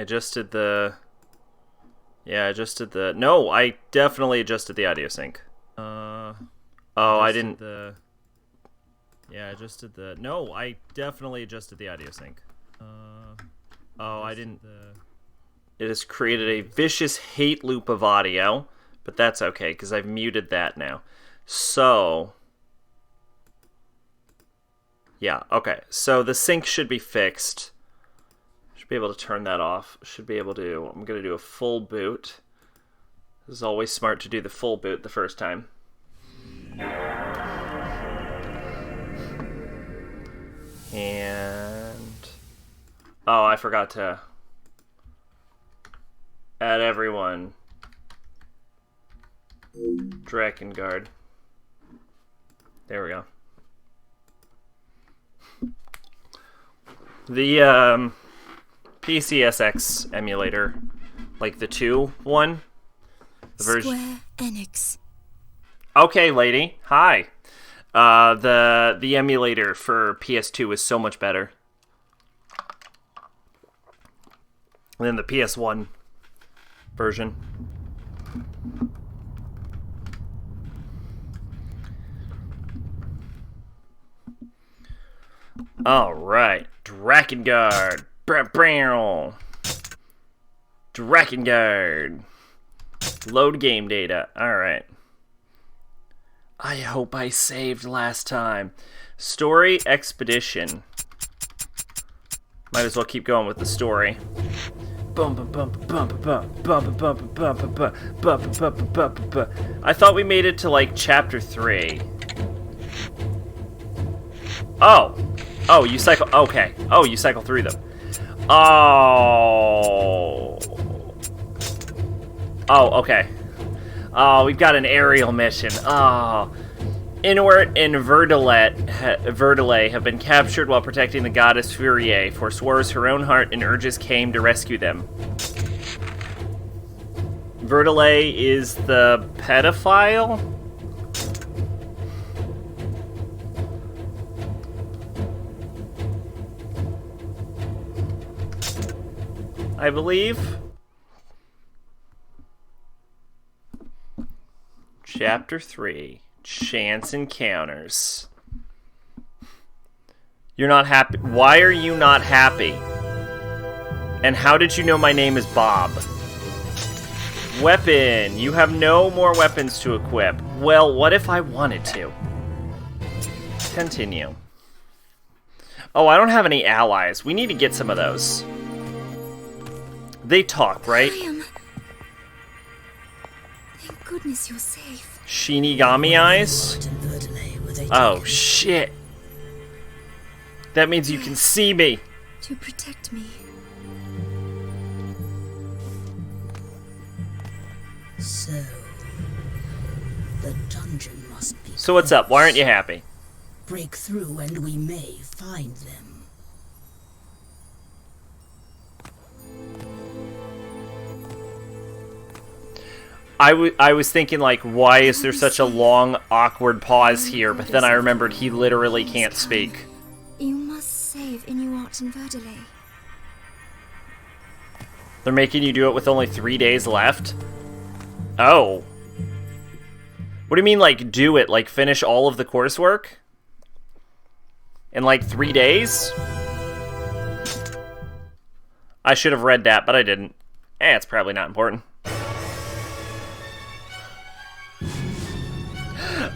I just did the... Yeah, I just did the... No, I definitely adjusted the audio sync. Oh, I didn't... Yeah, I just did the... No, I definitely adjusted the audio sync. Oh, I didn't... It has created a vicious hate loop of audio, but that's okay, because I've muted that now. So... Yeah, okay. So the sync should be fixed. Should be able to turn that off. Should be able to... I'm going to do a full boot. This is always smart to do the full boot the first time. And... Oh, I forgot to add everyone. Drakengard. There we go. The PCSX emulator, like the 2 one, the version. Square Enix. Okay, lady. Hi. The emulator for PS2 is so much better than the PS1 version. All right, Drakengard. Drakengard. Load game data. All right. I hope I saved last time. Story Expedition. Might as well keep going with the story. I thought we made it to like chapter 3. Oh, you cycle. Okay. Oh, you cycle through them. Oh, okay. Oh, we've got an aerial mission. Oh. Inuart and Verdelet have been captured while protecting the goddess Furie, forswears her own heart and urges Kame to rescue them. Verdelet is the pedophile? I believe. Chapter 3. Chance Encounters. You're not happy. Why are you not happy? And how did you know my name is Bob? Weapon. You have no more weapons to equip. Well, what if I wanted to? Continue. Oh, I don't have any allies. We need to get some of those. They talk, right? Thank goodness you're safe. Shinigami eyes? Oh, shit. That means you can see me. To protect me. So, the dungeon must be So what's up? Why aren't you happy? Break through and we may find them. I was thinking, like, why is there such a long, awkward pause here? But then I remembered he literally can't speak. You must save Inuart and Verdelet. They're making you do it with only 3 days left? Oh. What do you mean, like, do it? Like, finish all of the coursework? In, like, 3 days? I should have read that, but I didn't. It's probably not important.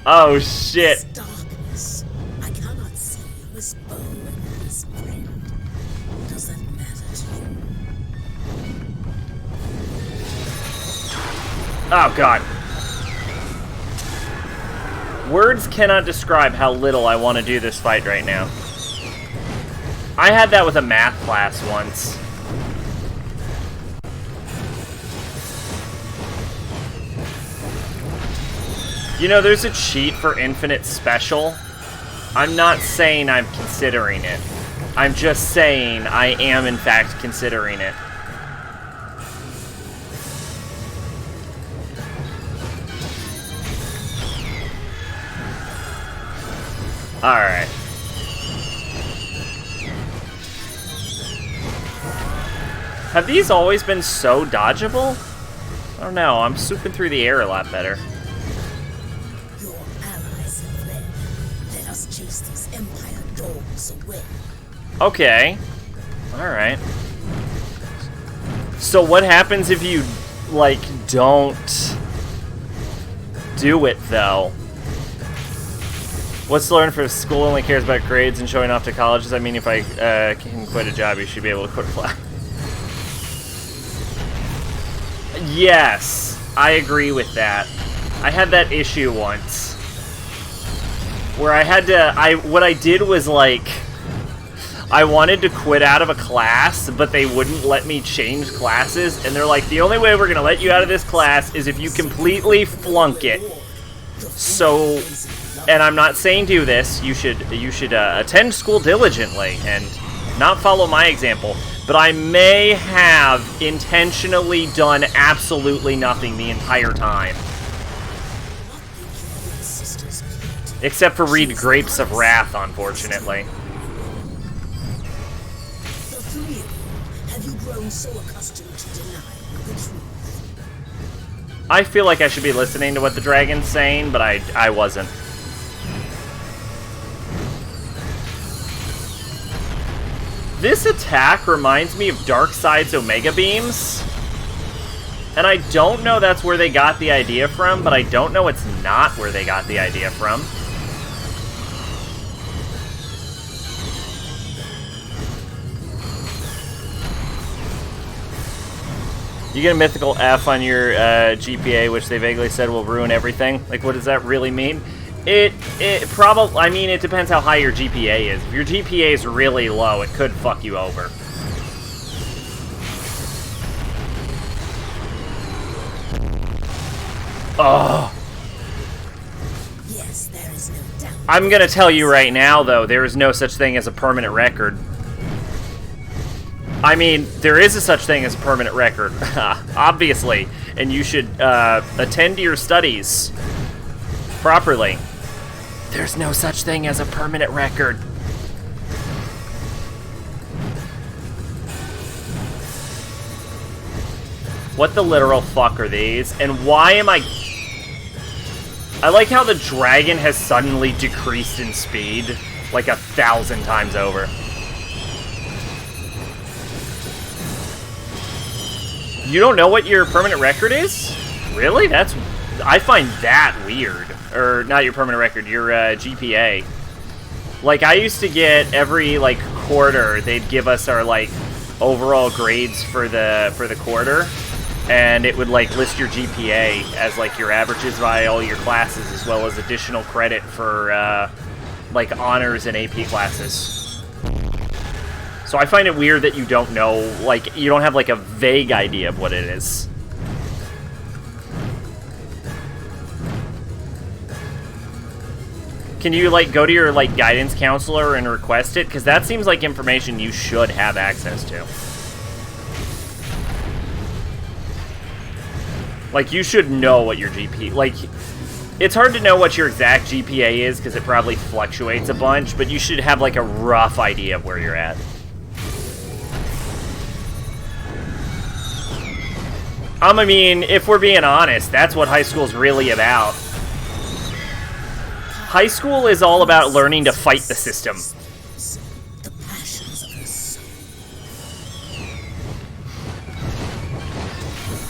Oh, shit. Darkness. I cannot see this bow and this friend. Does that matter to you? Oh, God. Words cannot describe how little I want to do this fight right now. I had that with a math class once. You know, there's a cheat for Infinite Special. I'm not saying I'm considering it. I'm just saying I am, in fact, considering it. Alright. Have these always been so dodgeable? I don't know, I'm swooping through the air a lot better. Your allies have fled. Let us chase these Empire dogs away. Okay. Alright. So what happens if you, like, don't do it, though? What's to learn for school only cares about grades and showing off to colleges? I mean, if I can quit a job, you should be able to quit a class. Yes, I agree with that. I had that issue once. Where I had to, what I did was, like, I wanted to quit out of a class, but they wouldn't let me change classes, and they're like, the only way we're gonna let you out of this class is if you completely flunk it. So, and I'm not saying do this, you should attend school diligently and not follow my example, but I may have intentionally done absolutely nothing the entire time. Except for read Grapes of Wrath, unfortunately. The three of you, have you grown so accustomed to denying the truth? I feel like I should be listening to what the dragon's saying, but I wasn't. This attack reminds me of Darkseid's Omega Beams. And I don't know that's where they got the idea from, but I don't know it's not where they got the idea from. You get a mythical F on your GPA, which they vaguely said will ruin everything. Like, what does that really mean? It probably, I mean, it depends how high your GPA is. If your GPA is really low, it could fuck you over. Oh. Yes, there is no doubt. I'm gonna tell you right now, though, there is no such thing as a permanent record. I mean, there is a such thing as a permanent record, obviously, and you should attend to your studies properly. There's no such thing as a permanent record. What the literal fuck are these? And why am I like how the dragon has suddenly decreased in speed like 1,000 times over. You don't know what your permanent record is? Really? I find that weird. Or, not your permanent record, your GPA. Like, I used to get every, like, quarter, they'd give us our, like, overall grades for the quarter. And it would, like, list your GPA as, like, your averages by all your classes, as well as additional credit for, like, honors and AP classes. So I find it weird that you don't know, like, you don't have, like, a vague idea of what it is. Can you, like, go to your, like, guidance counselor and request it? Because that seems like information you should have access to. Like, you should know what your GPA... Like, it's hard to know what your exact GPA is because it probably fluctuates a bunch, but you should have, like, a rough idea of where you're at. I mean, if we're being honest, that's what high school's really about. High school is all about learning to fight the system. The passions of the soul.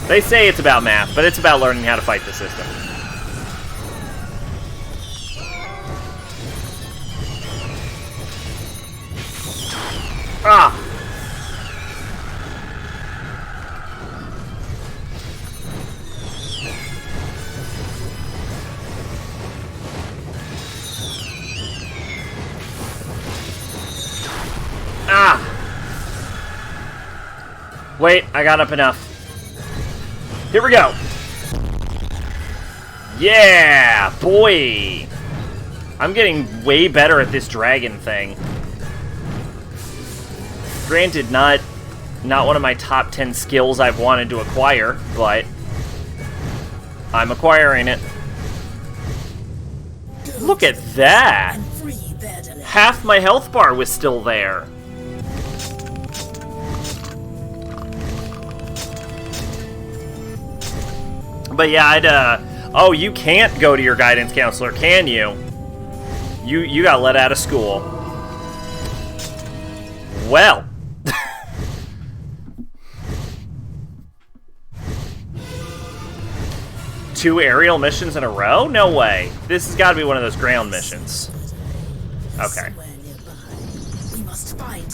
They say it's about math, but it's about learning how to fight the system. Ah! Ah! Wait, I got up enough. Here we go! Yeah! Boy! I'm getting way better at this dragon thing. Granted, not one of my top 10 skills I've wanted to acquire, but I'm acquiring it. Look at that! Half my health bar was still there. But yeah, oh, you can't go to your guidance counselor, can you? You got let out of school. Well. 2 aerial missions in a row? No way. This has got to be one of those ground missions. Okay. Somewhere nearby. We must find him.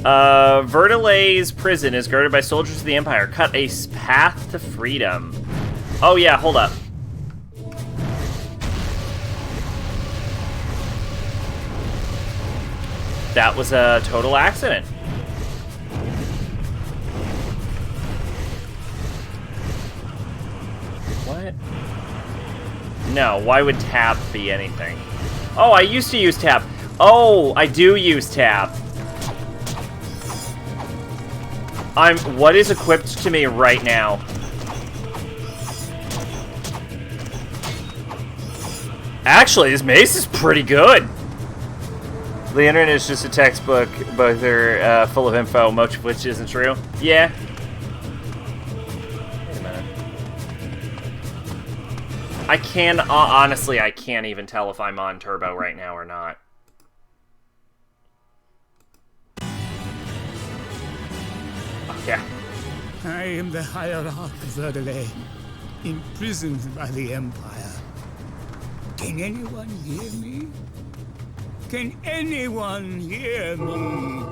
Verdelay's prison is guarded by soldiers of the Empire. Cut a path to freedom. Oh yeah, hold up. That was a total accident. What? No, why would tab be anything? Oh, I used to use tab. Oh, I do use tab. What is equipped to me right now? Actually, this mace is pretty good. The internet is just a textbook. Both are full of info, much of which isn't true. Yeah. Wait a minute. Honestly, I can't even tell if I'm on turbo right now or not. Yeah. I am the hierarch Verdelay, imprisoned by the Empire. Can anyone hear me? Can anyone hear me?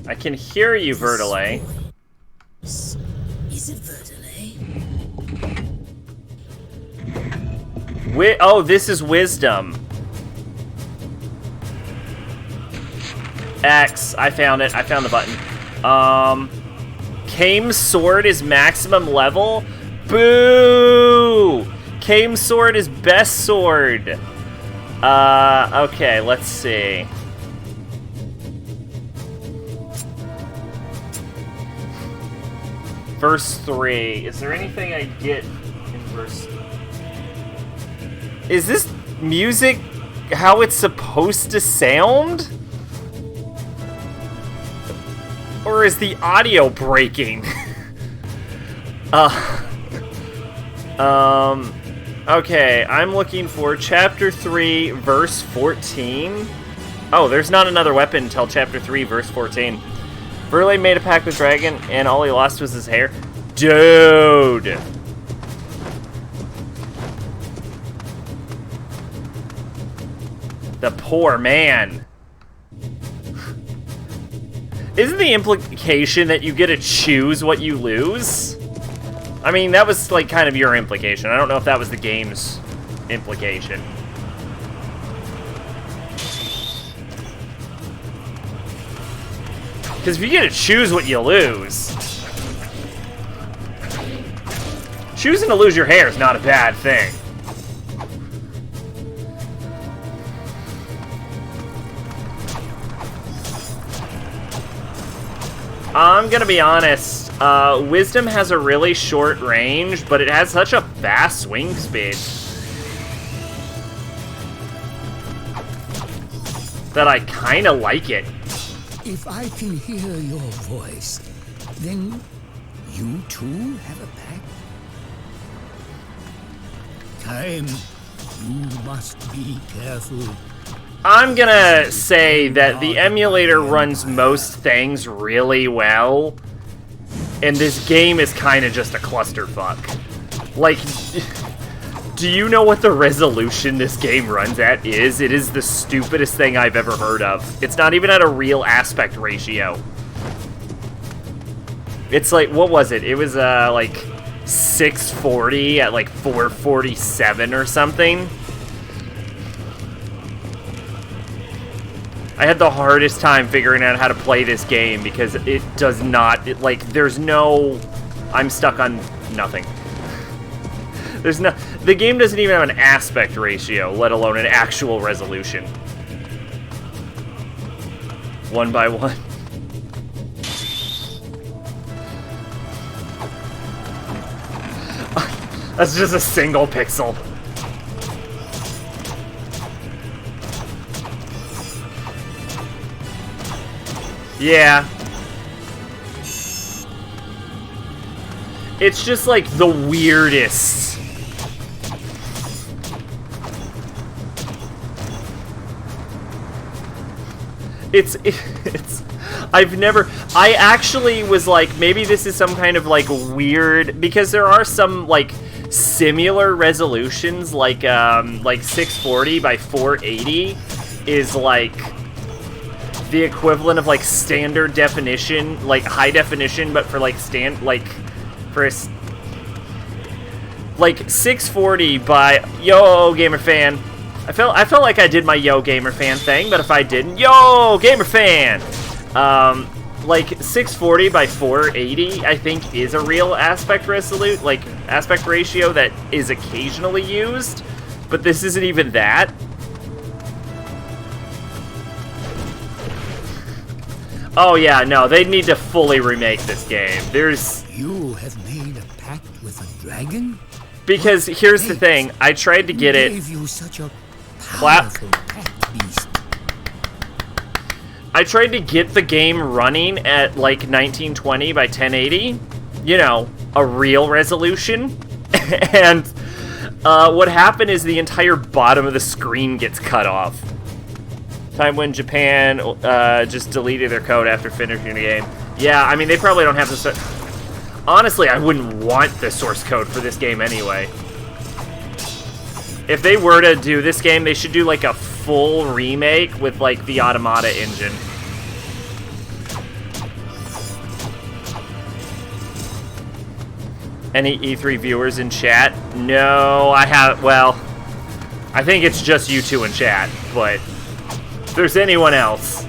I can hear you, Verdelay. Is it Verdelay? Oh, this is wisdom. X. I found it. I found the button. Kaim's sword is maximum level? Boo! Kaim's sword is best sword. Okay, let's see. Verse 3. Is there anything I get in verse... Is this music how it's supposed to sound? Or is the audio breaking? Okay, I'm looking for chapter 3, verse 14. Oh, there's not another weapon until chapter 3, verse 14. Verdelay made a pact with Dragon, and all he lost was his hair. Dude! The poor man. Isn't the implication that you get to choose what you lose? I mean, that was, like, kind of your implication. I don't know if that was the game's implication. Because if you get to choose what you lose... Choosing to lose your hair is not a bad thing. I'm gonna be honest, Wisdom has a really short range, but it has such a fast swing speed that I kinda like it. If I can hear your voice, then you too have a pact? Time, you must be careful. I'm gonna say that the emulator runs most things really well, and this game is kind of just a clusterfuck. Like, do you know what the resolution this game runs at is? It is the stupidest thing I've ever heard of. It's not even at a real aspect ratio. It's like, what was it? It was, like, 640 at, like, 447 or something. I had the hardest time figuring out how to play this game because it does not, there's no, I'm stuck on nothing. There's no, the game doesn't even have an aspect ratio, let alone an actual resolution. One by one. That's just a single pixel. Yeah. It's just like the weirdest. It's I actually was like, maybe this is some kind of like weird, because there are some like similar resolutions, like 640 by 480 is like the equivalent of like standard definition, like high definition, but for like like 640 by Yo Gamer Fan. I felt like I did my Yo Gamer Fan thing, but if I didn't, Yo Gamer Fan. Like 640 by 480, I think is a real aspect ratio that is occasionally used, but this isn't even that. Oh yeah, no, they need to fully remake this game. You have made a pact with a dragon? Because here's the thing, I tried to get it. Gave you such a Clap. powerful pact beast. I tried to get the game running at like 1920 by 1080, you know, a real resolution, and what happened is the entire bottom of the screen gets cut off. Time when Japan just deleted their code after finishing the game. Yeah, I mean, they probably don't have the... Honestly, I wouldn't want the source code for this game anyway. If they were to do this game, they should do like a full remake with like the Automata engine. Any E3 viewers in chat? No, well, I think it's just you two in chat, but if there's anyone else,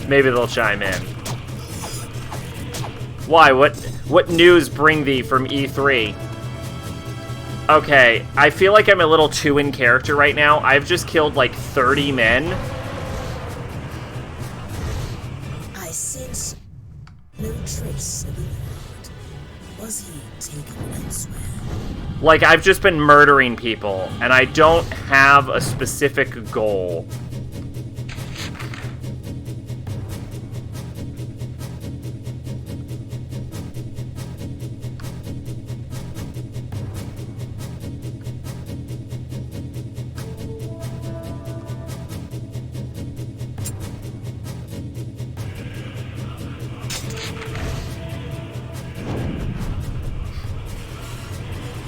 maybe they'll chime in. Why? What news bring thee from E3? Okay, I feel like I'm a little too in character right now. I've just killed like 30 men. I sense no trace of Elord. Was he taken elsewhere? Like, I've just been murdering people, and I don't have a specific goal.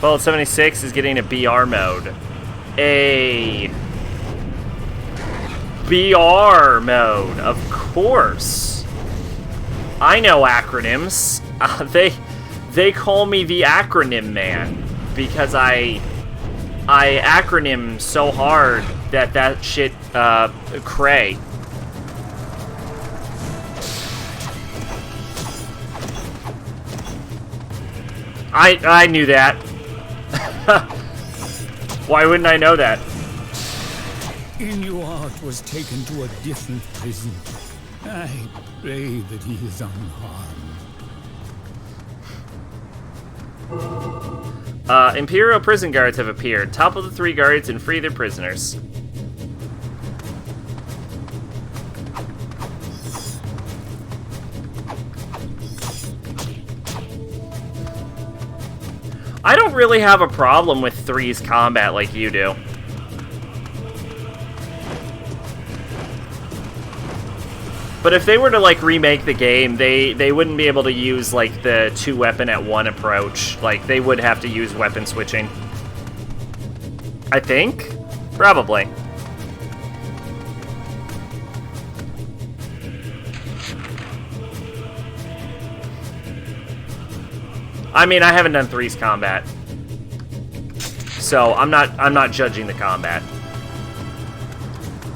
Fallout 76 is getting a BR mode. A BR mode, of course. I know acronyms. They call me the acronym man because I acronym so hard that shit cray. I knew that. Why wouldn't I know that? Inuart was taken to a different prison. I pray that he is unharmed. Imperial prison guards have appeared. Topple the 3 guards and free their prisoners. I don't really have a problem with 3's combat like you do. But if they were to, like, remake the game, they wouldn't be able to use, like, the 2-weapon-at-1 approach. Like, they would have to use weapon switching. I think? Probably. I mean, I haven't done 3's combat, so I'm not judging the combat.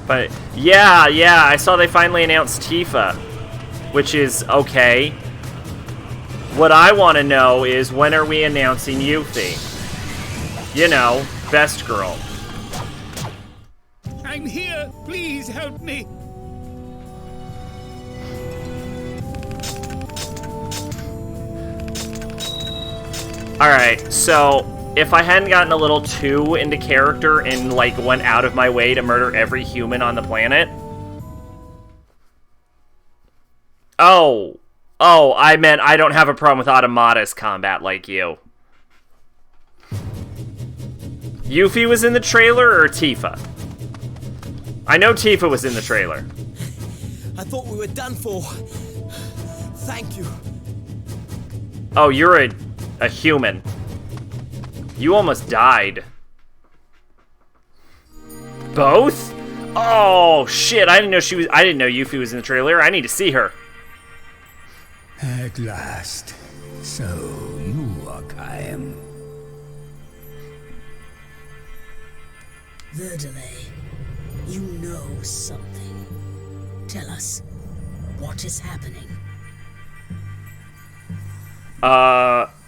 But yeah, I saw they finally announced Tifa, which is okay. What I want to know is, when are we announcing Yuffie? You know, best girl. I'm here. Please help me. Alright, so if I hadn't gotten a little too into character and, like, went out of my way to murder every human on the planet... Oh, I meant I don't have a problem with Automata's combat like you. Yuffie was in the trailer or Tifa? I know Tifa was in the trailer. I thought we were done for. Thank you. Oh, you're a human. You almost died. Both? Oh shit! I didn't know Yuffie was in the trailer. I need to see her. At last. So, you are Chaim. Verdelay, you know something. Tell us, what is happening?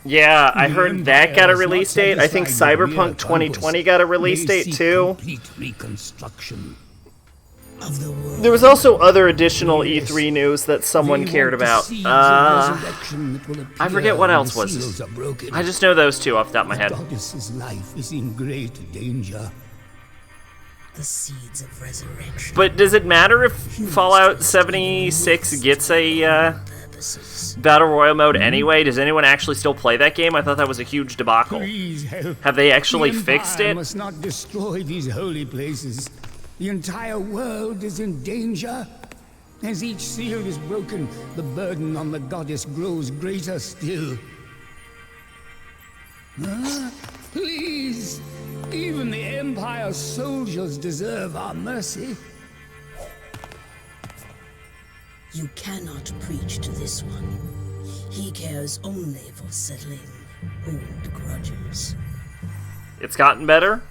Yeah, I heard that got a release date. I think Cyberpunk 2020 got a release date too. Complete reconstruction. Of the world. There was also other additional E3 news that someone cared about. I forget what else was. I just know those two off the top of my head. The goddess's life is in great danger. The seeds of resurrection. But does it matter if Fallout 76 gets a Purposes. Battle Royale mode anyway? Does anyone actually still play that game? I thought that was a huge debacle. Please help. Have they actually The fixed Empire it? must not destroy these holy places. The entire world is in danger. As each seal is broken, the burden on the goddess grows greater still. Please! Even the Empire's soldiers deserve our mercy. You cannot preach to this one. He cares only for settling old grudges. It's gotten better?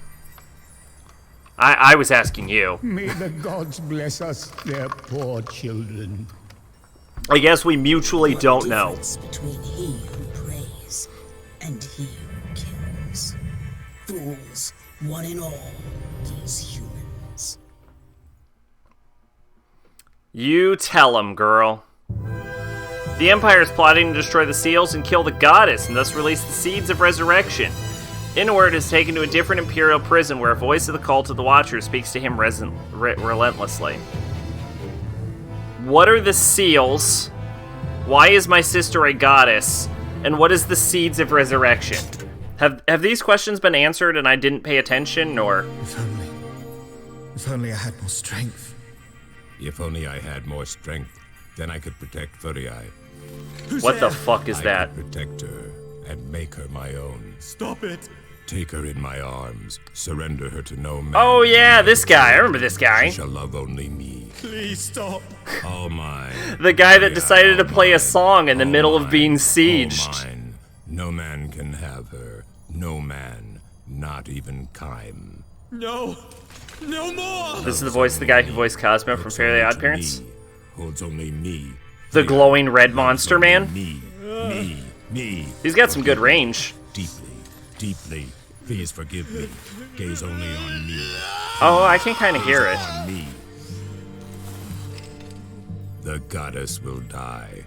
I was asking you. May the gods bless us, their poor children. I guess we mutually What don't know. difference between he who prays and he who kills? Fools, one and all, these humans. You tell him, girl. The Empire is plotting to destroy the seals and kill the goddess, and thus release the seeds of resurrection. Inward is taken to a different Imperial prison where a voice of the cult of the Watcher speaks to him relentlessly. What are the seals? Why is my sister a goddess? And what is the seeds of resurrection? Have these questions been answered and I didn't pay attention, or? If only I had more strength. If only I had more strength, then I could protect Furiai. What the fuck is I that? could protect her and make her my own. Stop it! Take her in my arms, surrender her to no man. Oh yeah, this guy. I remember this guy. She shall love only me. Please stop. All mine. The guy that Furiai, decided to all play a mine. song in the All middle of mine. being All sieged. mine. No man can have her. No man. Not even Chaim. No! No more! This is the voice of the guy who voiced Cosmo from Looks Fairly only Odd to Parents. me. Holds only me. The Furiai. glowing red Loves monster only man. Me. He's got some good range. Deeply. Please forgive me. Gaze only on me. Oh, I can kind of hear it. On me. The goddess will die.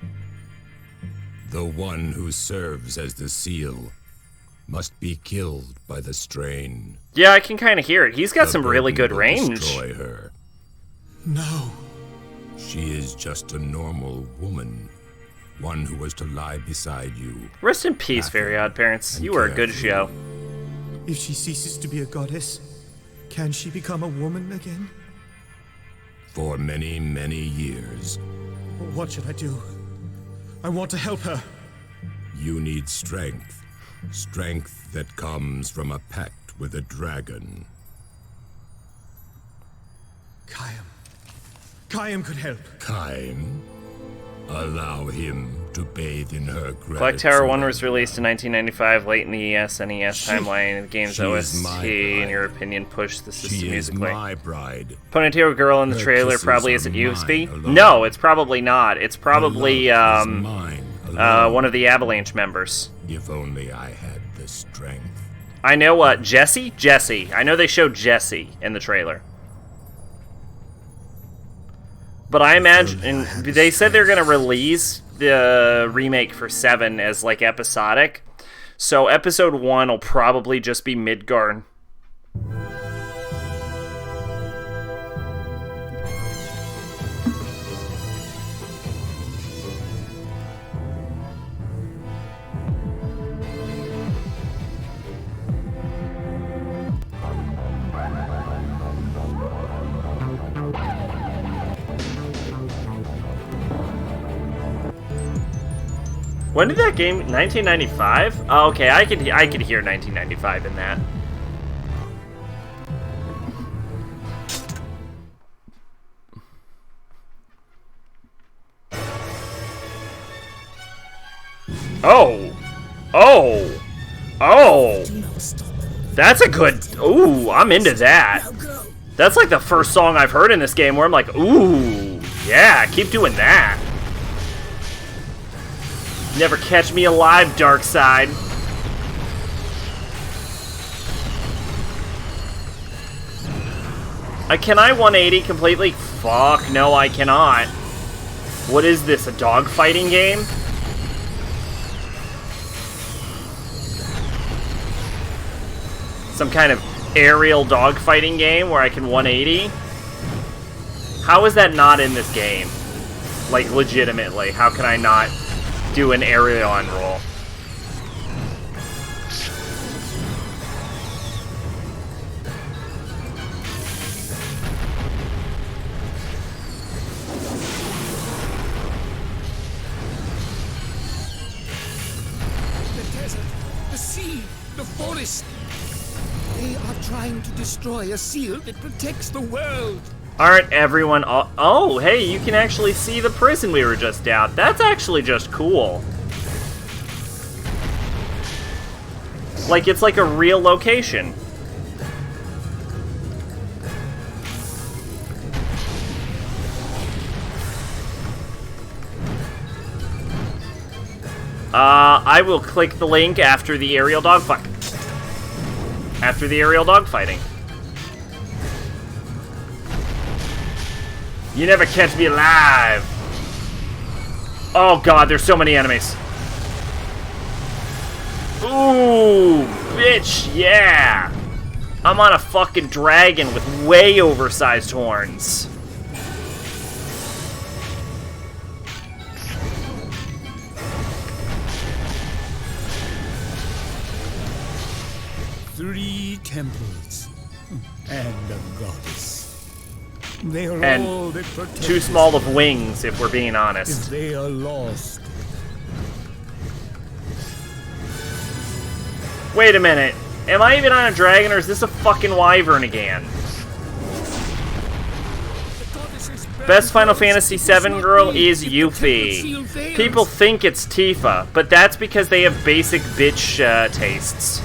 The one who serves as the seal must be killed by the strain. Yeah, I can kind of hear it. He's got The some really burden good will range. Destroy her. No. She is just a normal woman. One who was to lie beside you. Rest in peace, Very Odd Parents. You were a good show. If she ceases to be a goddess, can she become a woman again? For many, many years. What should I do? I want to help her. You need strength. Strength that comes from a pact with a dragon. Chaim could help. Chaim? Allow him to bathe in her gratitude. Clock Tower 1 was released in 1995, late in the SNES timeline. The game's she is OST, my in bride. your opinion, pushed the system She is musically. my bride. Ponytail Girl in the Her trailer kisses probably are isn't mine Yuffie. alone. No, it's probably not. It's probably Her love is mine alone. one of the Avalanche members. If only I had the strength. I know what, Jesse? Jesse. I know they showed Jesse in the trailer. But I imagine they said they're going to release the remake for 7 as like episodic. So episode 1 will probably just be Midgard. When did that game? 1995? Oh, okay, I could hear 1995 in that. Oh! Oh! Oh! That's a good... Ooh, I'm into that. That's like the first song I've heard in this game where I'm like, ooh, yeah, keep doing that. Never catch me alive, dark side. Can I 180 completely? Fuck, no, I cannot. What is this, a dogfighting game? Some kind of aerial dogfighting game where I can 180? How is that not in this game? Like, legitimately, how can I not do an aerial on roll? The desert, the sea, the forest. They are trying to destroy a seal that protects the world. Aren't everyone... Oh, hey, you can actually see the prison we were just at. That's actually just cool. Like, it's like a real location. I will click the link after the aerial dogfight. After the aerial dogfighting. You never catch me alive. Oh god, there's so many enemies. Ooh, bitch, yeah. I'm on a fucking dragon with way oversized horns. Three temples and a goddess. They are And all that protect too small of wings, if we're being honest. If they are lost. Wait a minute. Am I even on a dragon, or is this a fucking wyvern again? Best Final Fantasy VII girl is Yuffie. People think it's Tifa, but that's because they have basic bitch tastes.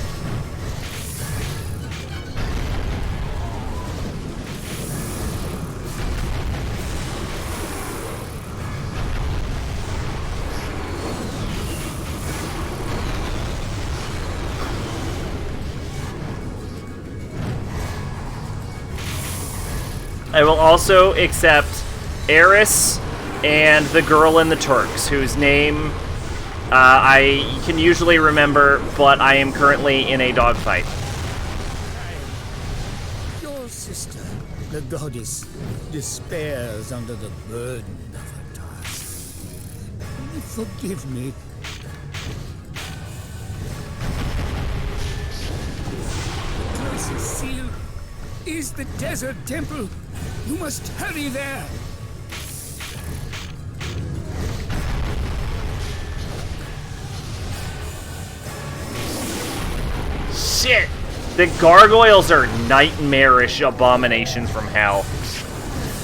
I will also accept Eris and the girl in the Turks, whose name I can usually remember, but I am currently in a dogfight. Your sister, the goddess, despairs under the burden of her task. Forgive me. The closest seal is the desert temple. You must hurry there. Shit! The gargoyles are nightmarish abominations from hell.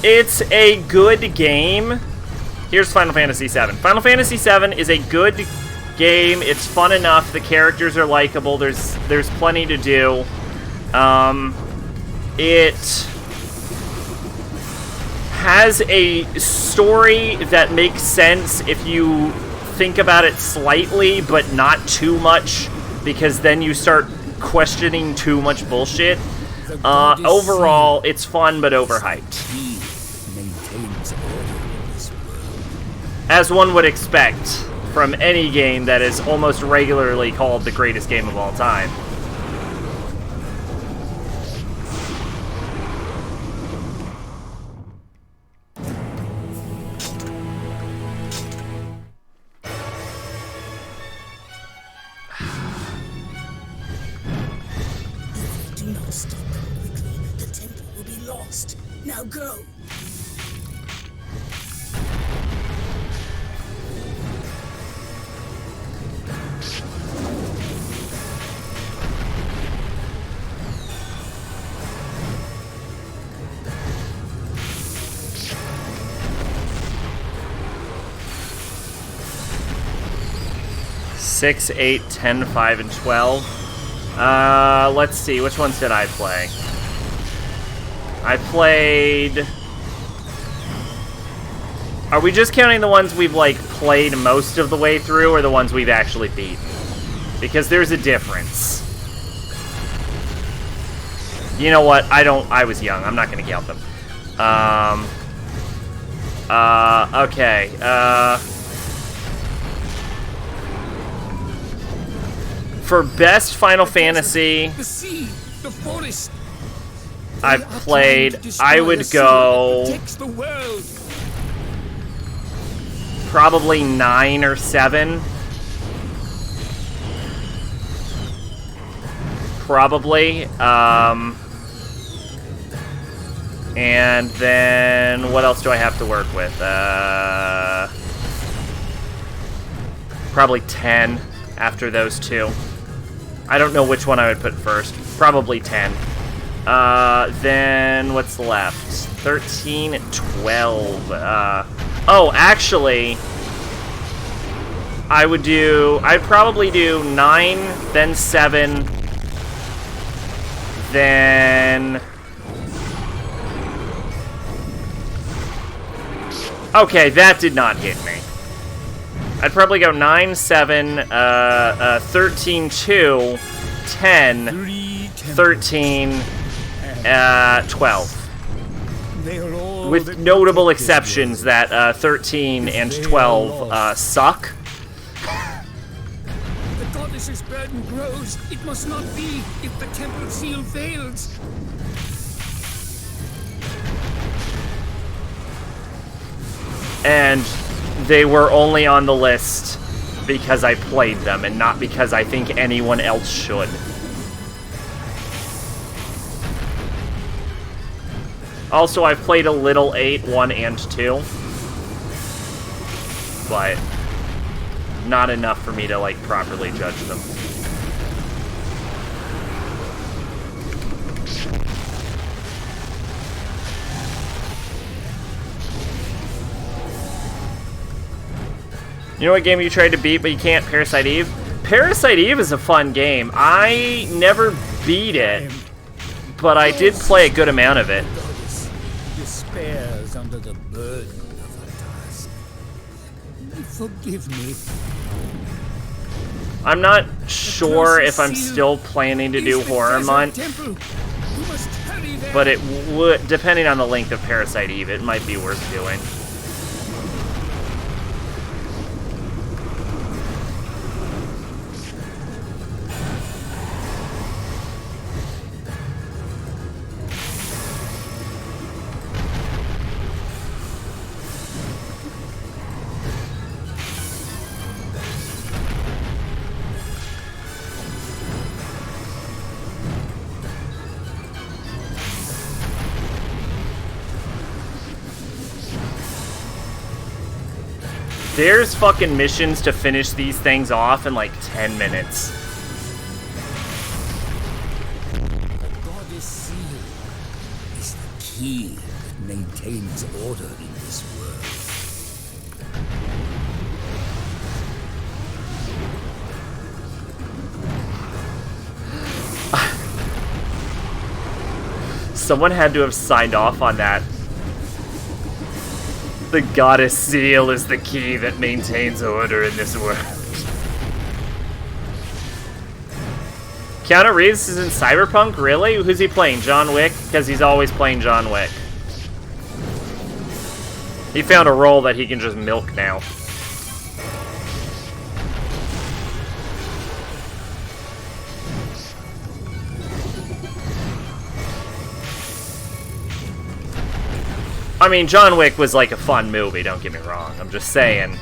It's a good game. Here's Final Fantasy VII. Final Fantasy VII is a good game. It's fun enough. The characters are likable. There's plenty to do. It has a story that makes sense if you think about it slightly, but not too much, because then you start questioning too much bullshit. Overall, it's fun but overhyped. As one would expect from any game that is almost regularly called the greatest game of all time. Now go! 6, 8, 10, 5, and 12. Let's see, which ones did I play? I played... Are we just counting the ones we've, like, played most of the way through, or the ones we've actually beaten? Because there's a difference. You know what? I was young. I'm not gonna count them. Okay. For best Final Fantasy, The sea, the forest. I've played, I would go The world. probably 9 or 7. Probably. And then what else do I have to work with? Probably 10 after those two. I don't know which one I would put first. Probably 10. Then what's left? 13, 12. Oh, actually, I'd probably do 9, then 7, then... Okay, that did not hit me. I'd probably go 9, 7, 13, 2, 10, 13, 12. With notable exceptions that 13 and 12 suck. The goddess's burden grows. It must not be if the temple seal fails. And they were only on the list because I played them and not because I think anyone else should. Also, I've played a little 8, 1, and 2. But not enough for me to, like, properly judge them. You know what game you tried to beat but you can't? Parasite Eve? Parasite Eve is a fun game. I never beat it, but I did play a good amount of it. Despairs under the burden of her task. Forgive me. I'm not sure if I'm still planning to do Horror Month, but it would, depending on the length of Parasite Eve, it might be worth doing. There's fucking missions to finish these things off in like 10 minutes. The goddess seal is the key that maintains order in this world. Someone had to have signed off on that. The goddess seal is the key that maintains order in this world. Keanu Reeves is in Cyberpunk? Really? Who's he playing? John Wick? Because he's always playing John Wick. He found a role that he can just milk now. I mean, John Wick was like a fun movie, don't get me wrong. I'm just saying.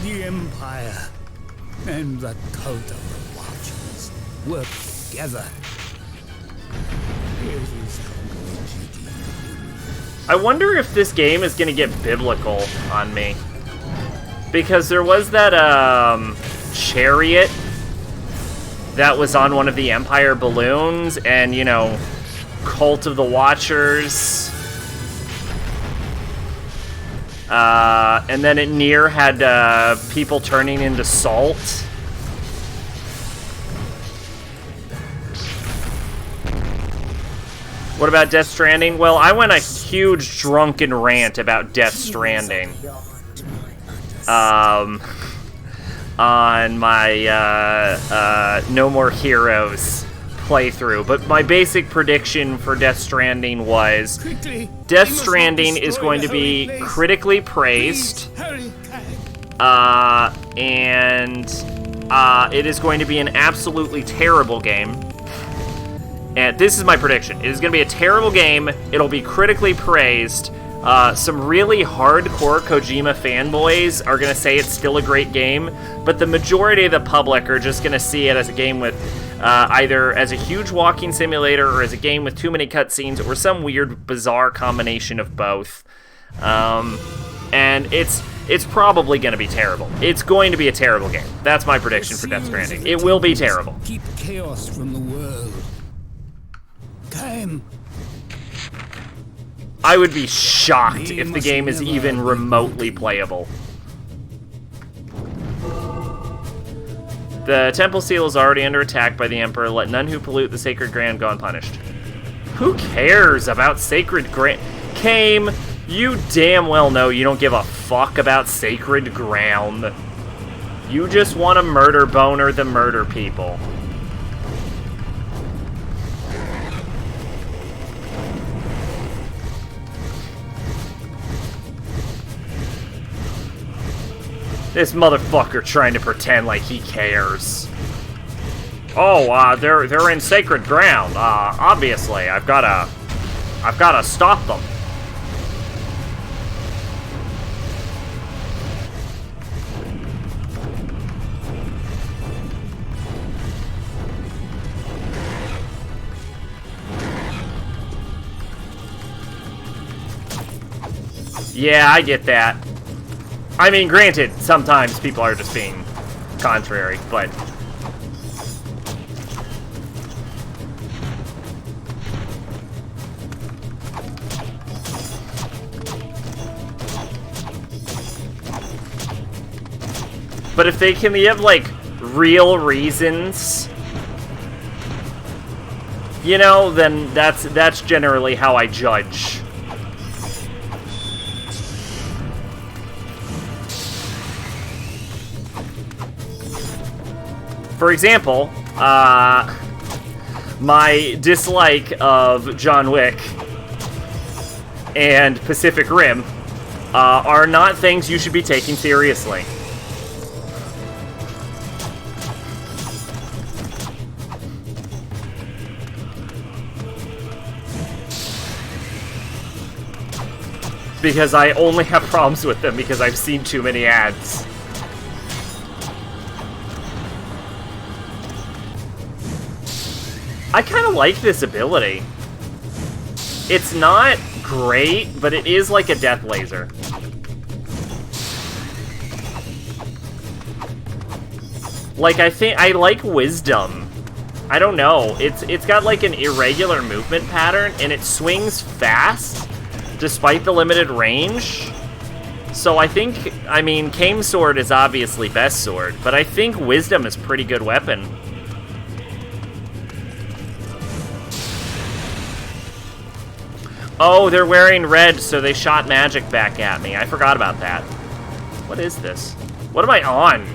The Empire and the cult of the Watchers work together. I wonder if this game is gonna get biblical on me. Because there was that, chariot that was on one of the Empire balloons, and, you know, Cult of the Watchers And then at Nier had people turning into salt. What about Death Stranding? Well, I went a huge drunken rant about Death Stranding. On my No More Heroes playthrough. But my basic prediction for Death Stranding was Death Stranding is going to be critically praised. And it is going to be an absolutely terrible game. And this is my prediction. It is going to be a terrible game. It'll be critically praised. Some really hardcore Kojima fanboys are going to say it's still a great game, but the majority of the public are just going to see it as a game with either as a huge walking simulator or as a game with too many cutscenes or some weird, bizarre combination of both. And it's probably going to be terrible. It's going to be a terrible game. That's my prediction for Death Stranding. It will be terrible. Keep chaos from the world. Come. I would be shocked if the game is even remotely playable. The temple seal is already under attack by the Emperor. Let none who pollute the sacred ground go unpunished. Who cares about sacred ground? Kame, you damn well know you don't give a fuck about sacred ground. You just want to murder Boner the murder people. This motherfucker trying to pretend like he cares. Oh, they're in sacred ground. Obviously, I've gotta stop them. Yeah, I get that. I mean, granted, sometimes people are just being contrary, but... But if they can have, like, real reasons, you know, then that's generally how I judge. For example, my dislike of John Wick and Pacific Rim are not things you should be taking seriously. Because I only have problems with them because I've seen too many ads. I kind of like this ability. It's not great, but it is like a death laser. Like, I like Wisdom. I don't know. It's got like an irregular movement pattern, and it swings fast, despite the limited range. So I think, I mean, Kame's sword is obviously best sword, but I think Wisdom is a pretty good weapon. Oh, they're wearing red, so they shot magic back at me. I forgot about that. What is this? What am I on?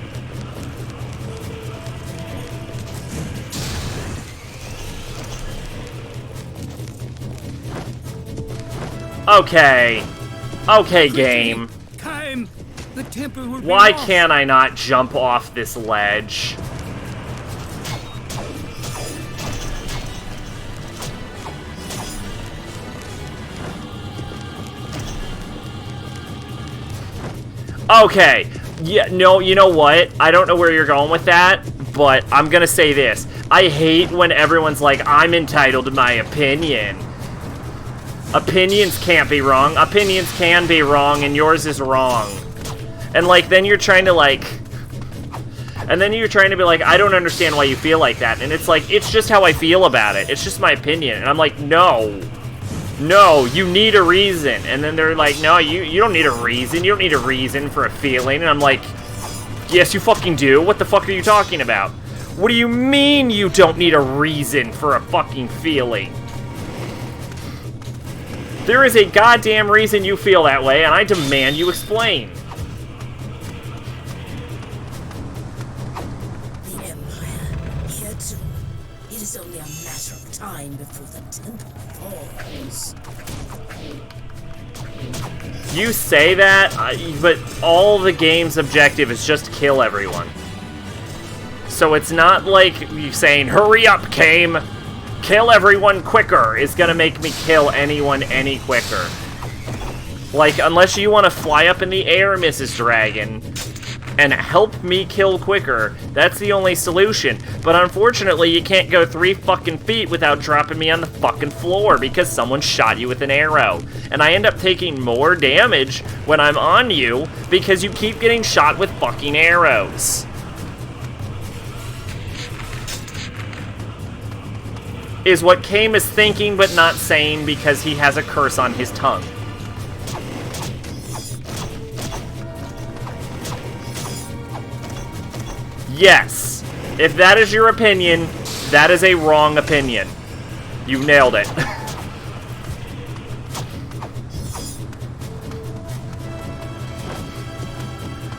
Okay. Okay, game. Why can't I not jump off this ledge? Okay, yeah, no, you know what? I don't know where you're going with that, but I'm gonna say this. I hate when everyone's like, I'm entitled to my opinion. Opinions can't be wrong. Opinions can be wrong, and yours is wrong. And, like, then you're trying to, like... And then you're trying to be like, I don't understand why you feel like that. And it's like, it's just how I feel about it. It's just my opinion. And I'm like, no. no, you need a reason. And then they're like, no, you don't need a reason. You don't need a reason for a feeling. And I'm like, yes, you fucking do. What the fuck are you talking about? What do you mean you don't need a reason for a fucking feeling? There is a goddamn reason you feel that way, and I demand you explain. The Empire, here too. It is only a matter of time before the temple falls. You say that, but all the game's objective is just to kill everyone. So it's not like you saying, hurry up, Kame! Kill everyone quicker is gonna make me kill anyone any quicker. Like, unless you want to fly up in the air, Mrs. Dragon, and help me kill quicker, that's the only solution. But unfortunately, you can't go 3 fucking feet without dropping me on the fucking floor because someone shot you with an arrow. And I end up taking more damage when I'm on you because you keep getting shot with fucking arrows. Is what Kame is thinking but not saying because he has a curse on his tongue. Yes. If that is your opinion, that is a wrong opinion. You nailed it.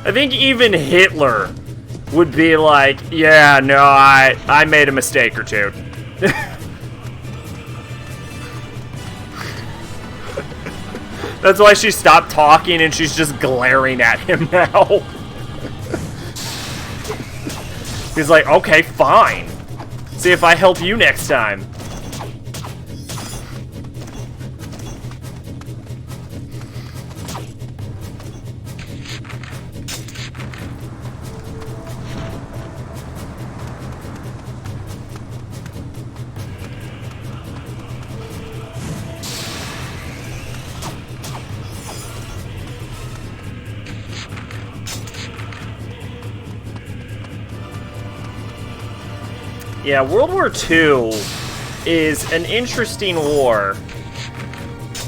I think even Hitler would be like, yeah, no, I made a mistake or two. That's why she stopped talking and she's just glaring at him now. He's like, okay, fine. See if I help you next time. Yeah, World War II is an interesting war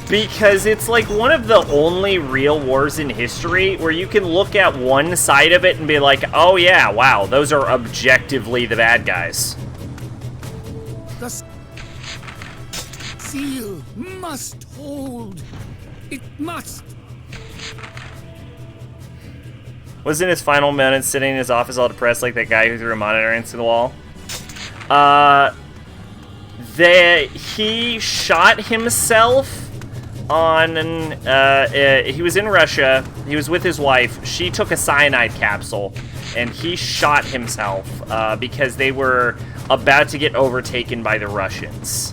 because it's like one of the only real wars in history where you can look at one side of it and be like, oh yeah, wow, those are objectively the bad guys. The seal must hold. It must. Wasn't his final minutes sitting in his office all depressed like that guy who threw a monitor into the wall? He shot himself on he was in Russia, he was with his wife, she took a cyanide capsule, and he shot himself, because they were about to get overtaken by the Russians.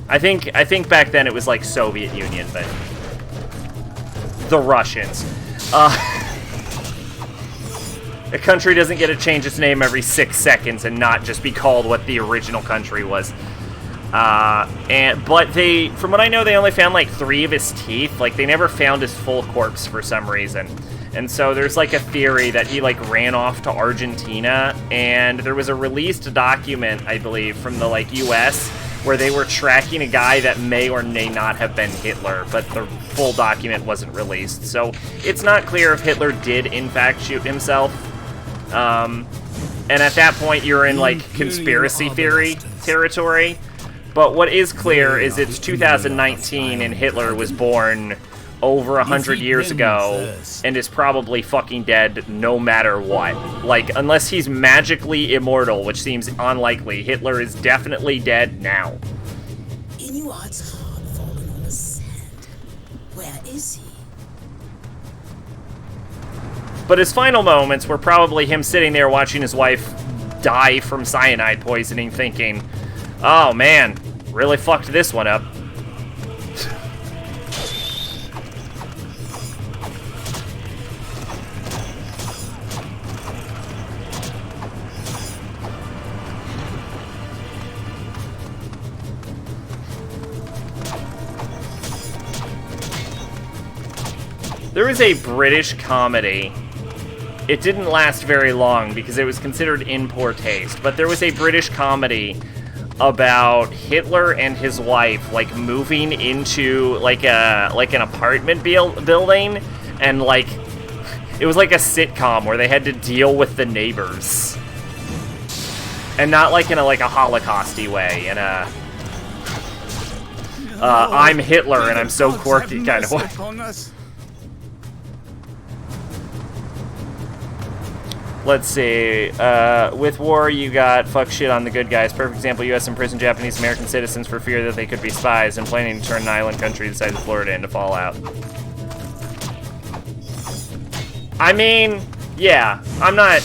I think back then it was like Soviet Union, but the Russians. A country doesn't get to change its name every 6 seconds and not just be called what the original country was. But they, from what I know, they only found like 3 of his teeth. Like, they never found his full corpse for some reason. And so there's like a theory that he like ran off to Argentina, and there was a released document, I believe, from the like US where they were tracking a guy that may or may not have been Hitler, but the full document wasn't released. So it's not clear if Hitler did in fact shoot himself. And at that point, you're in, like, conspiracy theory territory. But what is clear is it's 2019 and Hitler was born over 100 years ago and is probably fucking dead no matter what. Like, unless he's magically immortal, which seems unlikely, Hitler is definitely dead now. Inuart's heart fallen on the sand. Where is he? But his final moments were probably him sitting there watching his wife die from cyanide poisoning, thinking, oh man, really fucked this one up. There was a British comedy. It didn't last very long because it was considered in poor taste, but there was a British comedy about Hitler and his wife, like, moving into, like, an apartment building, and, like, it was like a sitcom where they had to deal with the neighbors. And not, like, in a Holocausty way, in a, I'm Hitler and I'm so quirky kind of way. Let's see, with war you got fuck shit on the good guys. Perfect example, US imprisoned Japanese American citizens for fear that they could be spies and planning to turn an island country the size of Florida into fallout. I mean, yeah, I'm not...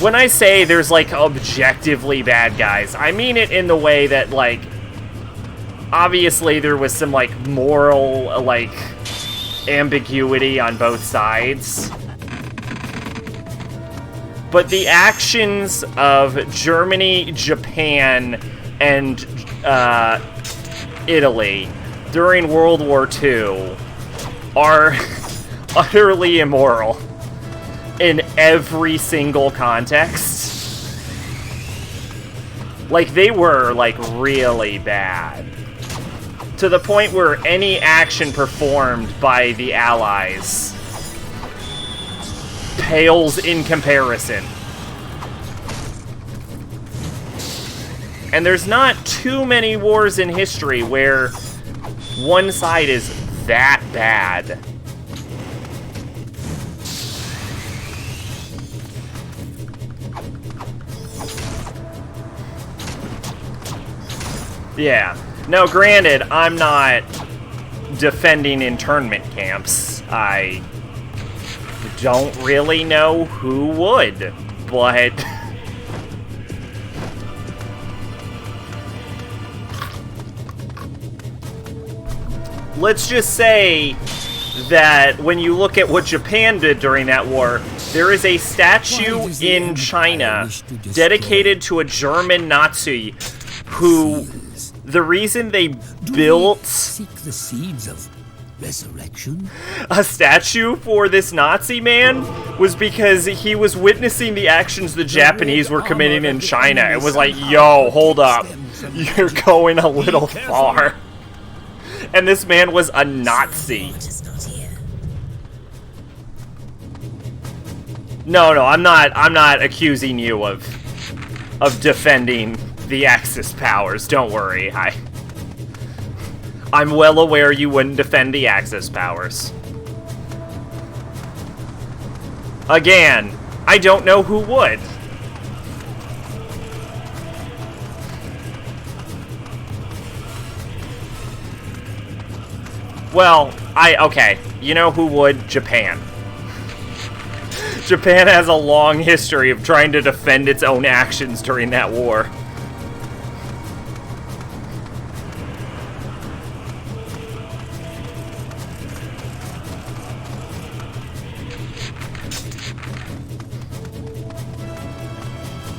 When I say there's, like, objectively bad guys, I mean it in the way that, like, obviously there was some, like, moral, like, ambiguity on both sides. But the actions of Germany, Japan, and Italy during World War II are utterly immoral in every single context. Like, they were, like, really bad. To the point where any action performed by the Allies pales in comparison. And there's not too many wars in history where one side is that bad. Yeah. No, granted, I'm not defending internment camps. I don't really know who would, but... Let's just say that when you look at what Japan did during that war, there is a statue in China dedicated to a German Nazi who... The reason they built Seek the seeds of resurrection? a statue for this Nazi man was because he was witnessing the actions the Japanese were committing in China and was like, yo, hold up, you're going a little far. And this man was a Nazi. No, I'm not accusing you of defending the Axis powers, don't worry. I'm well aware you wouldn't defend the Axis powers. Again, I don't know who would. Well, okay, you know who would? Japan. Japan has a long history of trying to defend its own actions during that war.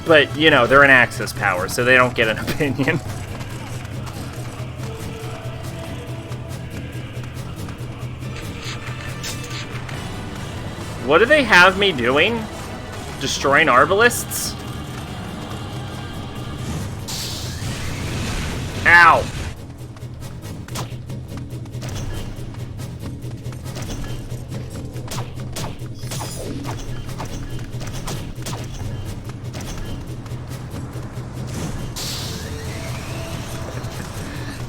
But, you know, they're an Axis power, so they don't get an opinion. What do they have me doing? Destroying Arbalists? Ow!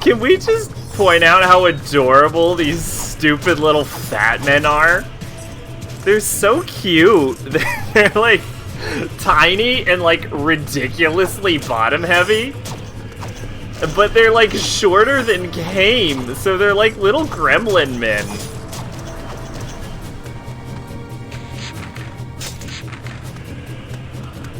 Can we just point out how adorable these stupid little fat men are? They're so cute. They're like tiny and like ridiculously bottom heavy. But they're like shorter than Game, so they're like little gremlin men.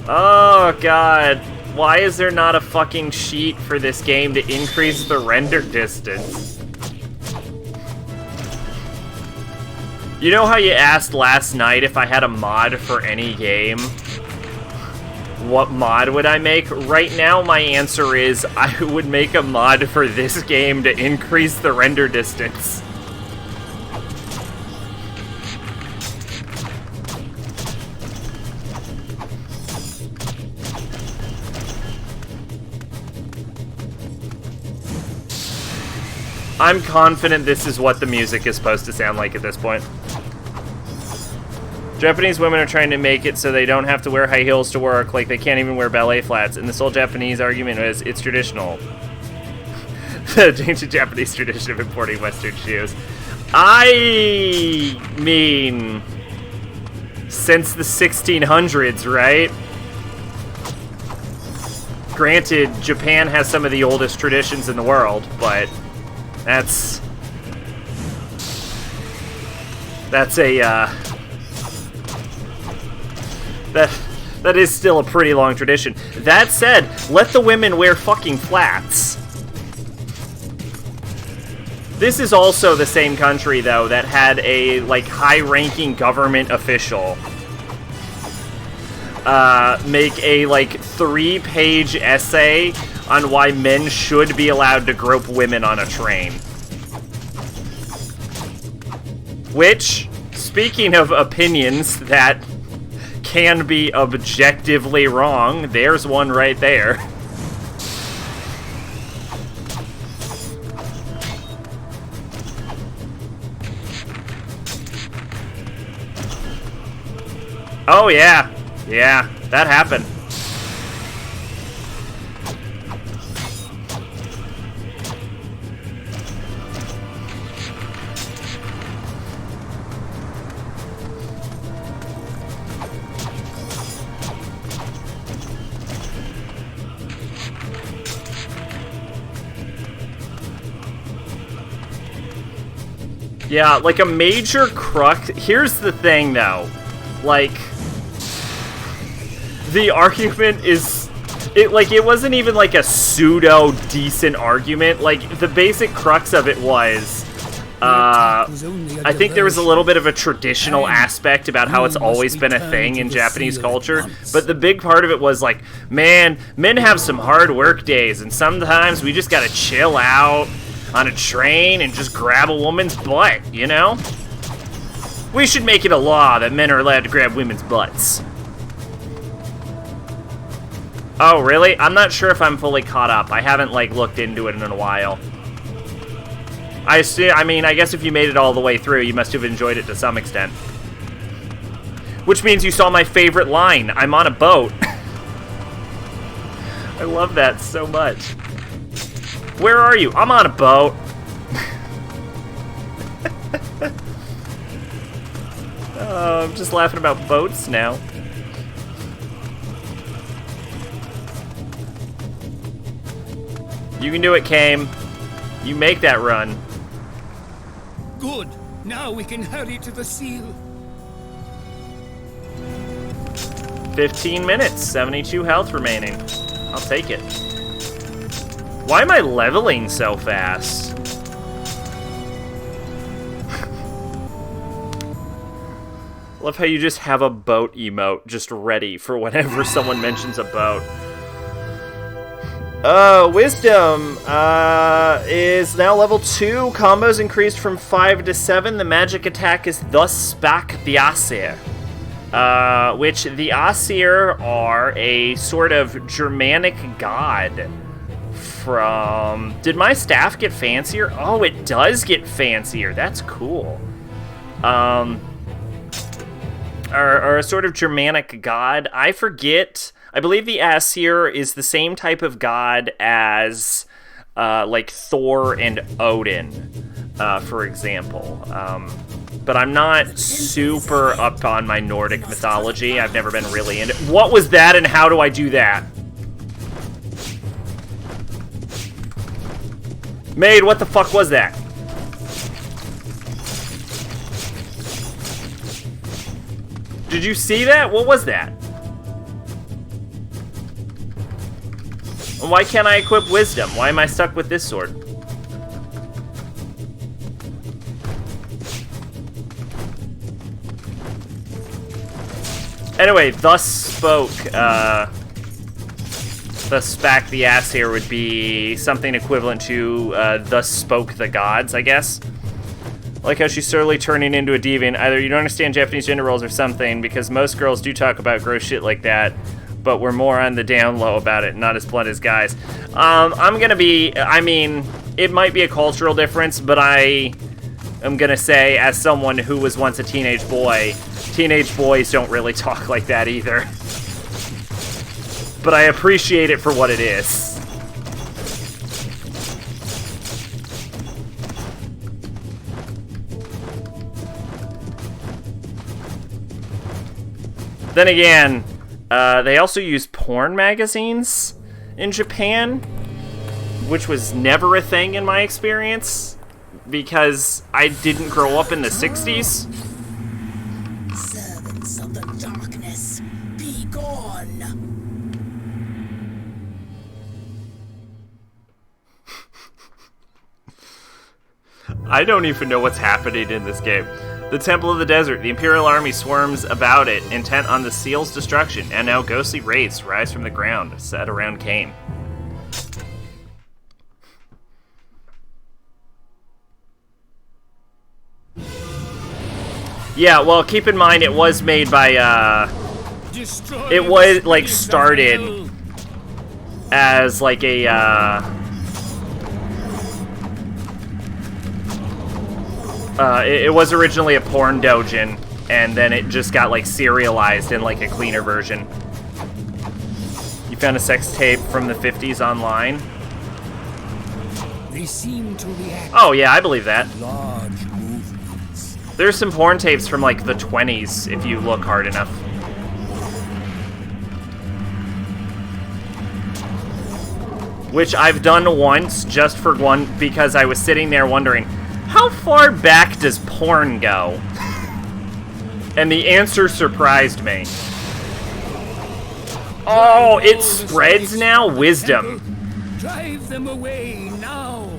Oh god. Why is there not a fucking sheet for this game to increase the render distance? You know how you asked last night if I had a mod for any game? What mod would I make? Right now, my answer is I would make a mod for this game to increase the render distance. I'm confident this is what the music is supposed to sound like at this point. Japanese women are trying to make it so they don't have to wear high heels to work, like they can't even wear ballet flats. And this whole Japanese argument is, it's traditional. The ancient Japanese tradition of importing Western shoes. I mean, since the 1600s, right? Granted, Japan has some of the oldest traditions in the world, but that's a, that is still a pretty long tradition. That said, let the women wear fucking flats. This is also the same country, though, that had a, like, high-ranking government official make a, like, 3-page essay on why men should be allowed to grope women on a train. Which, speaking of opinions that can be objectively wrong, there's one right there. Oh yeah, yeah, that happened. Yeah, like a major crux. Here's the thing, though. Like, the argument is, it wasn't even like a pseudo decent argument. Like, the basic crux of it was, I think there was a little bit of a traditional aspect about how it's always been a thing in Japanese culture, but the big part of it was like, man, men have some hard work days, and sometimes we just gotta chill out on a train and just grab a woman's butt, you know? We should make it a law that men are allowed to grab women's butts. Oh, really? I'm not sure if I'm fully caught up. I haven't, like, looked into it in a while. I mean, I guess if you made it all the way through, you must have enjoyed it to some extent. Which means you saw my favorite line. I'm on a boat. I love that so much. Where are you? I'm on a boat. Oh, I'm just laughing about boats now. You can do it, Kame. You make that run. Good. Now we can hurry to the seal. 15 minutes, 72 health remaining. I'll take it. Why am I leveling so fast? Love how you just have a boat emote just ready for whenever someone mentions a boat. Wisdom is now level 2. Combos increased from 5 to 7. The magic attack is Thus Spake the Aesir. Which the Aesir are a sort of Germanic god from... Did my staff get fancier? Oh, it does get fancier. That's cool. Are a sort of Germanic god. I forget... I believe the Aesir is the same type of god as, like, Thor and Odin, for example. But I'm not super up on my Nordic mythology. I've never been really into... What was that, and how do I do that? Maid, what the fuck was that? Did you see that? What was that? Why can't I equip Wisdom? Why am I stuck with this sword? Anyway, Thus Spake the Aesir would be something equivalent to Thus Spoke the Gods, I guess. I like how she's slowly turning into a deviant. Either you don't understand Japanese gender roles or something, because most girls do talk about gross shit like that, but we're more on the down low about it, not as blunt as guys. I'm gonna be, I mean, it might be a cultural difference, but I am gonna say, as someone who was once a teenage boys don't really talk like that either. But I appreciate it for what it is. Then again, they also use porn magazines in Japan, which was never a thing in my experience, because I didn't grow up in the 60s. Servants of the darkness, be gone. I don't even know what's happening in this game. The Temple of the Desert. The Imperial Army swarms about it, intent on the Seal's destruction, and now ghostly wraiths rise from the ground, set around Cain. Yeah, well, keep in mind it was made by, it was, like, started as, like, a, it was originally a porn doujin, and then it just got, like, serialized in, like, a cleaner version. You found a sex tape from the 50s online? They seem to react Oh, yeah, I believe that. to large movements. There's some porn tapes from, like, the 20s, if you look hard enough. Which I've done once, just for one, because I was sitting there wondering, how far back does porn go? And the answer surprised me. Oh, it spreads now? Wisdom. Drive them away now.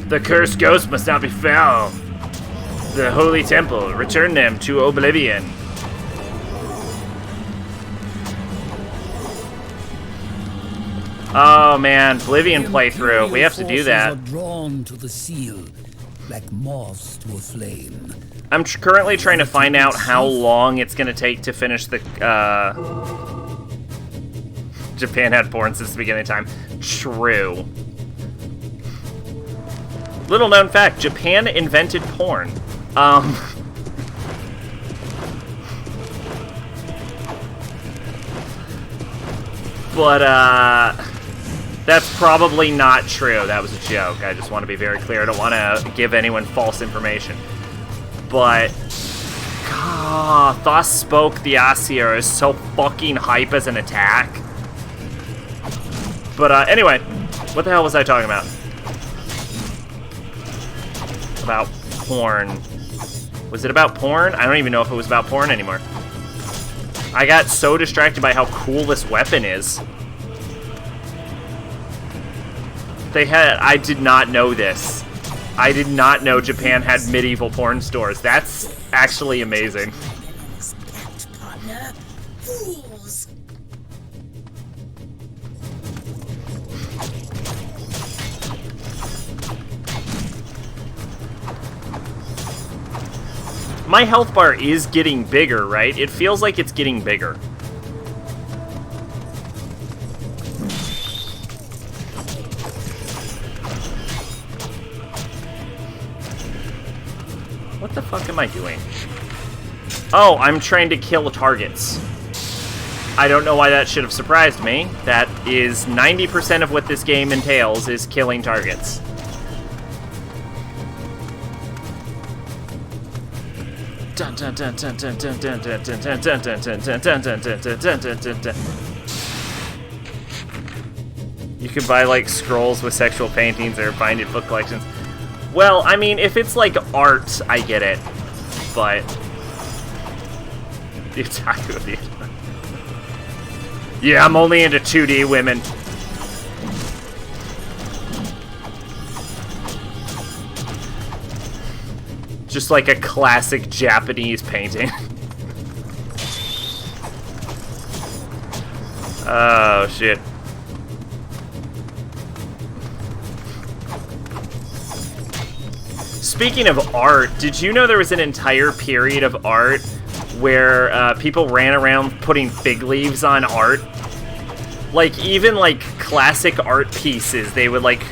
The cursed ghost must not be found. The holy temple, return them to oblivion. Oh man, Oblivion playthrough. We have to do that. Are drawn to the seal, like moths to a flame. I'm currently trying to find out how long it's going to take to finish the, Japan had porn since the beginning of time. True. Little known fact, Japan invented porn. But, that's probably not true. That was a joke. I just want to be very clear. I don't want to give anyone false information. But, thus spoke the Aesir is so fucking hype as an attack. But, anyway, what the hell was I talking about? About porn. Was it about porn? I don't even know if it was about porn anymore. I got so distracted by how cool this weapon is. I did not know this. I did not know Japan had medieval porn stores. That's actually amazing. Partner, fools. My health bar is getting bigger, right? It feels like it's getting bigger. What the fuck am I doing? Oh, I'm trying to kill targets. I don't know why that should have surprised me. That is 90% of what this game entails, is killing targets. You can buy, like, scrolls with sexual paintings or find it book collections. Well, I mean, if it's like art, I get it. But the otaku of the yeah, I'm only into 2D women. Just like a classic Japanese painting. Oh shit. Speaking of art, did you know there was an entire period of art where people ran around putting fig leaves on art? Like, even, like, classic art pieces, they would, like,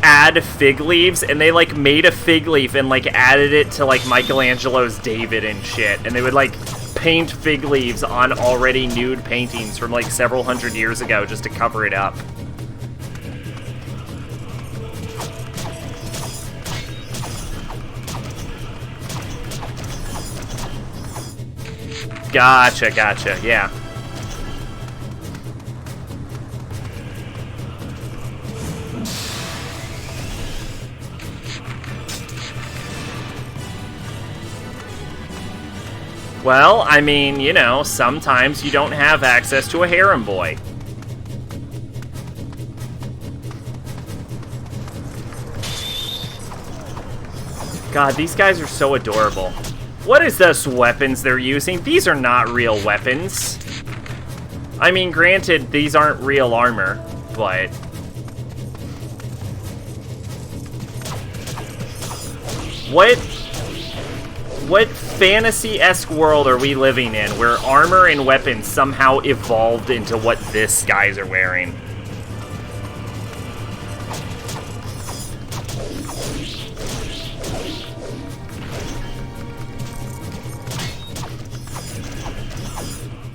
add fig leaves, and they, like, made a fig leaf and, like, added it to, like, Michelangelo's David and shit. And they would, like, paint fig leaves on already nude paintings from, like, several hundred years ago just to cover it up. Gotcha, gotcha, yeah. Well, I mean, you know, sometimes you don't have access to a harem boy. God, these guys are so adorable. What is this weapons they're using? These are not real weapons. I mean, granted, these aren't real armor, but... What fantasy-esque world are we living in where armor and weapons somehow evolved into what this guys are wearing?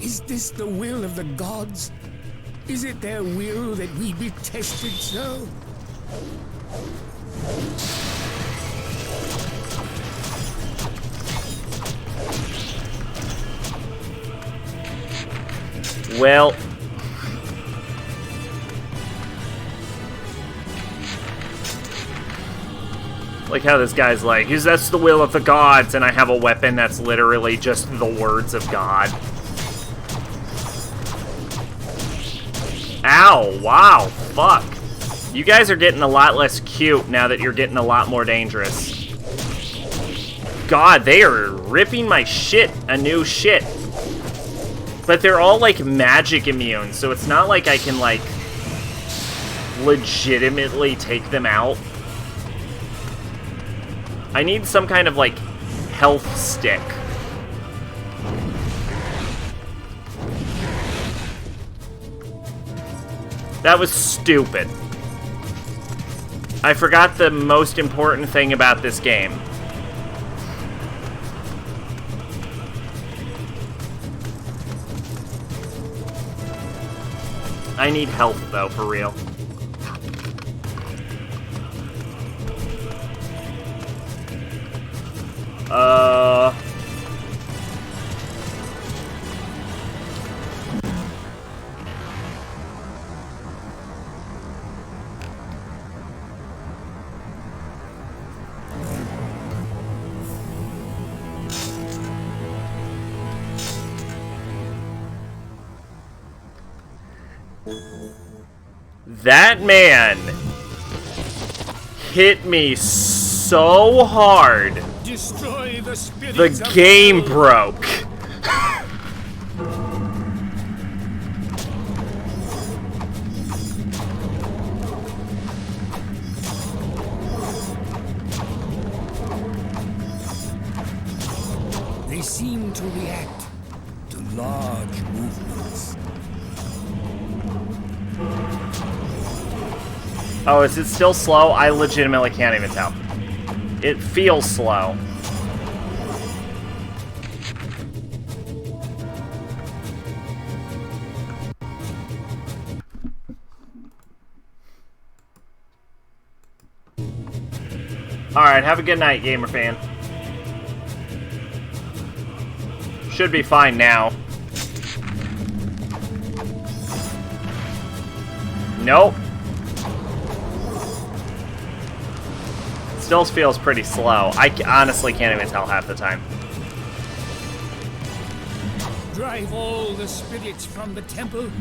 Is this the will of the gods? Is it their will that we be tested so? Well... like how this guy's like, is that's the will of the gods, and I have a weapon that's literally just the words of God. Ow, wow, fuck. You guys are getting a lot less cute now that you're getting a lot more dangerous. God, they are ripping my shit a new shit. But they're all, like, magic immune, so it's not like I can, like, legitimately take them out. I need some kind of, like, health stick. That was stupid. I forgot the most important thing about this game. I need help, though, for real. That man hit me so hard. Destroy the spirits The game broke. They seem to react to large movements. Oh, is it still slow? I legitimately can't even tell. It feels slow. Alright, have a good night, gamer fan. Should be fine now. Nope. Still feels pretty slow. I honestly can't even tell half the time. Drive all the spirits from the temple.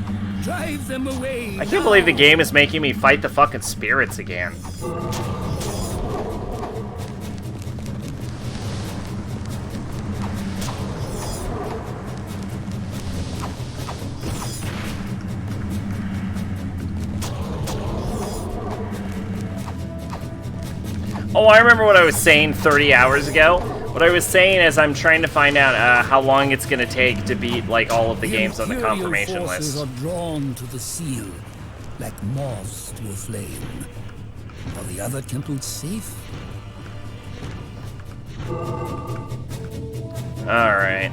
Drive them away. I can't believe the game is making me fight the fucking spirits again. Oh, I remember what I was saying 30 hours ago. What I was saying is I'm trying to find out how long it's going to take to beat, like, all of the games on the confirmation forces list. are drawn to the seal, like moths to a flame. Are the other temples safe? Alright.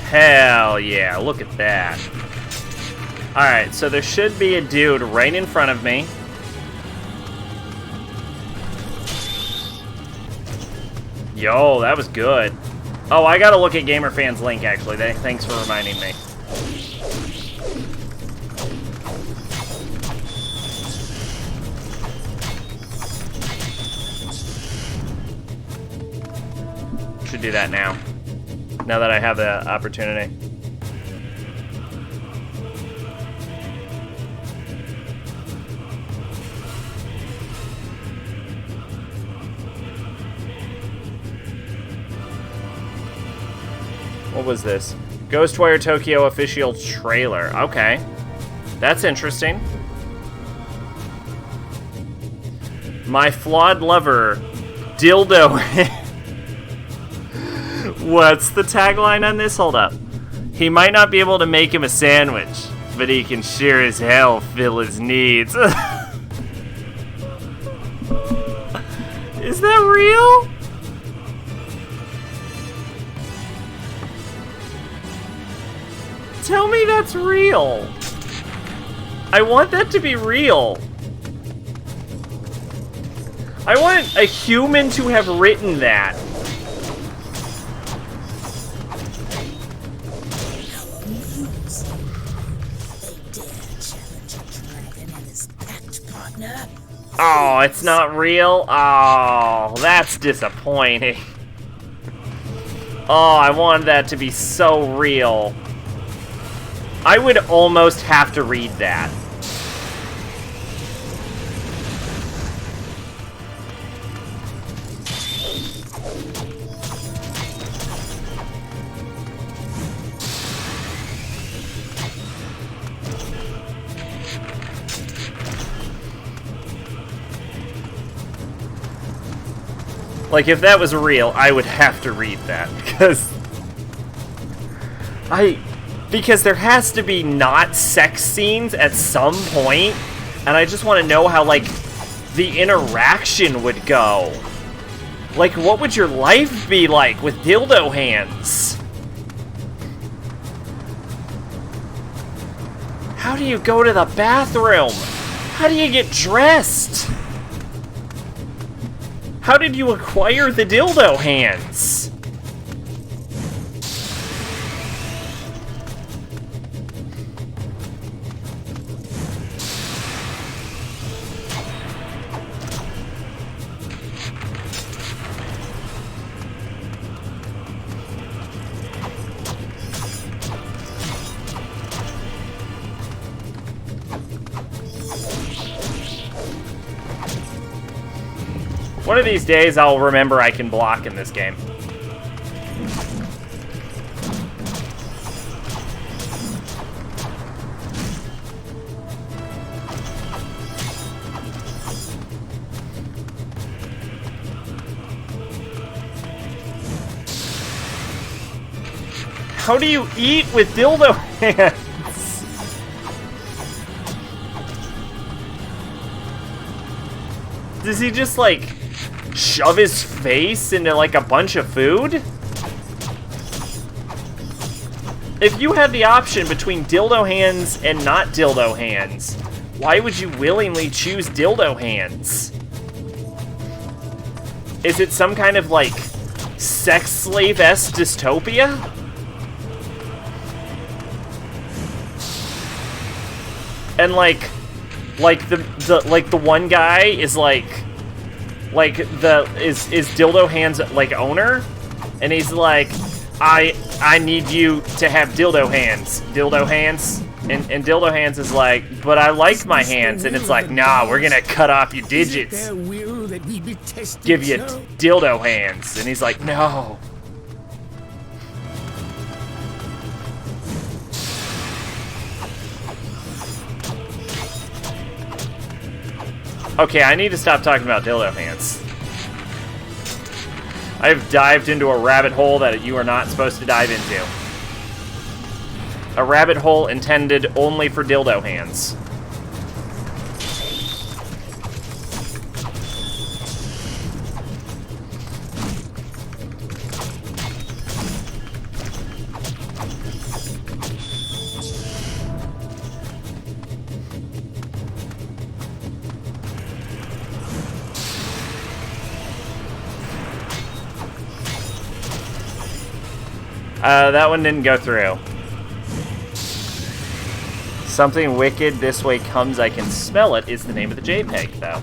Hell yeah, look at that. Alright, so there should be a dude right in front of me. Yo, that was good. Oh, I gotta look at GamerFan's link, actually. Thanks for reminding me. Should do that now. Now that I have the opportunity. What was this? Ghostwire Tokyo official trailer. Okay. That's interesting. My flawed lover, dildo. What's the tagline on this? Hold up. He might not be able to make him a sandwich, but he can sure as hell fill his needs. Is that real? Tell me that's real. I want that to be real. I want a human to have written that. Oh, it's not real? Oh, that's disappointing. Oh, I wanted that to be so real. I would almost have to read that. Like, if that was real, I would have to read that, because there has to be not sex scenes at some point, and I just want to know how, like, the interaction would go. Like, what would your life be like with dildo hands? How do you go to the bathroom? How do you get dressed? How did you acquire the dildo hands? One of these days, I'll remember I can block in this game. How do you eat with dildo hands? Does he just, like, shove his face into, like, a bunch of food? If you had the option between dildo hands and not dildo hands, why would you willingly choose dildo hands? Is it some kind of, like, sex slave-esque dystopia? And, like the one guy is is dildo hands like owner, and he's like, I need you to have dildo hands, And Dildo Hands is like, but I like my hands. And it's like, nah, we're gonna cut off your digits. Their will that we be tested Give you so? dildo hands. And he's like, no. Okay, I need to stop talking about dildo hands. I've dived into a rabbit hole that you are not supposed to dive into. A rabbit hole intended only for dildo hands. That one didn't go through. Something wicked this way comes, I can smell it, is the name of the JPEG, though.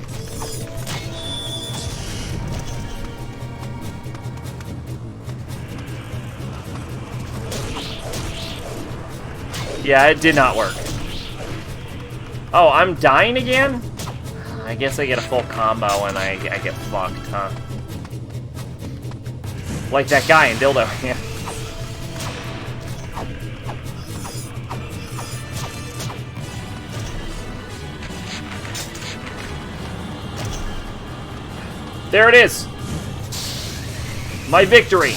Yeah, it did not work. Oh, I'm dying again? I guess I get a full combo and I get fucked, huh? Like that guy in Dildo. Yeah. There it is! My victory!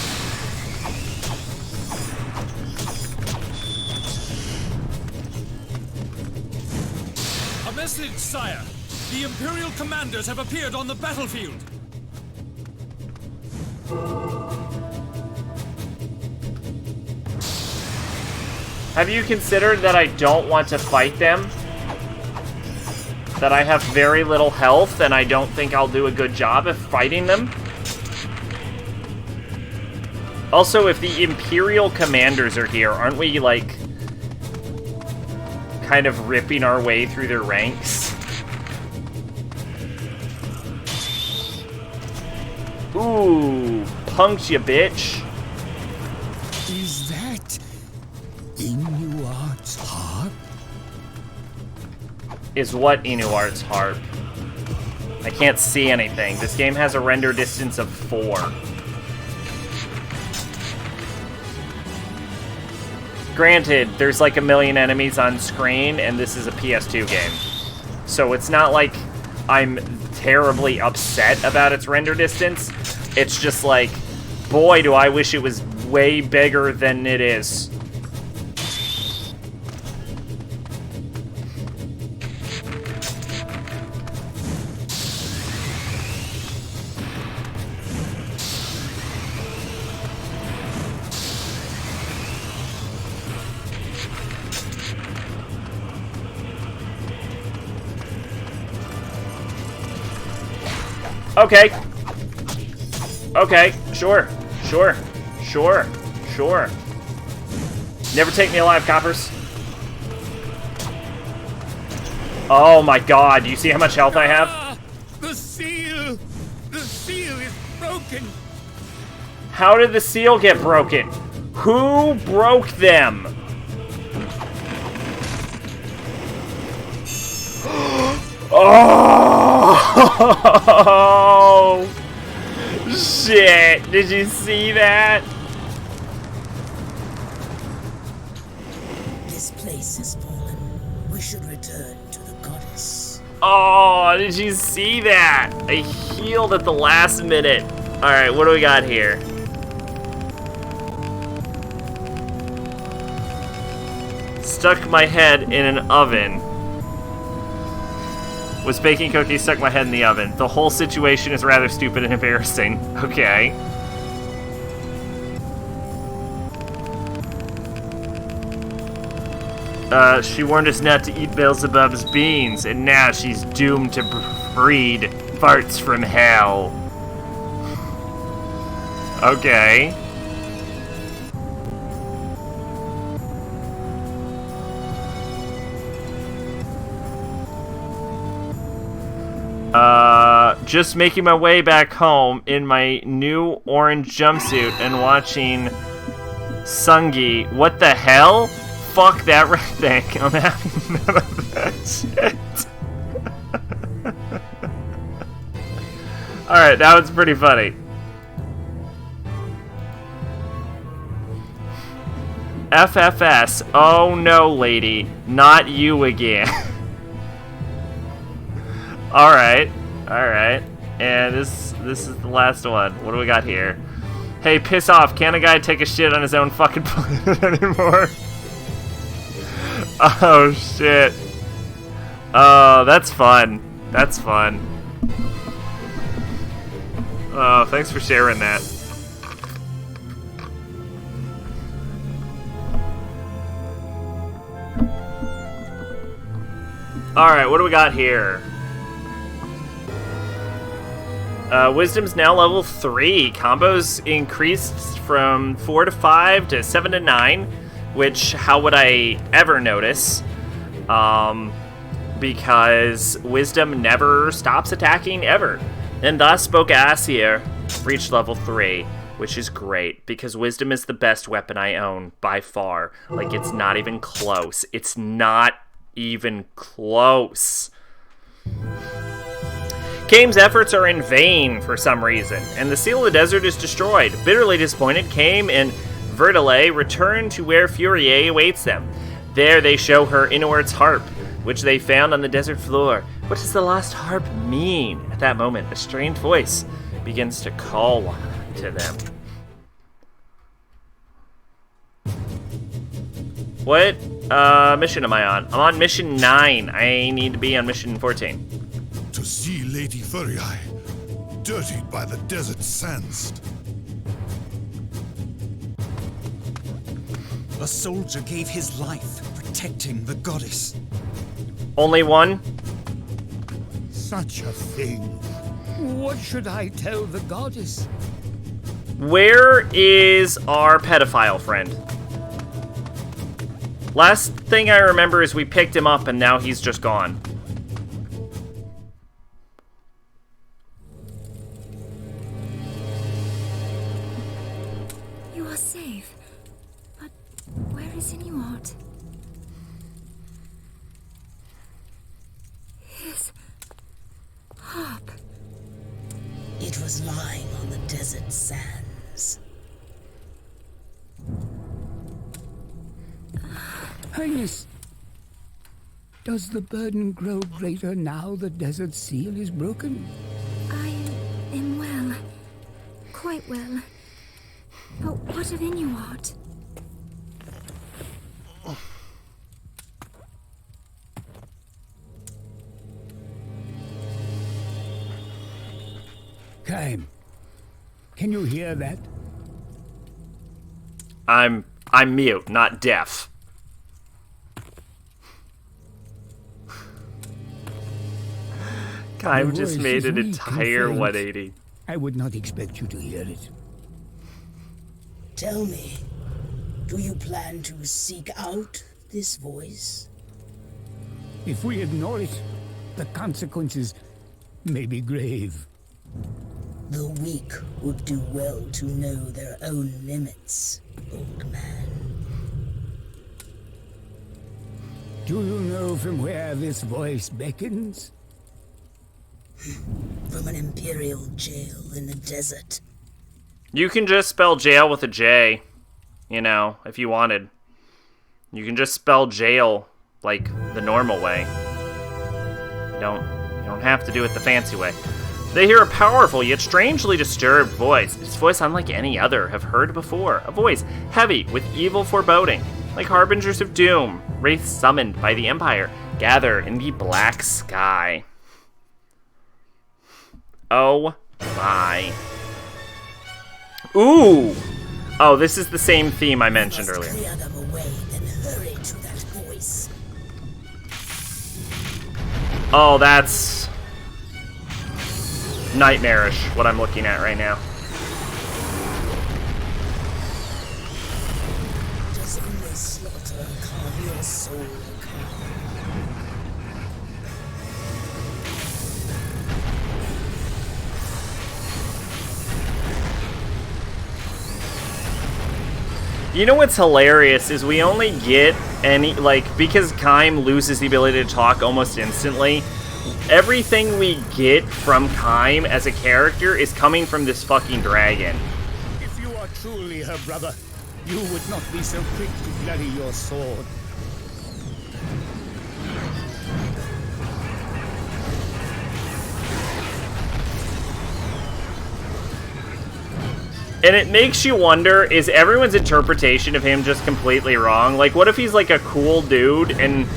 A message, sire! The Imperial commanders have appeared on the battlefield! Have you considered that I don't want to fight them? That I have very little health, and I don't think I'll do a good job of fighting them? Also, if the Imperial commanders are here, aren't we, like, kind of ripping our way through their ranks? Ooh, punked you, bitch. Is that Inuart's harp? Is what Inuart's harp? I can't see anything. This game has a render distance of 4. Granted, there's like a million enemies on screen, and this is a PS2 game. So it's not like I'm terribly upset about its render distance. It's just like, boy, do I wish it was way bigger than it is. Okay. Okay, sure. Sure. Sure. Sure. Never take me alive, coppers. Oh my god, do you see how much health I have? Ah, the seal! The seal is broken! How did the seal get broken? Who broke them? Oh! Shit! Did you see that? This place has fallen. We should return to the goddess. Oh, did you see that? I healed at the last minute. Alright, what do we got here? Stuck my head in an oven. Was baking cookies, stuck my head in the oven. The whole situation is rather stupid and embarrassing. Okay. She warned us not to eat Beelzebub's beans, and now she's doomed to breed farts from hell. Okay. Just making my way back home in my new orange jumpsuit and watching Sungi. What the hell? fuck that red thing. I'm having none of that shit. Alright, that was pretty funny. FFS. Oh no, lady. Not you again. Alright. Alright. And this is the last one. What do we got here? Hey, piss off. Can't a guy take a shit on his own fucking planet anymore? Oh, shit. Oh, that's fun. That's fun. Oh, thanks for sharing that. Alright, what do we got here? Wisdom's now level 3. Combos increased from 4 to 5 to 7 to 9, which, how would I ever notice? Because Wisdom never stops attacking, ever. And thus, Bogassier reached level 3, which is great, because Wisdom is the best weapon I own, by far. Like, it's not even close. It's not even close. Kaim's efforts are in vain for some reason, and the Seal of the Desert is destroyed. Bitterly disappointed, Kaim and Verdale return to where Furie awaits them. There they show her Inuart's harp, which they found on the desert floor. What does the lost harp mean? At that moment, a strange voice begins to call to them. What mission am I on? I'm on mission 9. I need to be on mission 14. To see Lady Furii, dirtied by the desert sands. A soldier gave his life protecting the goddess. Only one? Such a thing. What should I tell the goddess? Where is our pedophile friend? Last thing I remember is we picked him up and now he's just gone. You are safe. But where is Inuart? His harp. It was lying on the desert sands. Highness, does the burden grow greater now the desert seal is broken? I am well. Quite well. But what of Inuart? Kaim, can you hear that? I'm mute, not deaf. Kaim Your just voice made is an weak and entire faint. 180. I would not expect you to hear it. Tell me, do you plan to seek out this voice? If we ignore it, the consequences may be grave. The weak would do well to know their own limits, old man. Do you know from where this voice beckons? From an imperial jail in the desert. You can just spell jail with a J, you know, if you wanted. You can just spell jail like the normal way. You don't have to do it the fancy way. They hear a powerful yet strangely disturbed voice. It's a voice unlike any other have heard before. A voice heavy with evil foreboding, like harbingers of doom, wraiths summoned by the Empire, gather in the black sky. Oh my. Ooh! Oh, this is the same theme I mentioned earlier. Clear them away, then hurry to that voice. Oh, that's nightmarish, what I'm looking at right now. Does only slaughter calm your soul calm? You know what's hilarious is we only get any, like, because Kaim loses the ability to talk almost instantly, everything we get from Kaim as a character is coming from this fucking dragon. If you are truly her brother, you would not be so quick to bloody your sword. And it makes you wonder, is everyone's interpretation of him just completely wrong? Like, what if he's, like, a cool dude, and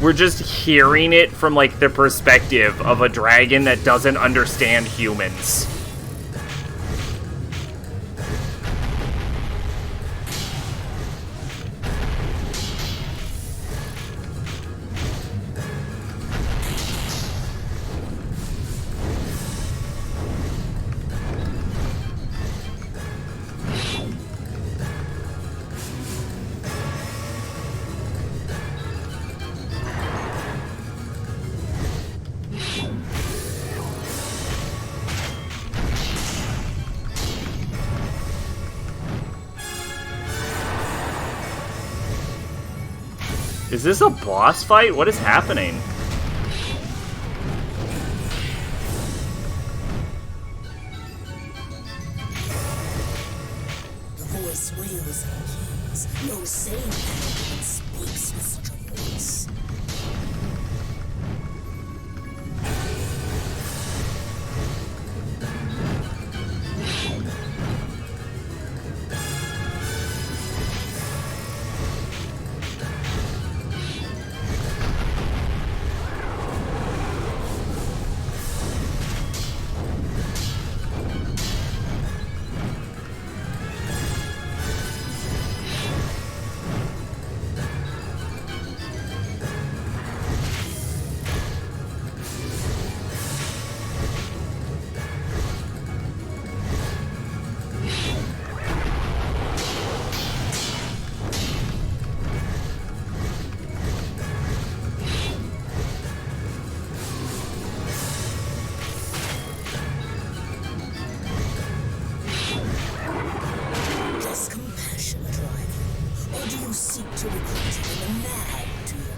we're just hearing it from, like, the perspective of a dragon that doesn't understand humans? Is this a boss fight? What is happening? The voice wails and keys. No sane man speaks with such a voice. Does compassion drive you, or do you seek to recruit the mad to your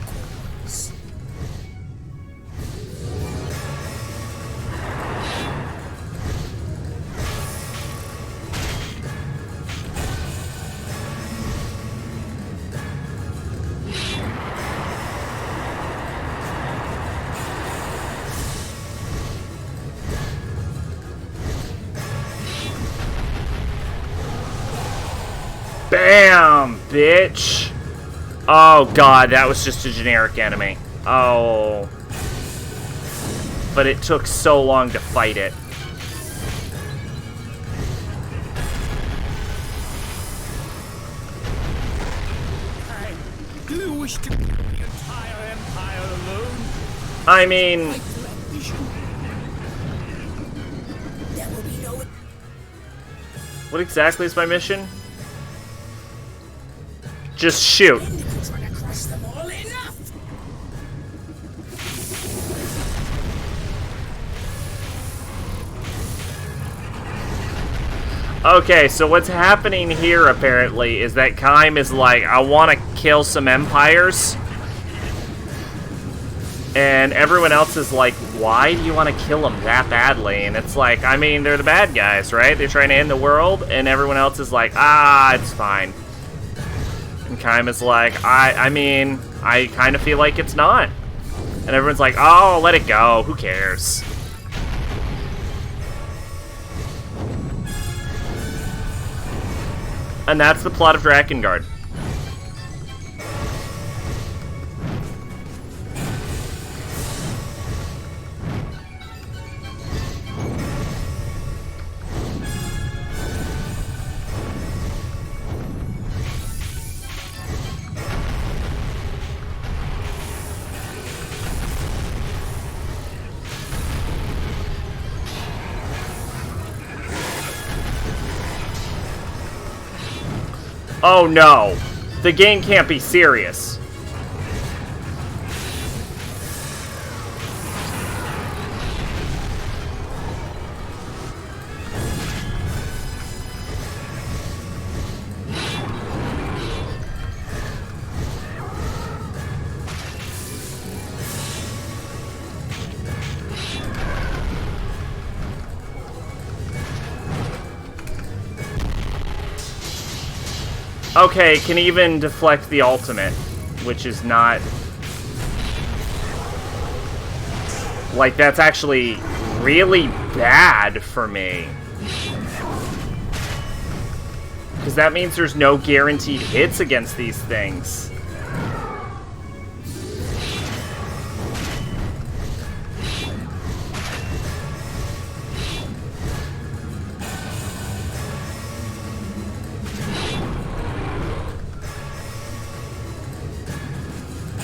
cause? Bam, bitch. Oh god, that was just a generic enemy. Oh. But it took so long to fight it. Do you wish to kill the entire empire alone? I mean, There will be no what exactly is my mission? Just shoot. trying to crush them all enough. Okay, so what's happening here apparently is that Kaim is like, I want to kill some empires. And everyone else is like, why do you want to kill them that badly? And it's like, I mean, they're the bad guys, right? They're trying to end the world, and everyone else is like, ah, it's fine. And Kaim is like, I mean, I kind of feel like it's not. And everyone's like, oh, let it go. Who cares? And that's the plot of Drakengard. Oh no, the game can't be serious. Okay, can even deflect the ultimate, which is not... Like, that's actually really bad for me. Because that means there's no guaranteed hits against these things.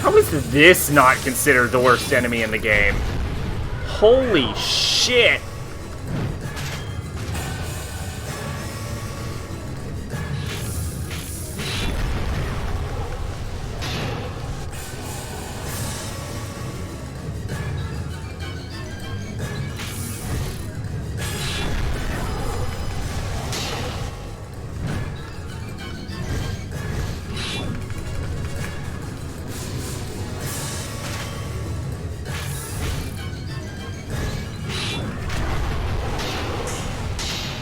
How is this not considered the worst enemy in the game? Holy shit!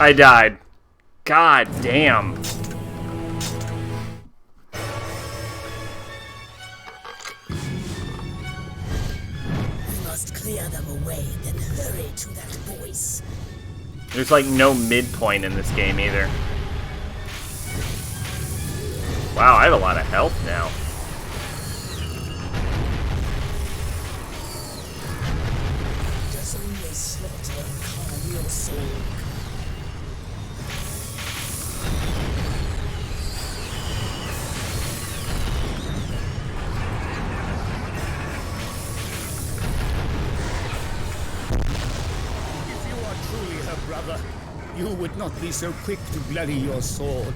I died. God damn. We must clear them away, then hurry to that voice. There's like no midpoint in this game either. Wow, I have a lot of health now. Does only slaughter calm your soul. If you are truly her brother, you would not be so quick to bloody your sword.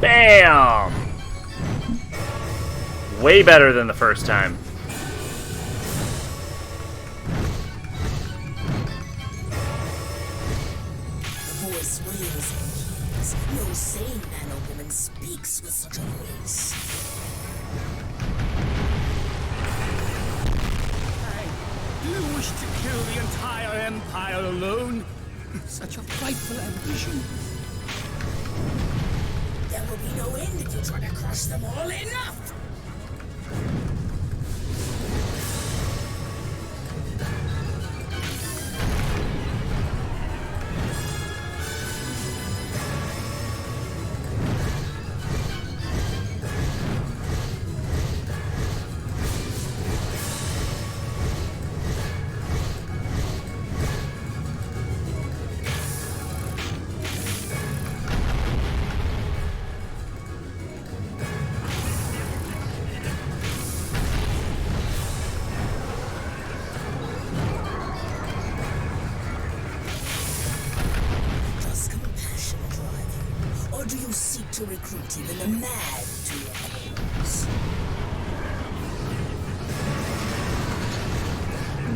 Bam! Way better than the first time. The voice wails and keys. No sane man or woman speaks with such a voice. Do you wish to kill the entire empire alone? Such a frightful ambition. There will be no end if you try to crush them all. Enough! Does compassion drive you? Or do you seek to recruit even the mad to your cause?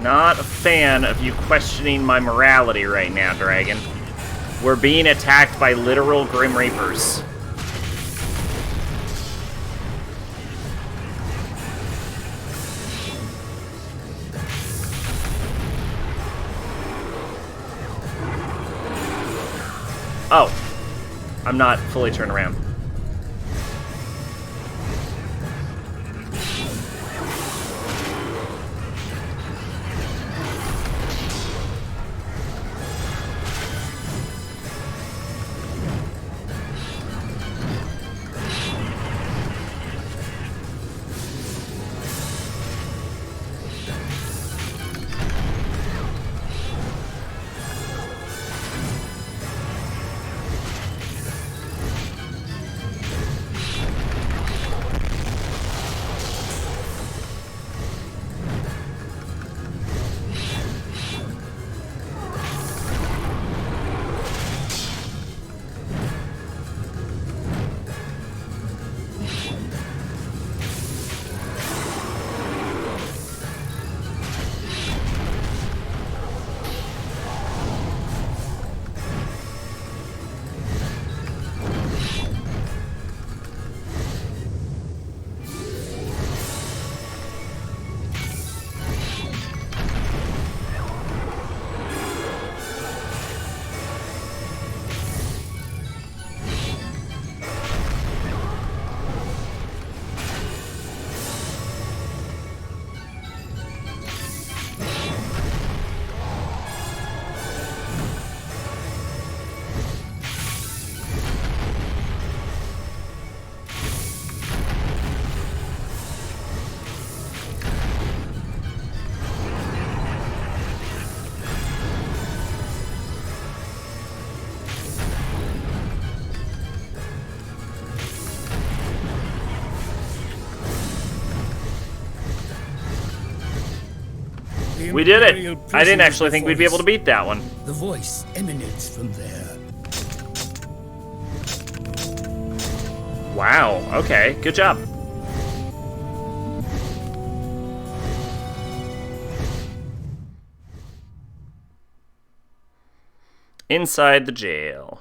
Not a fan of you questioning my morality right now, Dragon. We're being attacked by literal Grim Reapers. Oh. I'm not fully turned around. We did it! Imperial I didn't prisoners actually think we'd be able to beat that one. The voice emanates from there. Wow, okay, good job. Inside the jail.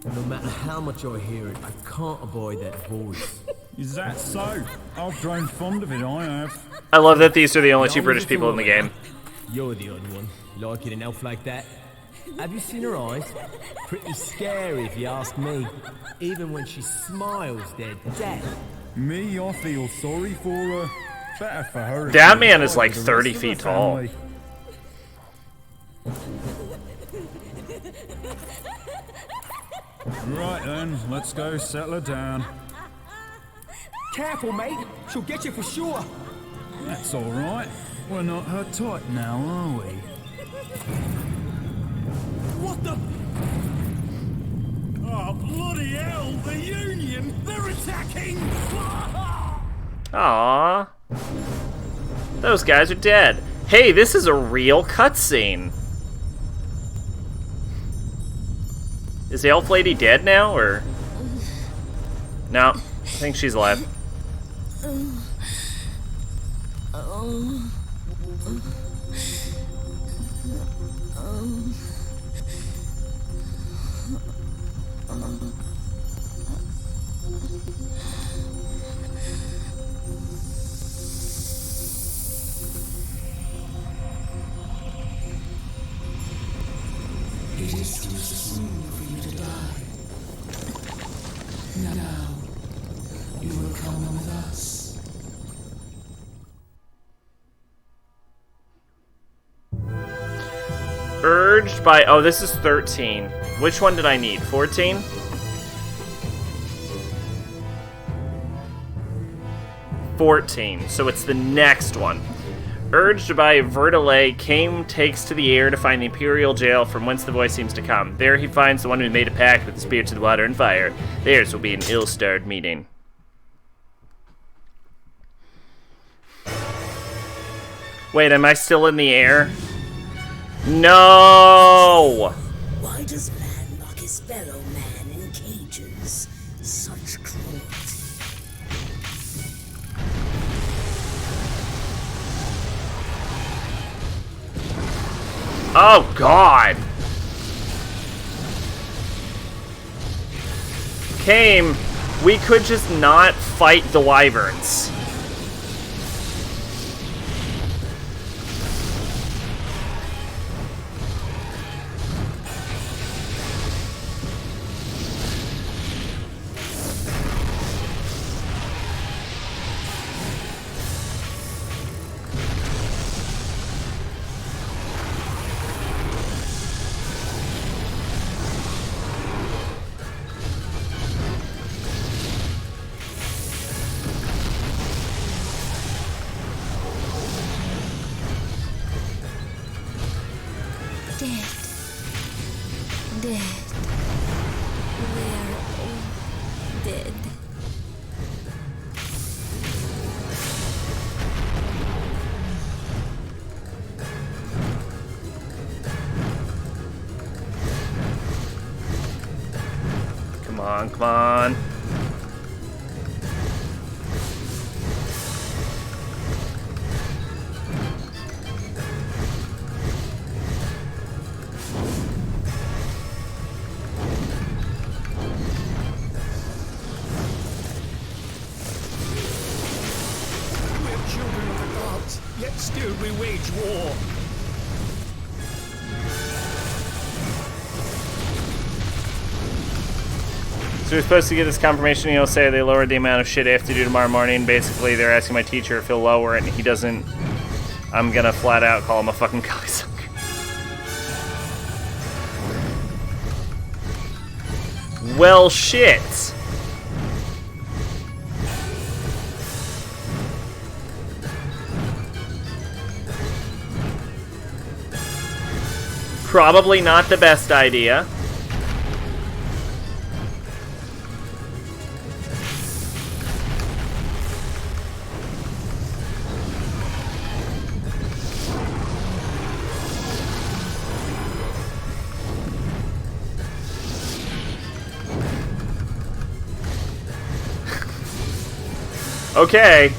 No matter how much I hear it, I can't avoid that voice. Is that so? I've grown fond of it, I have. I love that these are the only two British people in the game. You're the odd one. Liking an elf like that? Have you seen her eyes? Pretty scary if you ask me. Even when she smiles, they're dead. Me, I feel sorry for her. Better for her. That man is like 30 feet tall. Right then, let's go settle her down. Careful, mate. She'll get you for sure. That's alright. We're not her type now, are we? What the? Oh, bloody hell! The Union! They're attacking! Aww. Those guys are dead. Hey, this is a real cutscene. Is the elf lady dead now, or? No, I think she's alive. It is too soon for you to die. Now, you will come with us. Urged by... Oh, this is 13. Which one did I need? 14? So it's the next one. Urged by Verdelay, Kame takes to the air to find the Imperial jail from whence the voice seems to come. There he finds the one who made a pact with the spirits of the water and fire. Theirs will be an ill-starred meeting. Wait, am I still in the air? No! Why does man lock his fellow man in cages? Such cruelty. Oh, God! Kame, we could just not fight the wyverns. Dead. Dead. They're all dead. Come on, come on. Children of the gods, yet still we wage war. So we're supposed to get this confirmation. He'll say they lowered the amount of shit I have to do tomorrow morning. Basically, they're asking my teacher if he'll lower it, and he doesn't. I'm gonna flat out call him a fucking cocksucker. Well, shit. Probably not the best idea. Okay.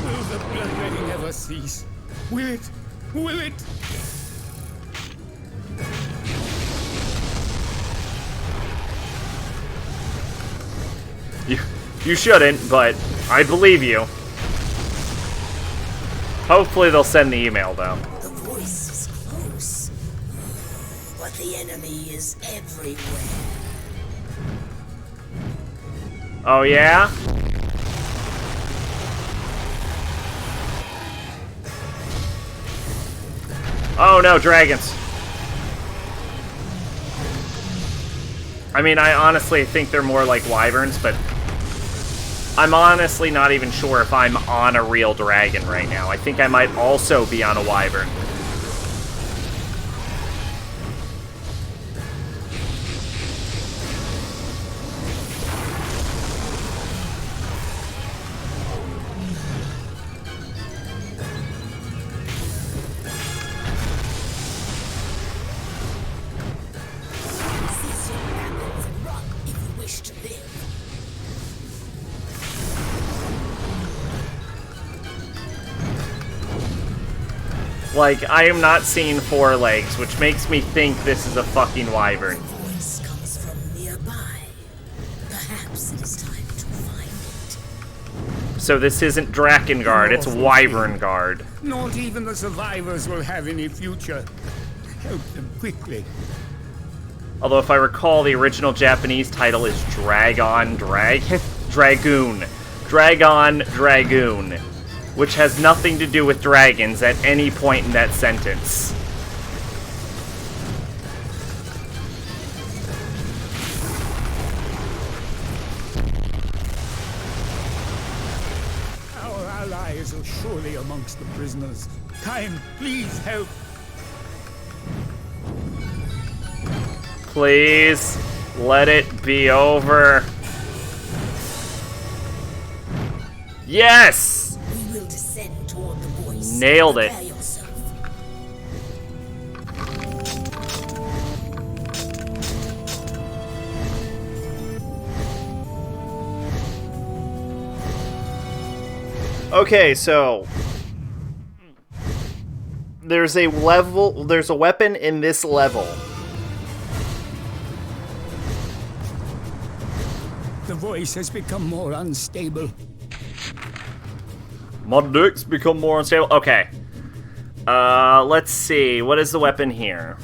Will the bloodletting ever cease? Will it? Will it? You shouldn't, but I believe you. Hopefully they'll send the email, though. The voice is close, but the enemy is everywhere. Oh, yeah? Oh, no, dragons. I mean, I honestly think they're more like wyverns, but I'm honestly not even sure if I'm on a real dragon right now. I think I might also be on a wyvern. Like, I am not seeing 4 legs, which makes me think this is a fucking wyvern. The voice comes from nearby. Perhaps it is time to find it. So this isn't Drakengard, it's Wyverngard. Not even the survivors will have any future. Help them quickly. Although if I recall, the original Japanese title is Dragon, Dragoon, which has nothing to do with dragons at any point in that sentence. Our allies are surely amongst the prisoners. Time, please help. Please, let it be over. Yes! We will descend toward the voice. Nailed it. Prepare yourself. Okay, so there's a weapon in this level. The voice has become more unstable. My dick's become more unstable. Okay. Let's see. What is the weapon here?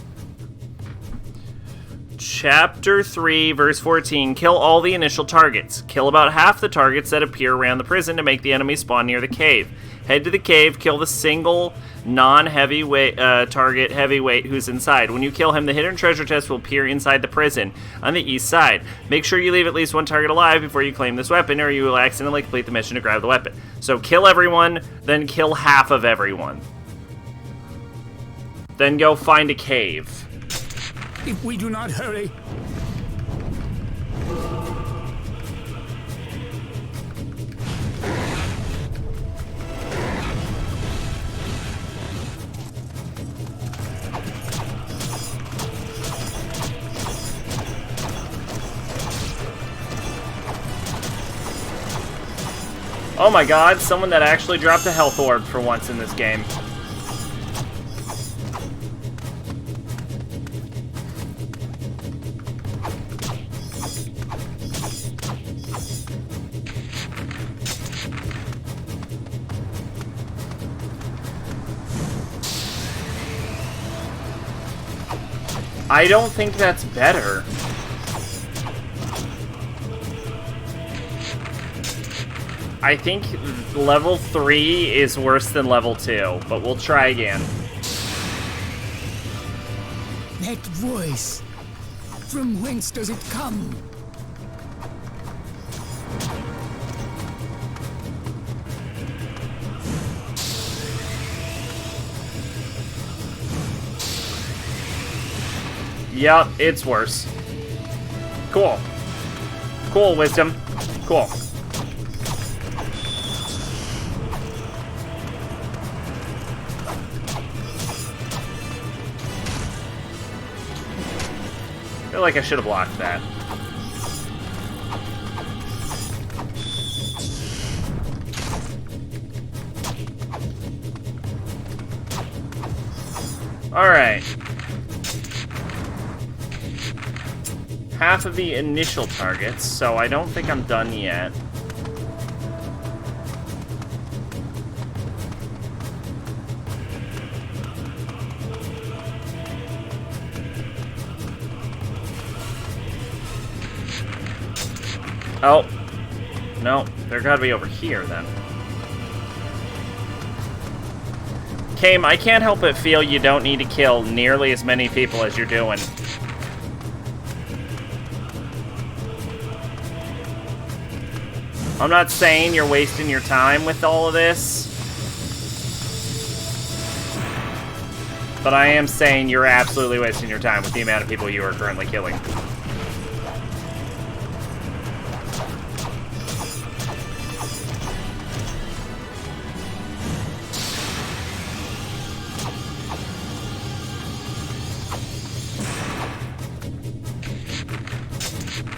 Chapter 3, verse 14. Kill all the initial targets. Kill about half the targets that appear around the prison to make the enemy spawn near the cave. Head to the cave, kill the single non-heavyweight target heavyweight who's inside. When you kill him, the hidden treasure chest will appear inside the prison on the east side. Make sure you leave at least one target alive before you claim this weapon, or you will accidentally complete the mission to grab the weapon. So kill everyone, then kill half of everyone. Then go find a cave. If we do not hurry, oh my god, someone that actually dropped a health orb for once in this game. I don't think that's better. I think level 3 is worse than level 2, but we'll try again. that voice, from whence does it come? Yup, it's worse. Cool. Cool, Wisdom. Cool. I feel like I should have blocked that. Alright. Half of the initial targets, so I don't think I'm done yet. Oh. No, they're gotta be over here then. Kame, I can't help but feel you don't need to kill nearly as many people as you're doing. I'm not saying you're wasting your time with all of this, but I am saying you're absolutely wasting your time with the amount of people you are currently killing.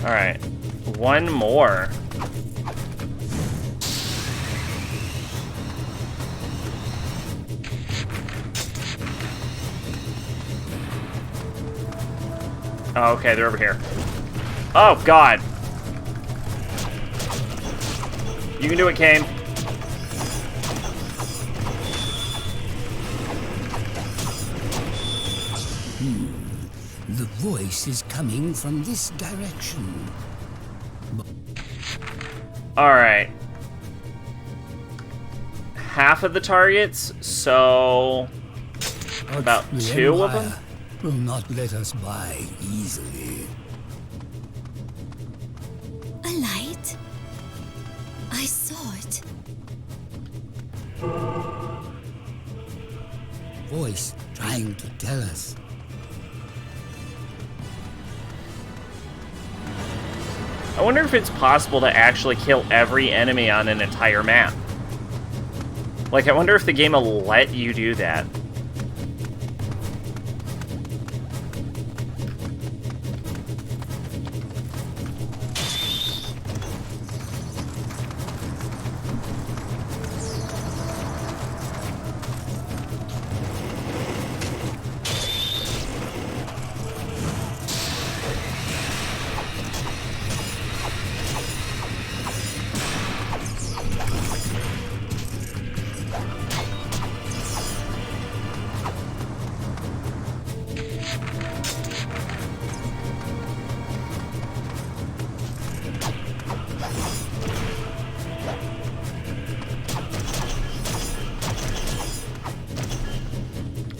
Alright, one more. Oh, okay, they're over here. Oh, God. You can do it, Kame. The voice is coming from this direction. Alright. Half of the targets, so about The 2 of them? Empire will not let us by easily. A light? I saw it. Voice trying to tell us. I wonder if it's possible to actually kill every enemy on an entire map. Like, I wonder if the game will let you do that.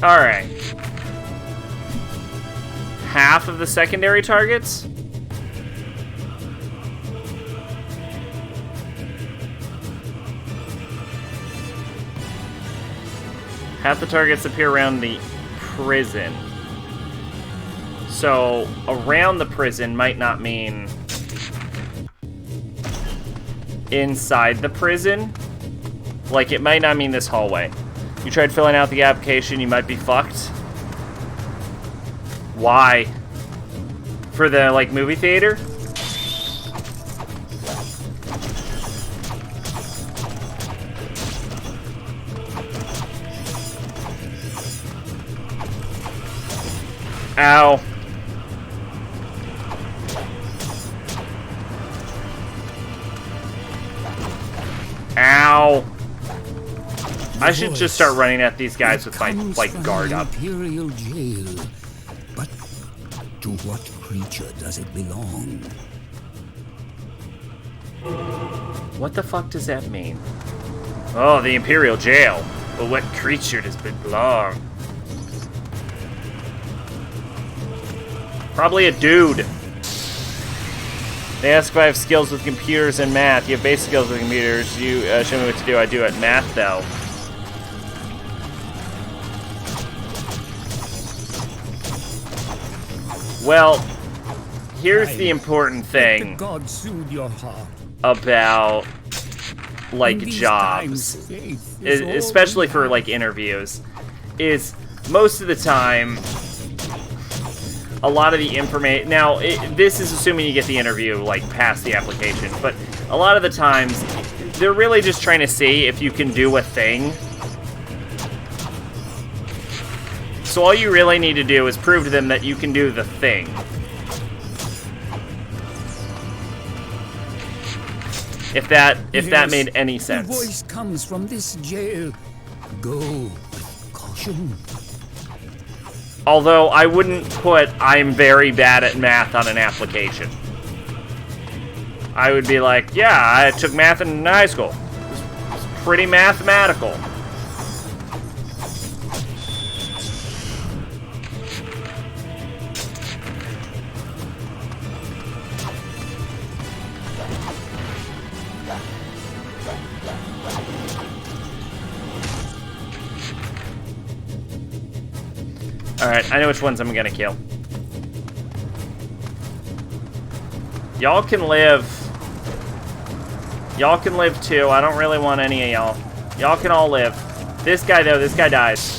Alright. Half of the secondary targets? Half the targets appear around the prison. So, around the prison might not mean inside the prison. Like, it might not mean this hallway. You tried filling out the application, you might be fucked. Why? For the, like, movie theater? Ow. Ow. I should just start running at these guys with my, like, guard up. Imperial jail. But to what creature does it belong? What the fuck does that mean? Oh, the Imperial jail. But what creature does it belong? Probably a dude. They ask if I have skills with computers and math. You have basic skills with computers. You show me what to do. I do at math, though. Well, here's the important Let thing the gods soothe your heart. about, like, In these jobs, times, faith is all especially we for, have. like, interviews, is most of the time, a lot of the information... Now, this is assuming you get the interview, like, past the application, but a lot of the times, they're really just trying to see if you can do a thing. So all you really need to do is prove to them that you can do the thing. If that made any sense. The voice comes from this jail. Go with caution. Although I wouldn't put "I'm very bad at math" on an application. I would be like, yeah, I took math in high school. It's pretty mathematical. Alright, I know which ones I'm gonna kill. Y'all can live. Y'all can live too. I don't really want any of y'all. Y'all can all live. This guy, though, this guy dies.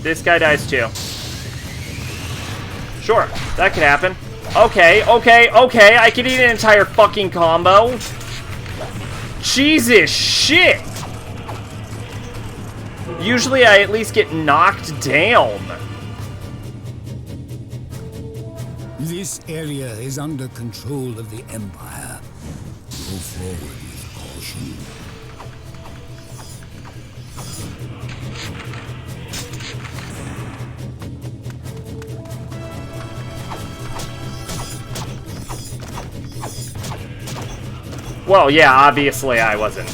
This guy dies too. Sure, that could happen. Okay, I could eat an entire fucking combo. Jesus shit! Usually I at least get knocked down. This area is under control of the Empire. Go forward with caution. Well, yeah, obviously I wasn't.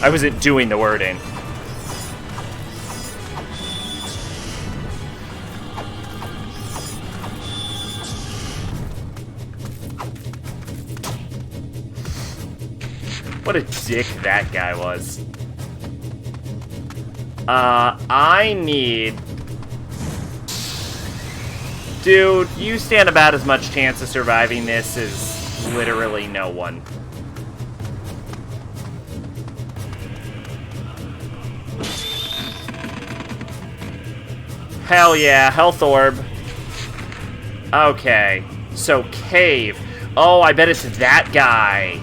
I wasn't doing the wording. What a dick that guy was. I need... Dude, you stand about as much chance of surviving this as literally no one. Hell yeah, health orb. Okay, so cave. Oh, I bet it's that guy.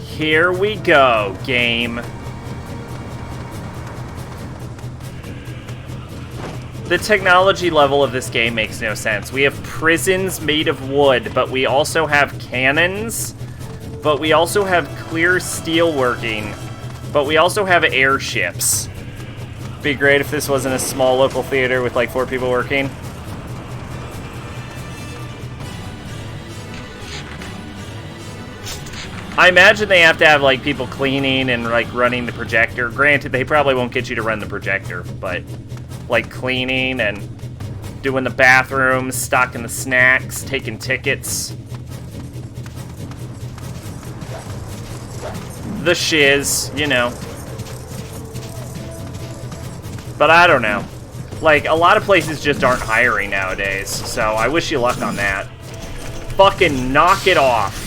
Here we go, game. The technology level of this game makes no sense. We have prisons made of wood, but we also have cannons, but we also have clear steel working, but we also have airships. Be great if this wasn't a small local theater with like 4 people working. I imagine they have to have like people cleaning and like running the projector. Granted, they probably won't get you to run the projector, but like cleaning and doing the bathrooms, stocking the snacks, taking tickets. The shiz, you know. But I don't know. Like, a lot of places just aren't hiring nowadays, so I wish you luck on that. Fucking knock it off.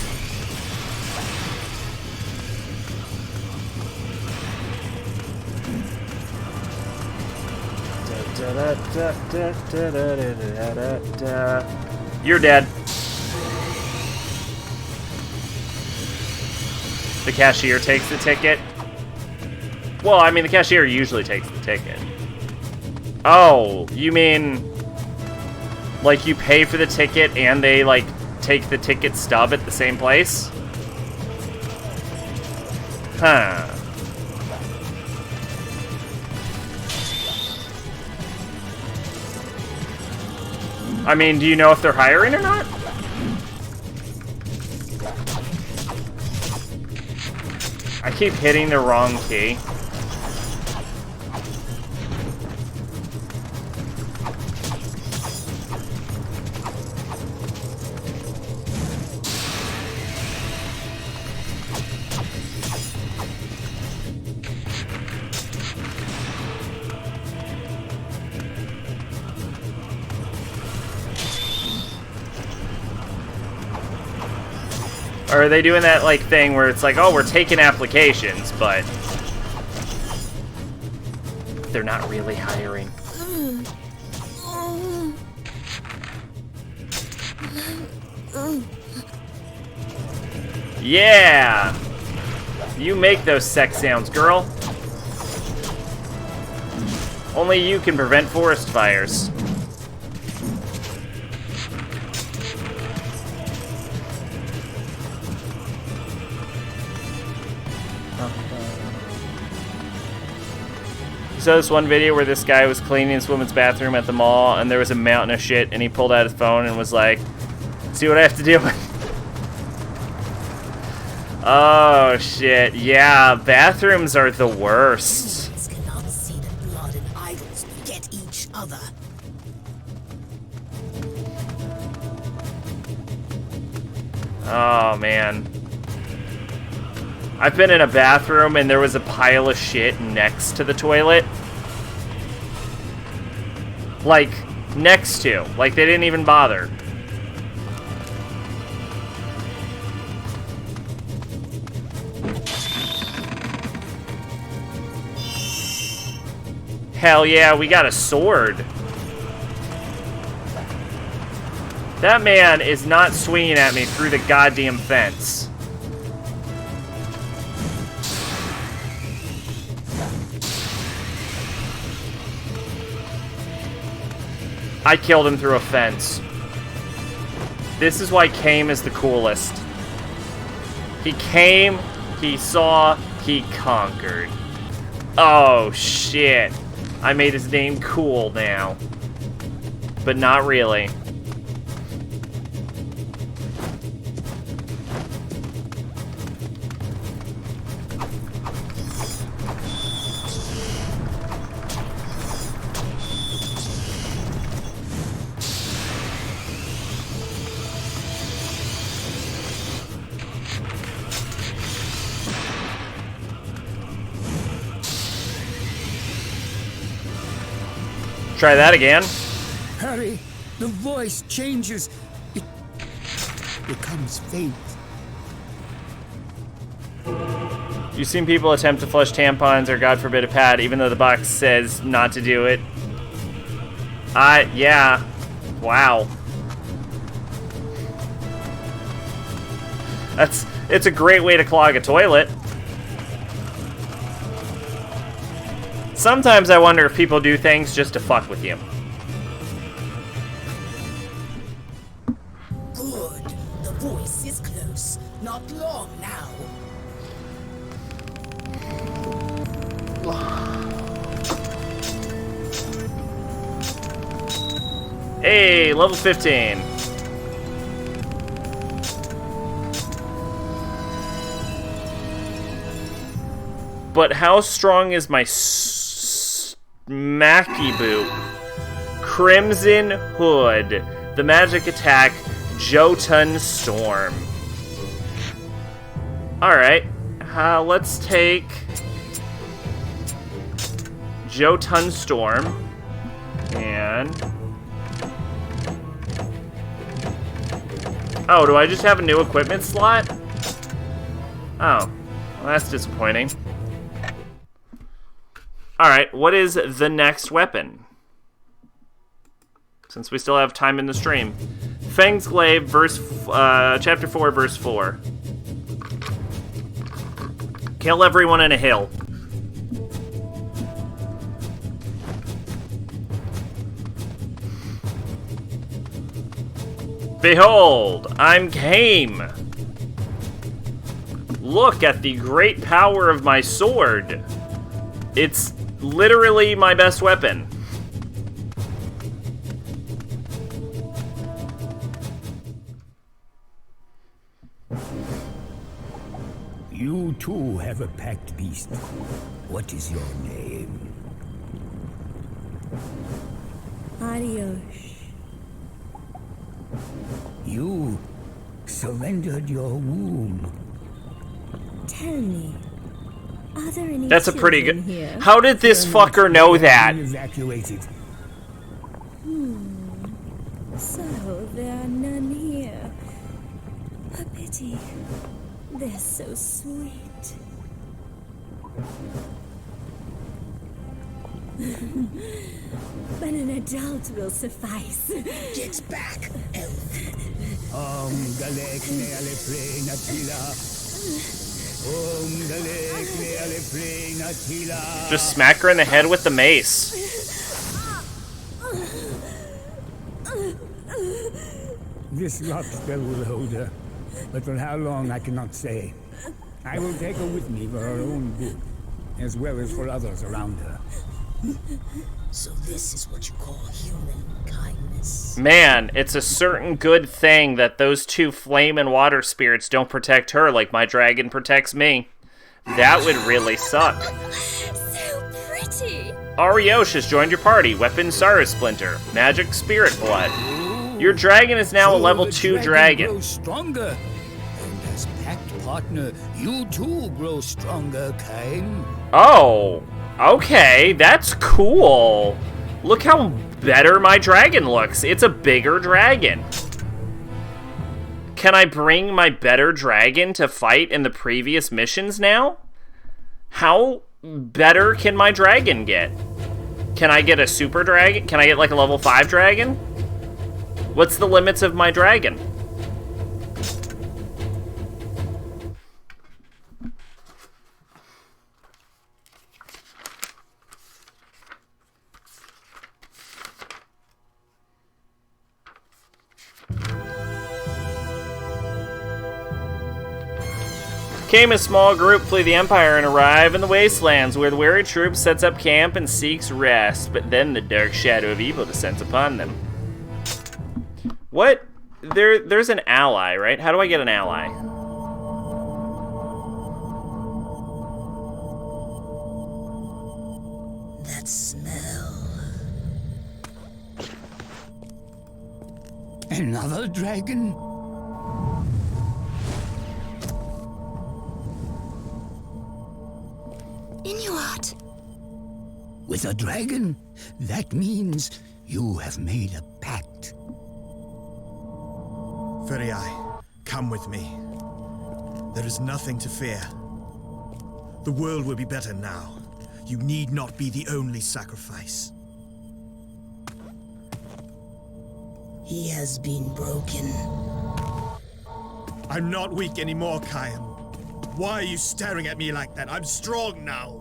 You're dead. The cashier takes the ticket. Well, I mean, the cashier usually takes the ticket. Oh, you mean like you pay for the ticket and they like take the ticket stub at the same place? Huh. I mean, do you know if they're hiring or not? I keep hitting the wrong key. Or are they doing that, like, thing where it's like, oh, we're taking applications, but they're not really hiring? Yeah! You make those sex sounds, girl. Only you can prevent forest fires. You saw this one video where this guy was cleaning this woman's bathroom at the mall, and there was a mountain of shit, and he pulled out his phone and was like, see what I have to deal with? Oh, shit. Yeah, bathrooms are the worst. Humans cannot see that blood and idols beget each other. Oh, man. I've been in a bathroom and there was a pile of shit next to the toilet. Like, next to. Like, they didn't even bother. Hell yeah, we got a sword. That man is not swinging at me through the goddamn fence. I killed him through a fence. This is why Kame is the coolest. He came, he saw, he conquered. Oh, shit. I made his name cool now. But not really. Try that again. Harry, the voice changes. It becomes faint. You've seen people attempt to flush tampons or, God forbid, a pad, even though the box says not to do it. Yeah. Wow. It's a great way to clog a toilet. Sometimes I wonder if people do things just to fuck with you. Good. The voice is close. Not long now. Hey, level 15. But how strong is my Smacky Boot? Crimson Hood. The magic attack, Jotun Storm. Alright. Let's take Jotun Storm. And... oh, do I just have a new equipment slot? Oh. Well, that's disappointing. Alright, what is the next weapon? Since we still have time in the stream. Fang's Glaive, chapter 4, verse 4. Kill everyone in a hill. Behold, I'm Kame. Look at the great power of my sword. It's literally my best weapon. You too have a packed beast. What is your name? Adios. You surrendered your womb. Tell me, are there any That's a pretty children good... here? How did this fucker know that? Evacuated. So there are none here. A pity. They're so sweet. But an adult will suffice. Get back, elf. Galek neale play natila. Galek neale play natila. Just smack her in the head with the mace. This lock spell will hold her, but for how long I cannot say. I will take her with me for her own good, as well as for others around her. So this is what you call human kindness. Man, it's a certain good thing that those two flame and water spirits don't protect her like my dragon protects me. That would really suck. So pretty. Ariosh has joined your party. Weapon Sara Splinter. Magic Spirit Blood. Your dragon is now a level 2 dragon. Grows stronger. And as pact partner, you too grow stronger, Cain. Oh, okay, that's cool. Look how better my dragon looks. It's a bigger dragon. Can I bring my better dragon to fight in the previous missions now? How better can my dragon get? Can I get a super dragon? Can I get like a level 5 dragon? What's the limits of my dragon? Came a small group flee the Empire and arrive in the wastelands, where the weary troop sets up camp and seeks rest, but then the dark shadow of evil descends upon them. What? There's an ally, right? How do I get an ally? That smell. Another dragon? Inuart. With a dragon? That means you have made a pact. Furiai, come with me. There is nothing to fear. The world will be better now. You need not be the only sacrifice. He has been broken. I'm not weak anymore, Kyan. Why are you staring at me like that? I'm strong now.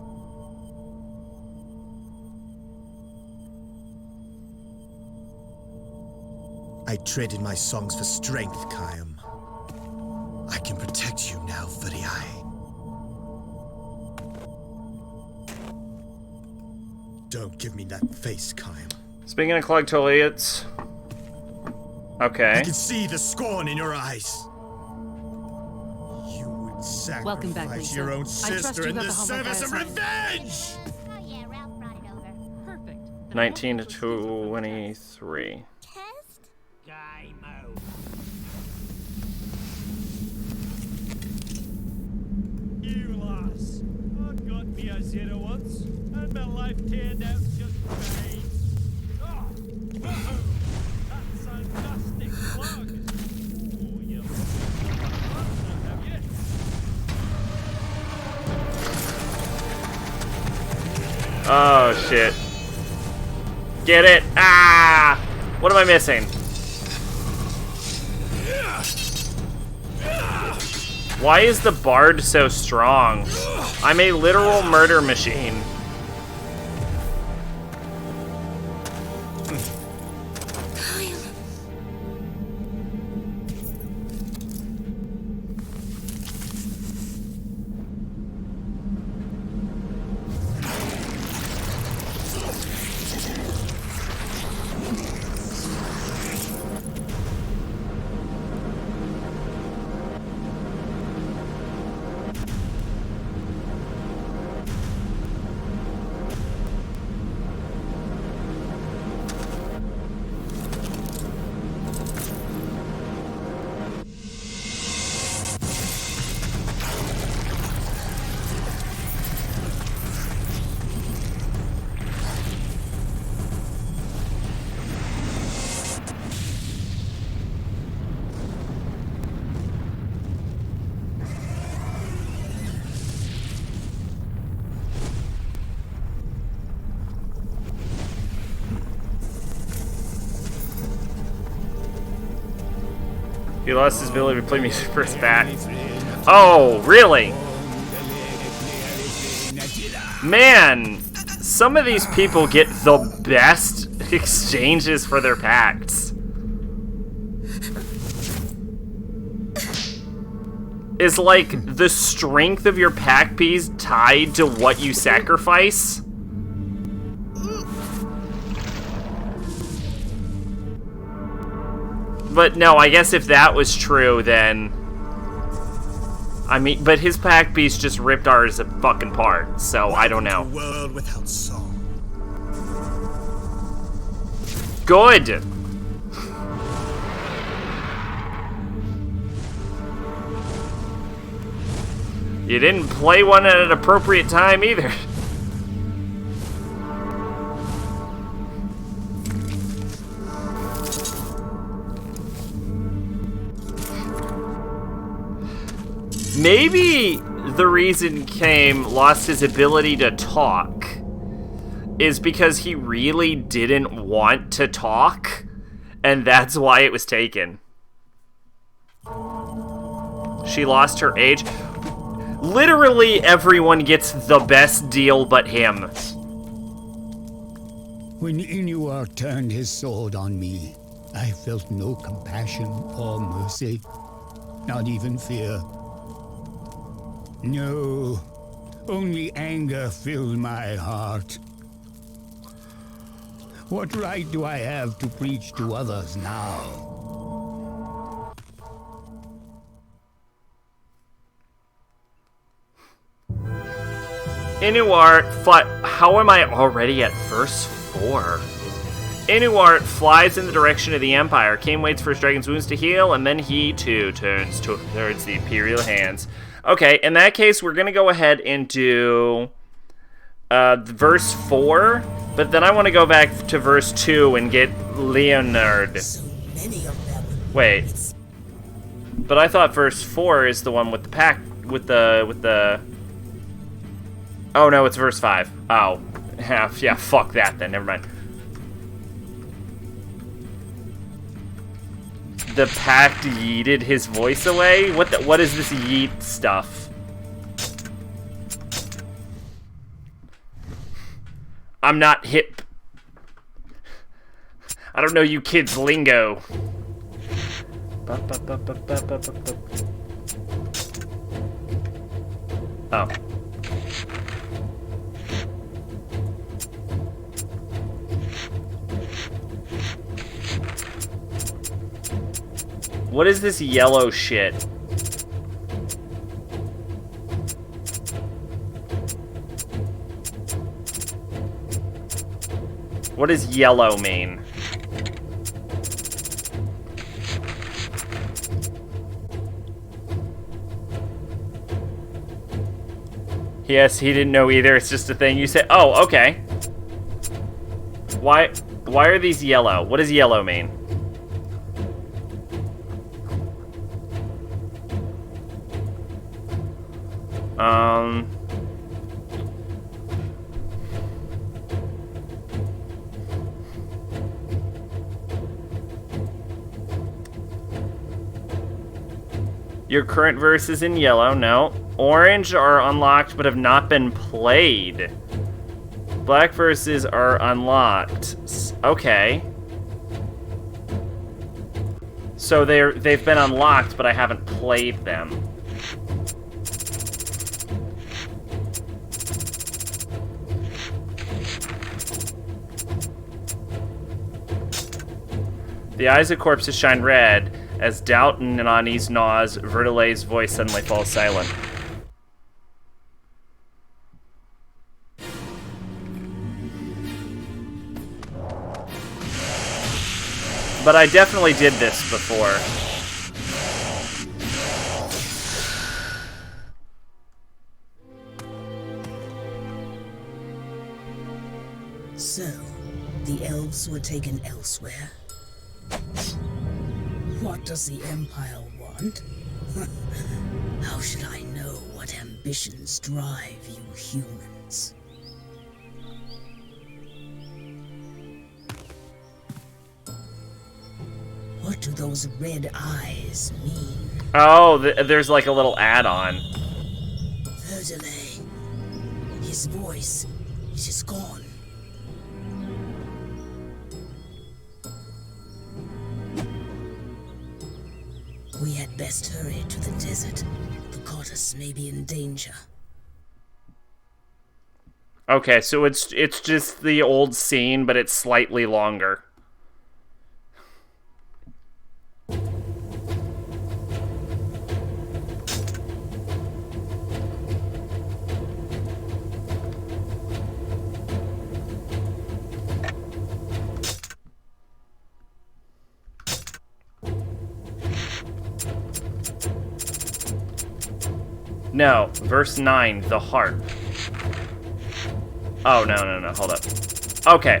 I traded my songs for strength, Kyan. I can protect you now, Furiai. Don't give me that face, Kyan. Speaking of Clogtoliates. Okay. I can see the scorn in your eyes. You would Welcome back, sacrifice Lisa. your own I trust sister you in got the the homework service of I assigned. revenge! Oh yeah, Ralph brought it over. Perfect. 19 to 23. Test? Game over. You lass, I got me a zero once, and my life turned out just fine. Oh, whoa, that's a nasty plug. Oh, you have you? Oh, shit. Get it! Ah! What am I missing? Why is the bard so strong? I'm a literal murder machine. He lost his ability to play music for his back. Oh, really? Man, some of these people get the best exchanges for their pacts. Is like the strength of your pack piece tied to what you sacrifice? But no, I guess if that was true, then... I mean, but his pack piece just ripped ours a fucking part, so I don't know. A world without song. Good! You didn't play one at an appropriate time either. Maybe the reason Kame lost his ability to talk is because he really didn't want to talk, and that's why it was taken. She lost her age. Literally everyone gets the best deal but him. When Inuar turned his sword on me, I felt no compassion or mercy, not even fear. No, only anger filled my heart. What right do I have to preach to others now? Inuart how am I already at verse 4? Inuart flies in the direction of the Empire. Kame waits for his dragon's wounds to heal, and then he too turns towards the Imperial hands. Okay, in that case, we're gonna go ahead and do verse 4, but then I want to go back to verse 2 and get Leonard. So many of them. Wait, but I thought verse 4 is the one with the pack with the. Oh no, it's verse 5. Oh, yeah, fuck that then. Never mind. The pact yeeted his voice away? What is this yeet stuff? I'm not hip. I don't know you kids' lingo. Oh. What is this yellow shit? What does yellow mean? Yes, he didn't know either. It's just a thing you say. Oh, okay. Why are these yellow? What does yellow mean? Your current verse is in yellow. No. Orange are unlocked but have not been played. Black verses are unlocked. Okay. So they've been unlocked, but I haven't played them. The eyes of corpses shine red as doubt in Nani's gnaws. Vertile's voice suddenly falls silent. But I definitely did this before. So, the elves were taken elsewhere? What does the Empire want? How should I know what ambitions drive you humans? What What do those red eyes mean? Oh, there's like a little add-on. Verdelay. His voice, it is gone. We had best hurry to the desert. The goddess may be in danger. Okay, so it's just the old scene, but it's slightly longer. No, verse 9, the harp. Oh, no, hold up. Okay.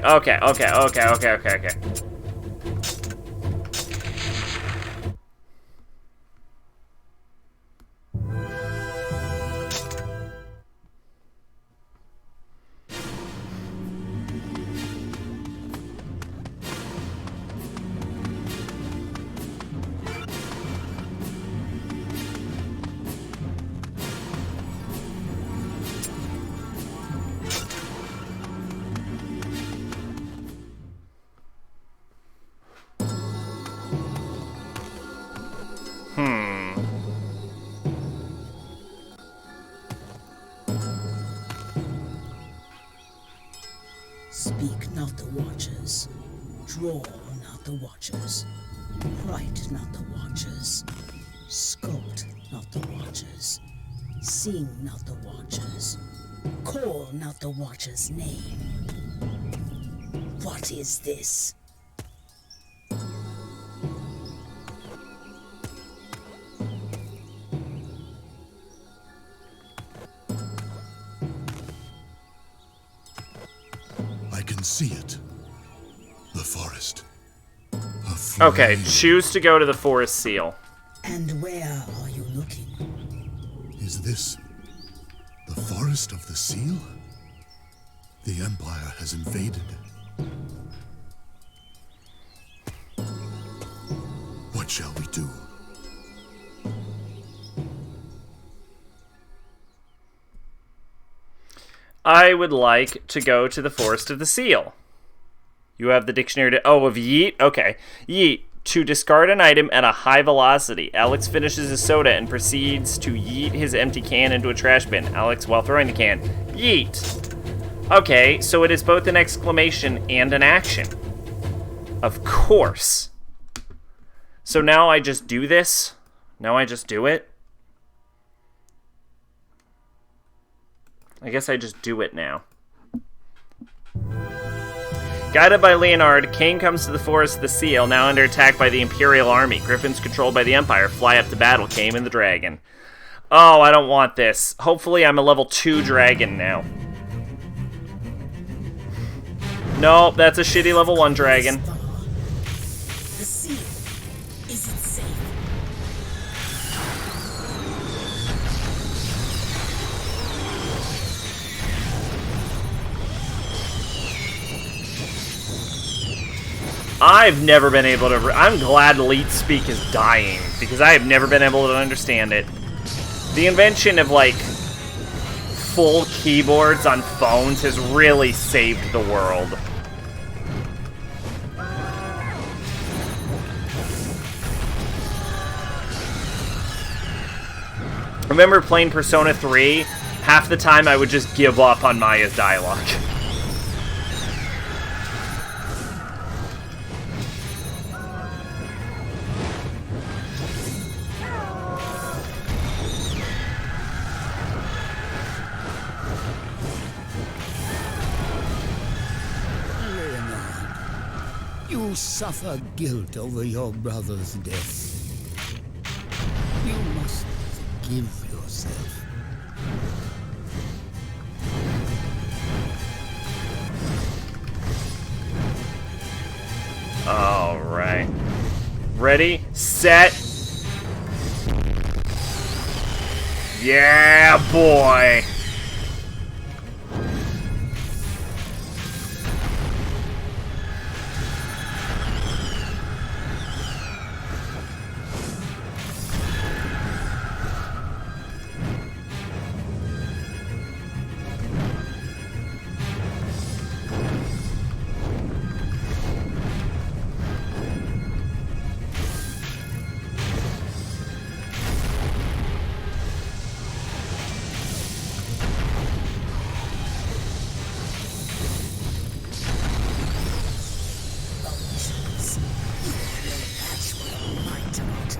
Speak not the watchers. Draw not the watchers. Write not the watchers. Sculpt not the watchers. Sing not the watchers. Call not the watcher's name. What is this? I can see it. The forest. Okay, choose to go to the forest seal. And where are you looking? Is this the forest of the seal? The Empire has invaded. What shall we do? I would like to go to the Forest of the Seal. You have the dictionary to... Oh, of yeet? Okay. Yeet. To discard an item at a high velocity. Alex finishes his soda and proceeds to yeet his empty can into a trash bin. Alex, while throwing the can. Yeet. Okay, so it is both an exclamation and an action. Of course. So now I just do this? Now I just do it? I guess I just do it now. Guided by Leonard, Kane comes to the Forest of the Seal, now under attack by the Imperial Army. Griffins controlled by the Empire fly up to battle Kane and the dragon. Oh, I don't want this. Hopefully I'm a level 2 dragon now. Nope, that's a shitty level 1 dragon. The seal. Is it safe? I've never been able to... I'm glad Leet Speak is dying, because I have never been able to understand it. The invention of, like, full keyboards on phones has really saved the world. Remember playing Persona 3? Half the time I would just give up on Maya's dialogue. You suffer guilt over your brother's death. You must forgive yourself. All right. Ready, set. Yeah, boy.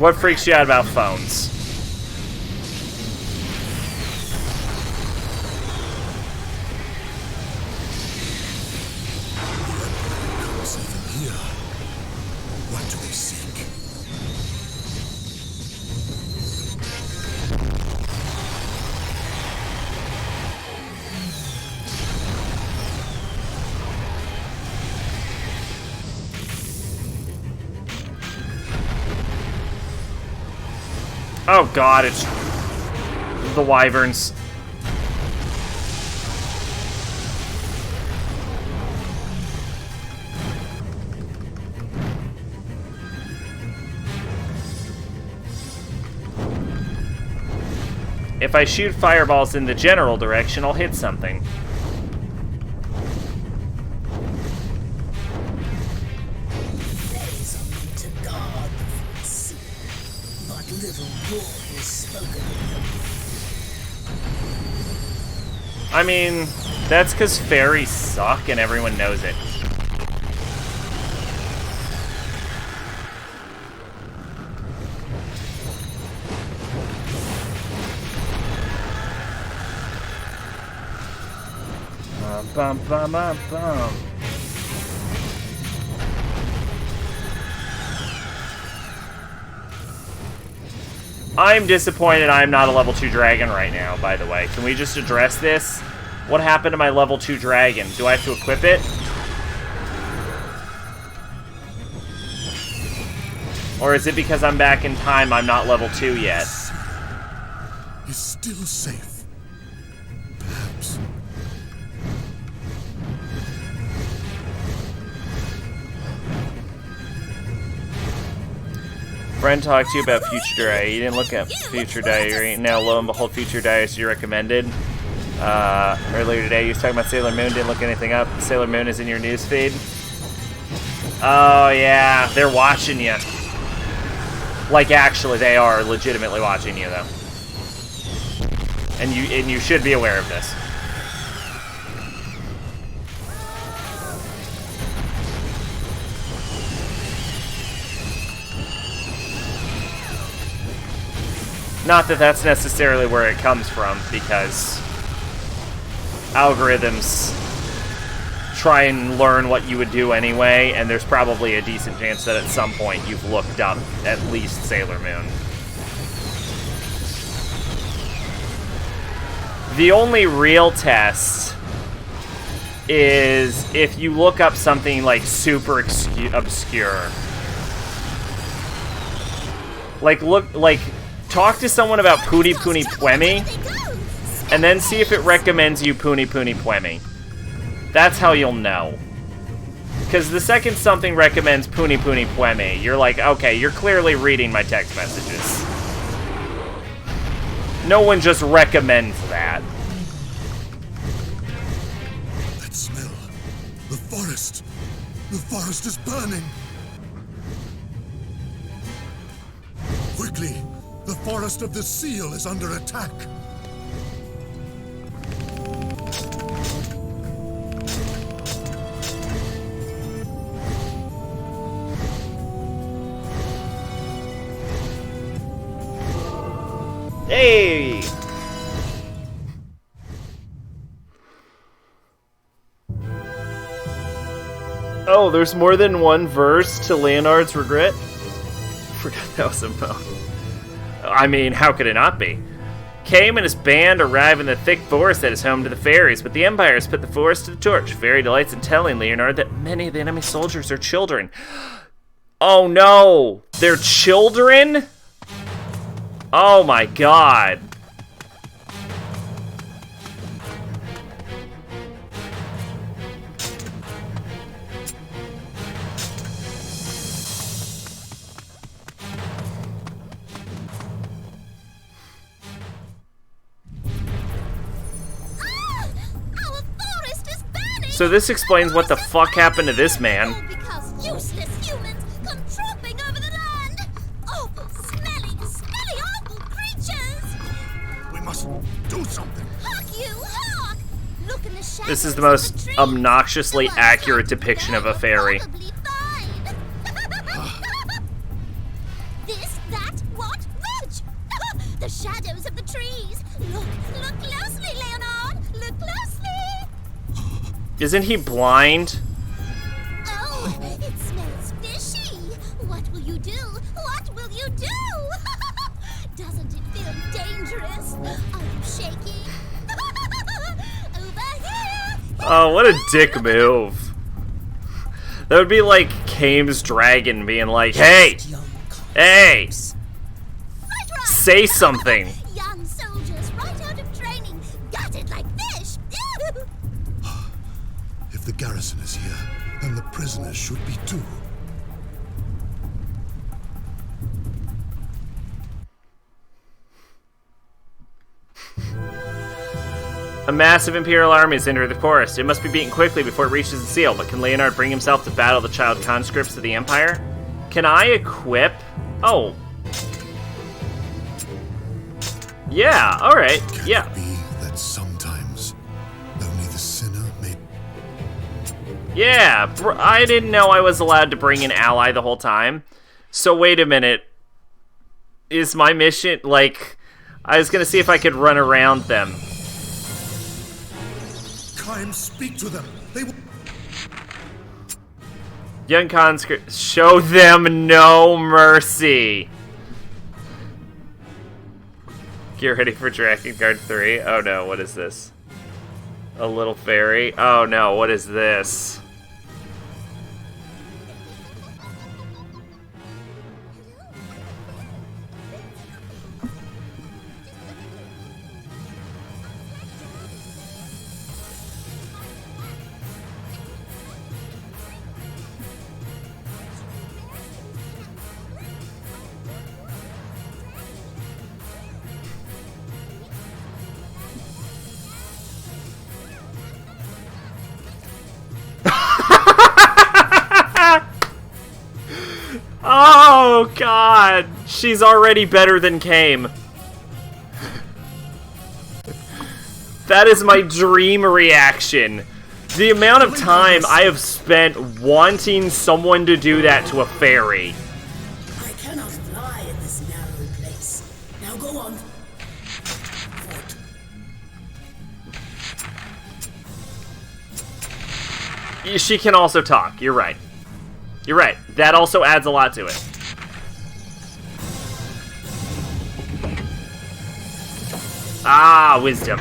What freaks you out about phones? What do they seek? Oh god, it's the wyverns. If I shoot fireballs in the general direction, I'll hit something. There is only to guard the sea, but little more is spoken of. I mean, that's because fairies suck and everyone knows it. Bum, bum, bum, bum. I'm disappointed I'm not a level 2 dragon right now, by the way. Can we just address this? What happened to my level 2 dragon? Do I have to equip it? Or is it because I'm back in time I'm not level 2 yet? Is still safe. Perhaps. Friend talked to you about Future Diary. You didn't look at Future Diary. Now, lo and behold, Future Diary is you recommended. Earlier today, you was talking about Sailor Moon. Didn't look anything up. Sailor Moon is in your newsfeed. Oh, yeah. They're watching you. Like, actually, they are legitimately watching you, though. And you should be aware of this. Not that that's necessarily where it comes from, because algorithms try and learn what you would do anyway, and there's probably a decent chance that at some point you've looked up at least Sailor Moon. The only real test is if you look up something like super obscure. Talk to someone about Puni Puni Poemi, and then see if it recommends you Puni Puni Poemi. That's how you'll know. Because the second something recommends Puni Puni Poemi, you're like, okay, you're clearly reading my text messages. No one just recommends that. That smell. The forest. The forest is burning. Quickly. The forest of the seal is under attack. Hey! Oh, there's more than one verse to Leonard's regret? Forgot that was a mo. I mean, how could it not be? Kame and his band arrive in the thick forest that is home to the fairies, but the Empire has put the forest to the torch. Fairy delights in telling Leonard that many of the enemy soldiers are children. Oh no! They're children? Oh my god. So this explains what the fuck happened to this man. Because useless humans come tromping over the land. Awful, smelly, awful creatures. We must do something. Hark you, hark! Look in the shadows. This is the most obnoxiously accurate depiction of a fairy. This, that, shadows of the trees. Look closely, Leonard. Look closely. Isn't he blind? Oh, it smells fishy. What will you do? What will you do? Doesn't it feel dangerous? Are you shaking? Over here. Oh, what a dick move. That would be like Kame's dragon being like, hey! Hey! Say something! Young soldiers right out of training. Got it like fish. If the garrison is here, then the prisoners should be too. A massive Imperial army has entered the forest. It must be beaten quickly before it reaches the seal, but can Leonard bring himself to battle the child conscripts of the Empire? Can I equip? Oh. Yeah, alright, yeah. Can it be that sometimes only the sinner may... Yeah, I didn't know I was allowed to bring an ally the whole time. So wait a minute. Is my mission, like... I was gonna see if I could run around them. Speak to them. They will... Young conscripts, show them no mercy. Get ready for Drakengard 3. Oh no, what is this? A little fairy? Oh no, what is this? Oh god, she's already better than Kame. That is my dream reaction. The amount of time I have spent wanting someone to do that to a fairy. I cannot fly in this narrow place. Now go on. She can also talk, you're right. You're right, that also adds a lot to it. Ah, wisdom.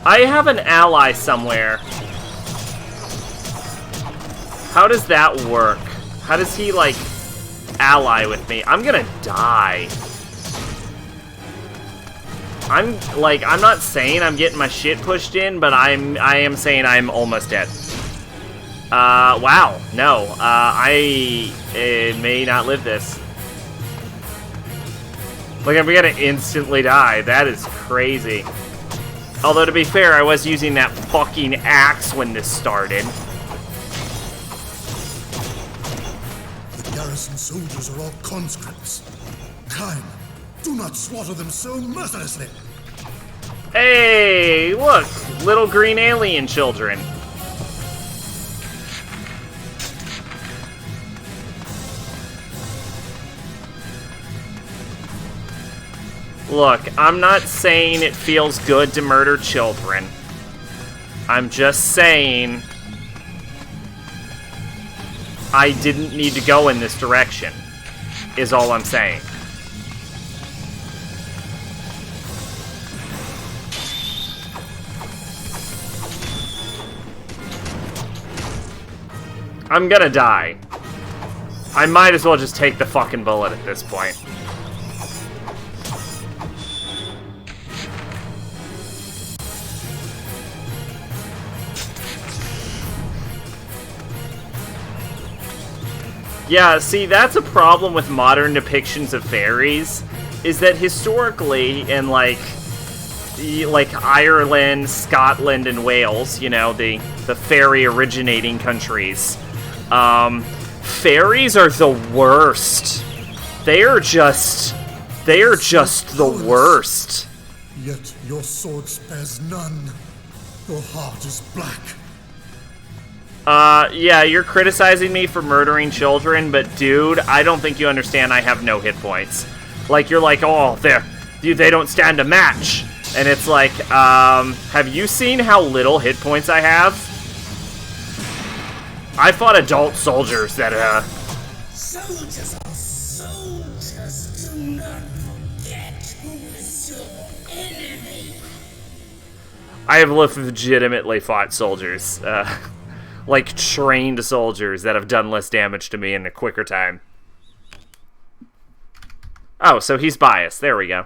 I have an ally somewhere. How does that work? How does he, like, ally with me? I'm gonna die. I'm not saying I'm getting my shit pushed in, but I am saying I'm almost dead. Wow. No. I may not live this. Like, I'm gonna instantly die. That is crazy. Although, to be fair, I was using that fucking axe when this started. The garrison soldiers are all conscripts. Kind. Do not slaughter them so mercilessly. Hey, look, little green alien children. Look, I'm not saying it feels good to murder children. I'm just saying I didn't need to go in this direction, is all I'm saying. I'm gonna die. I might as well just take the fucking bullet at this point. Yeah, see, that's a problem with modern depictions of fairies, is that historically in, like Ireland, Scotland, and Wales, you know, the fairy originating countries, fairies are the worst. They are just the worst. Yet your sword spares none. Your heart is black. Yeah, you're criticizing me for murdering children, but dude, I don't think you understand I have no hit points. Like, you're like, oh, they don't stand a match. And it's like, have you seen how little hit points I have? I fought adult soldiers that, Soldiers are soldiers. Do not forget who is your enemy. I have legitimately fought soldiers, like trained soldiers that have done less damage to me in a quicker time. Oh, so he's biased. There we go.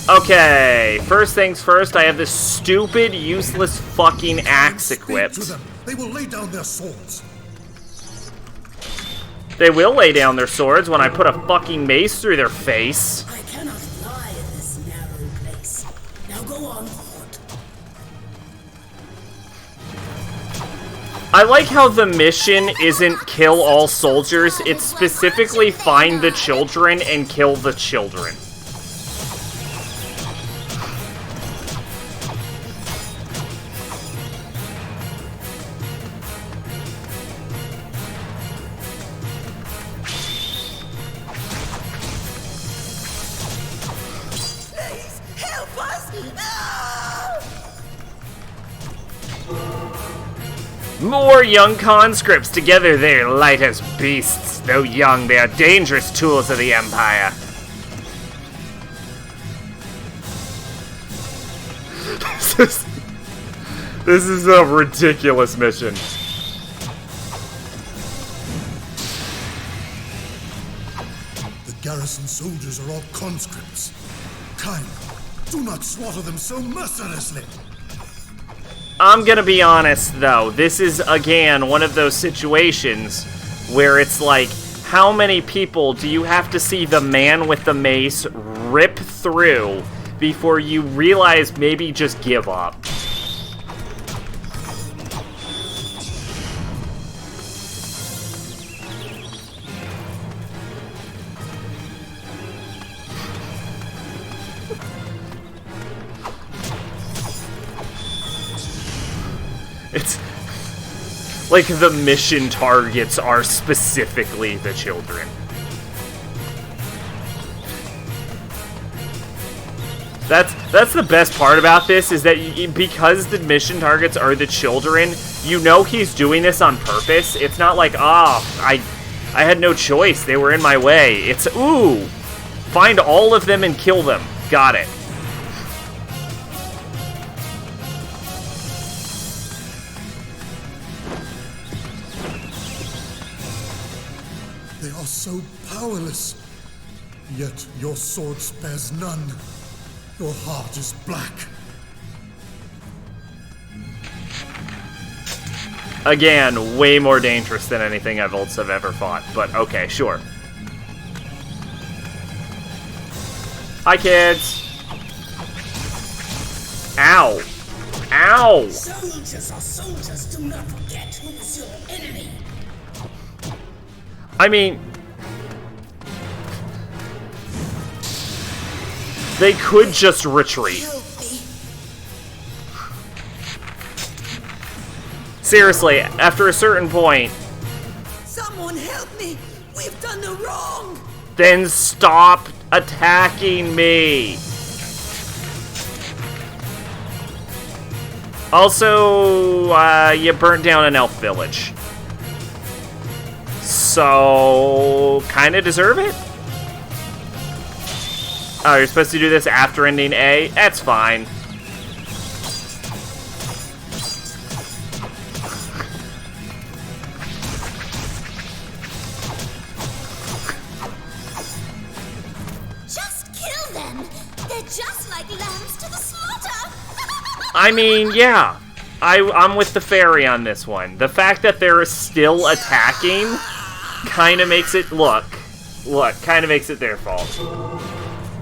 Okay, first things first, I have this stupid, useless fucking axe equipped. To them. They will lay down their swords. They will lay down their swords when I put a fucking mace through their face. I cannot fly in this narrow place. Now go on foot. I like how the mission isn't kill all soldiers, it's specifically find the children and kill the children. More young conscripts, together they're light as beasts. Though young, they are dangerous tools of the Empire. This is a ridiculous mission. The garrison soldiers are all conscripts. Kind, do not slaughter them so mercilessly. I'm gonna be honest, though. This is, again, one of those situations where it's like, how many people do you have to see the man with the mace rip through before you realize maybe just give up? It's like the mission targets are specifically the children. That's the best part about this, is that because the mission targets are the children, you know he's doing this on purpose. It's not like, I had no choice, they were in my way. It's, ooh, find all of them and kill them. Got it. They are so powerless. Yet your sword spares none. Your heart is black. Again, way more dangerous than anything I've ever fought, but okay, sure. Hi, kids. Ow. Ow! Soldiers are soldiers. Do not forget who is your enemy. I mean, they could just retreat. Seriously, after a certain point, Someone help me! We've done the wrong! then stop attacking me. Also, you burnt down an elf village. So, kinda deserve it? Oh, you're supposed to do this after ending A? That's fine. Just kill them! They're just like lambs to the slaughter! I mean, yeah. I'm with the fairy on this one. The fact that they're still attacking kind of makes it, kind of makes it their fault.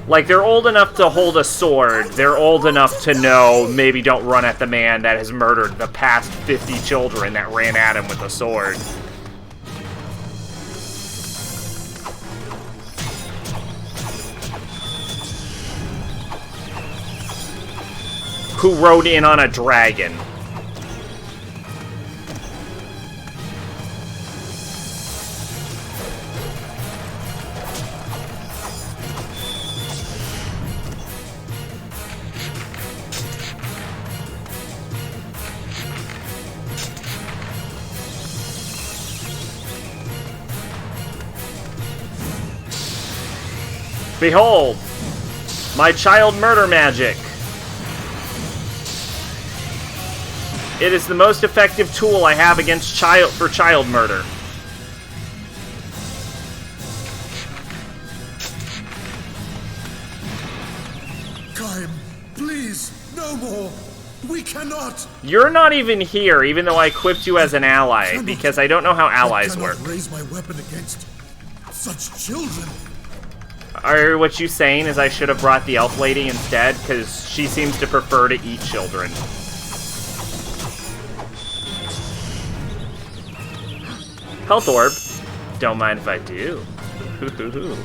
Like, they're old enough to hold a sword. They're old enough to know maybe don't run at the man that has murdered the past 50 children that ran at him with a sword. who rode in on a dragon. Behold, my child murder magic. It is the most effective tool I have against child murder. Kaim, please, no more. We cannot. You're not even here, even though I equipped you as an ally, because I don't know how allies work. I cannot raise my weapon against such children. Are what you saying is I should have brought the elf lady instead, because she seems to prefer to eat children. Health orb. Don't mind if I do. Hoo hoo hoo.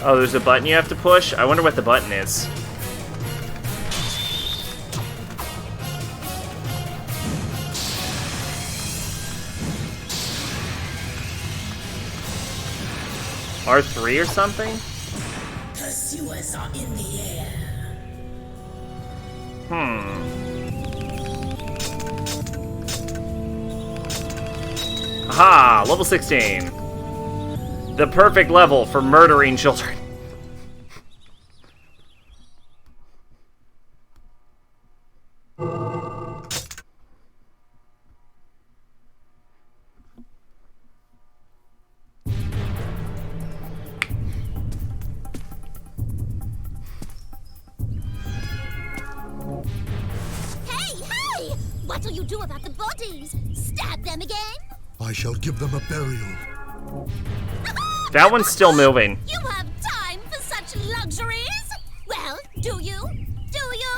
Oh, there's a button you have to push? I wonder what the button is. R3 or something? Pursuers are in the air. Aha! Level 16. The perfect level for murdering children. Hey! What'll you do about the bodies? Stab them again? I shall give them a burial. That one's still moving. You have time for such luxuries? Well, do you? Do you?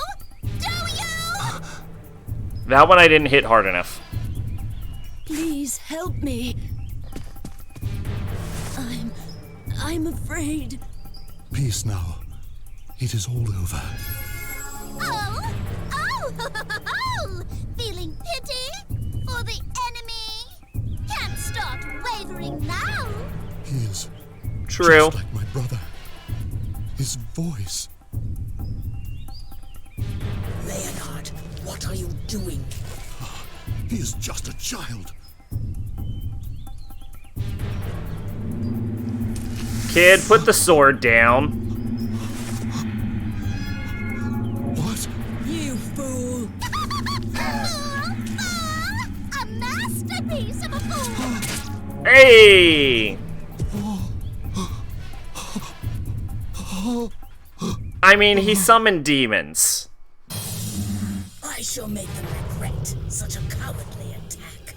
Do you? That one I didn't hit hard enough. Please help me. I'm afraid. Peace now. It is all over. Oh! Feeling pity for the enemy? Can't start wavering now. He is true. Just like my brother. His voice. Leonard, what are you doing? He is just a child. Kid, put the sword down. What? You fool! A masterpiece of a fool. Hey! I mean, he summoned demons. I shall make them regret such a cowardly attack.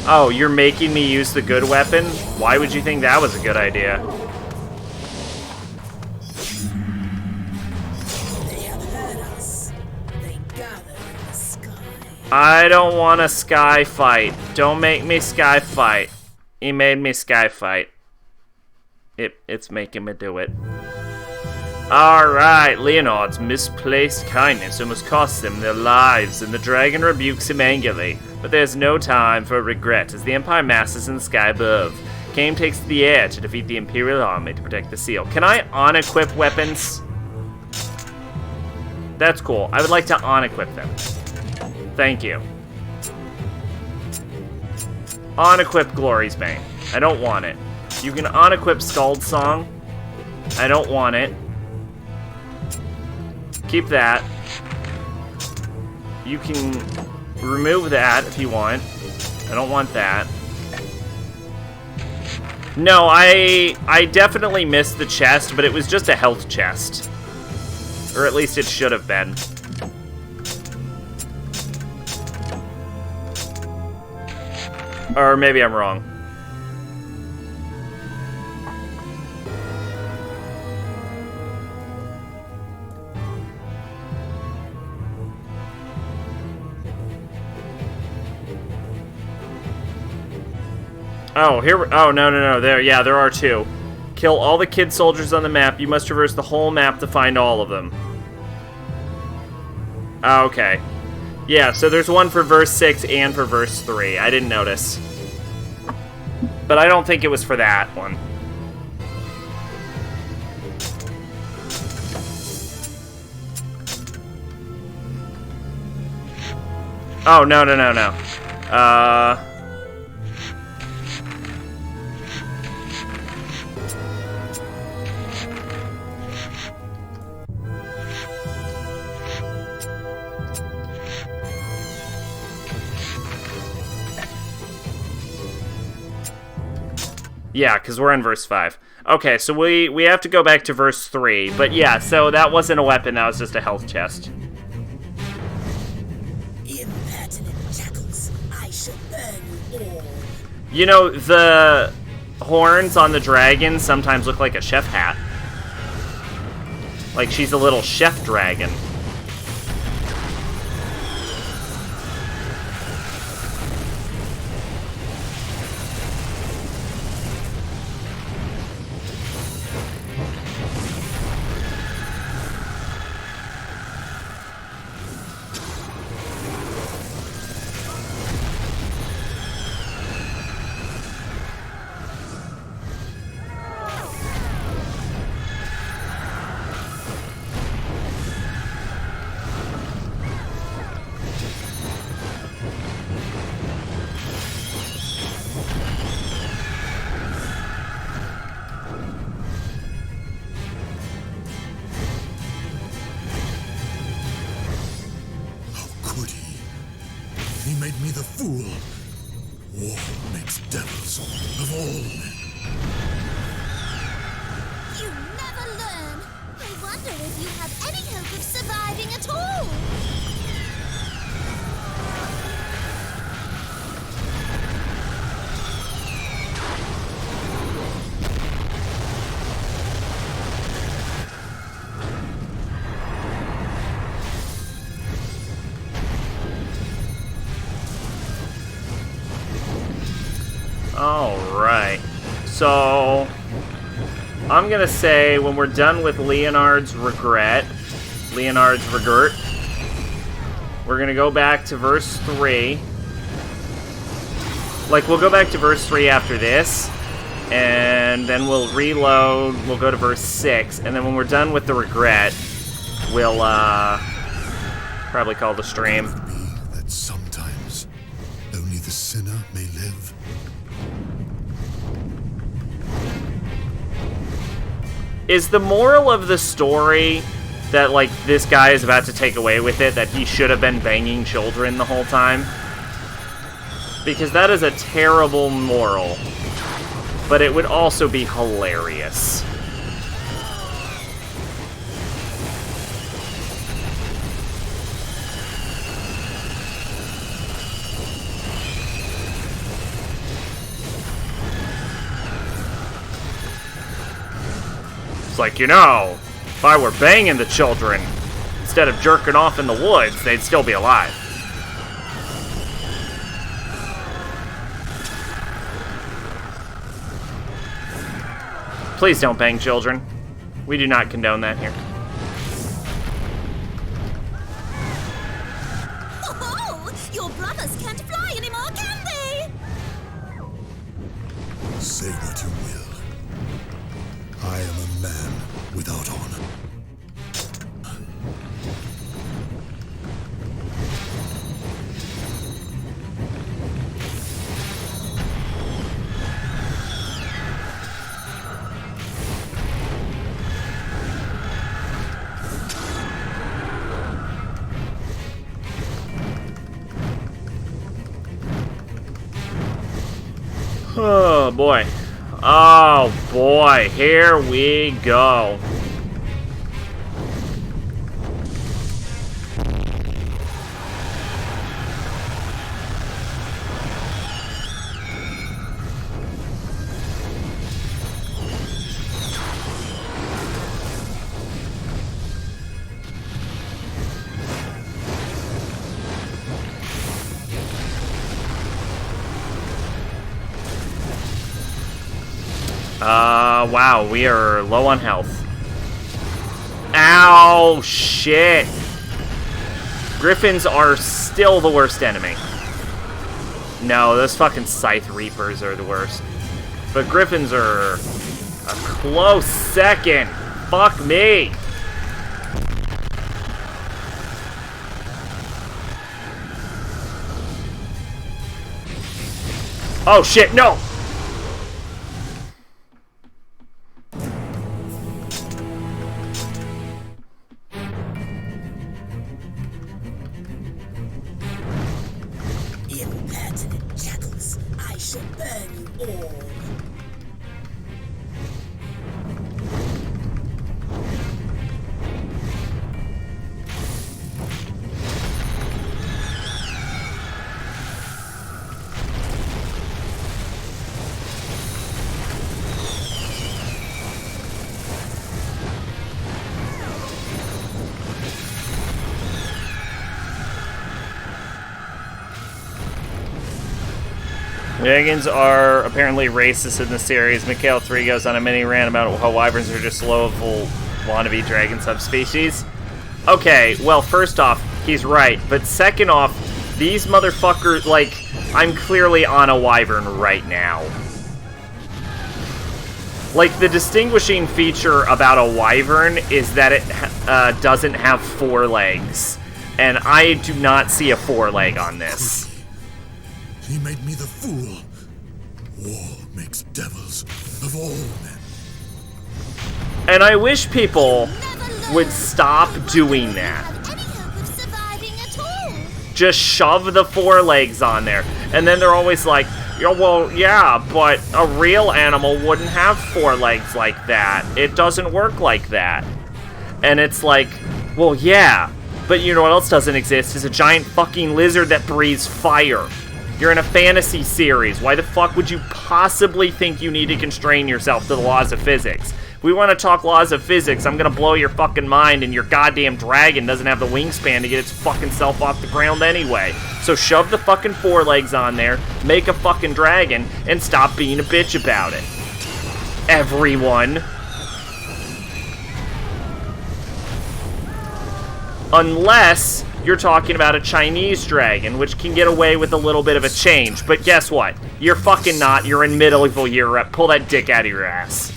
Oh, you're making me use the good weapon? Why would you think that was a good idea? They have heard us. They gather in the sky. I don't want a sky fight. Don't make me sky fight. He made me sky fight. It's making me do it. Alright, Leonard's misplaced kindness almost costs them their lives, and the dragon rebukes him angrily. But there's no time for regret as the Empire masses in the sky above. Cain takes to the air to defeat the Imperial army to protect the seal. Can I unequip weapons? That's cool. I would like to unequip them. Thank you. Unequip Glory's Bane. I don't want it. You can unequip Scald Song. I don't want it. Keep that. You can remove that if you want. I don't want that. No, I definitely missed the chest, but it was just a health chest. Or at least it should have been. Or maybe I'm wrong. Oh, here. Oh, no. There, yeah, there are 2. Kill all the kid soldiers on the map. You must traverse the whole map to find all of them. Oh, okay. Yeah, so there's one for verse 6 and for verse 3. I didn't notice. But I don't think it was for that one. Oh, no. Yeah, because we're in verse 5. Okay, so we have to go back to verse 3. But yeah, so that wasn't a weapon, that was just a health chest. Impertinent jackals, I shall burn you all. You know, the horns on the dragon sometimes look like a chef hat. Like she's a little chef dragon. He made me the fool. War makes devils of all men. You never learn. I wonder if you have any hope of surviving at all. Alright, so I'm gonna say when we're done with Leonard's regret, we're gonna go back to verse 3. Like, we'll go back to verse 3 after this, and then we'll reload, we'll go to verse 6, and then when we're done with the regret, we'll probably call the stream. It be that sometimes only the sinner may live. Is the moral of the story that, like, this guy is about to take away with it, that he should have been banging children the whole time? Because that is a terrible moral, but it would also be hilarious. It's like, you know, if I were banging the children instead of jerking off in the woods, they'd still be alive. Please don't bang children. We do not condone that here. Oh, your brothers can't fly anymore, can they? Say what you will. I am a man without honor. Oh boy. Oh boy, here we go. Wow, we are low on health. Ow, shit. Griffins are still the worst enemy. No, those fucking Scythe Reapers are the worst. But Griffins are a close second. Fuck me. Oh shit, no! Impertinent jackals, I shall burn you all. Dragons are apparently racist in the series. Mikhail 3 goes on a mini rant about how wyverns are just low-level wannabe dragon subspecies. Okay, well, first off, he's right. But second off, these motherfuckers, like, I'm clearly on a wyvern right now. Like, the distinguishing feature about a wyvern is that it doesn't have 4 legs. And I do not see a 4-leg on this. He made me the fool. War makes devils of all men. And I wish people would stop doing that. Just shove the 4 legs on there. And then they're always like, "Yeah, well, yeah, but a real animal wouldn't have 4 legs like that. It doesn't work like that." And it's like, well, yeah, but you know what else doesn't exist? Is a giant fucking lizard that breathes fire. You're in a fantasy series. Why the fuck would you possibly think you need to constrain yourself to the laws of physics? If we want to talk laws of physics, I'm gonna blow your fucking mind, and your goddamn dragon doesn't have the wingspan to get its fucking self off the ground anyway. So shove the fucking 4 legs on there, make a fucking dragon, and stop being a bitch about it. Everyone. Unless you're talking about a Chinese dragon, which can get away with a little bit of a change. But guess what? You're fucking not. You're in medieval Europe. Pull that dick out of your ass.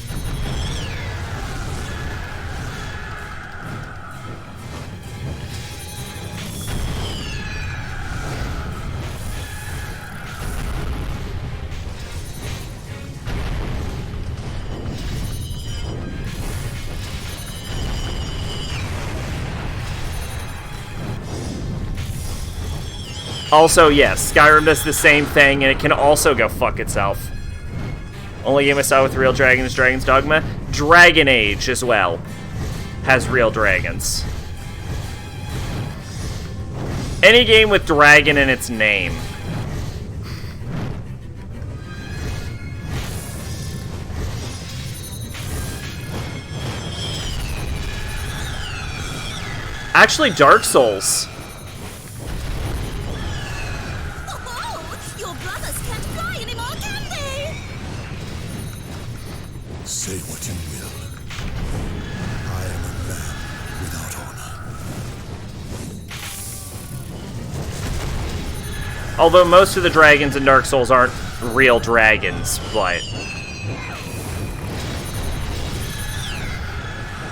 Also, yes, Skyrim does the same thing, and it can also go fuck itself. Only game I saw with real dragons, Dragon's Dogma. Dragon Age, as well, has real dragons. Any game with dragon in its name. Actually, Dark Souls. Say what you will. I am a man without honor. Although most of the dragons in Dark Souls aren't real dragons, but...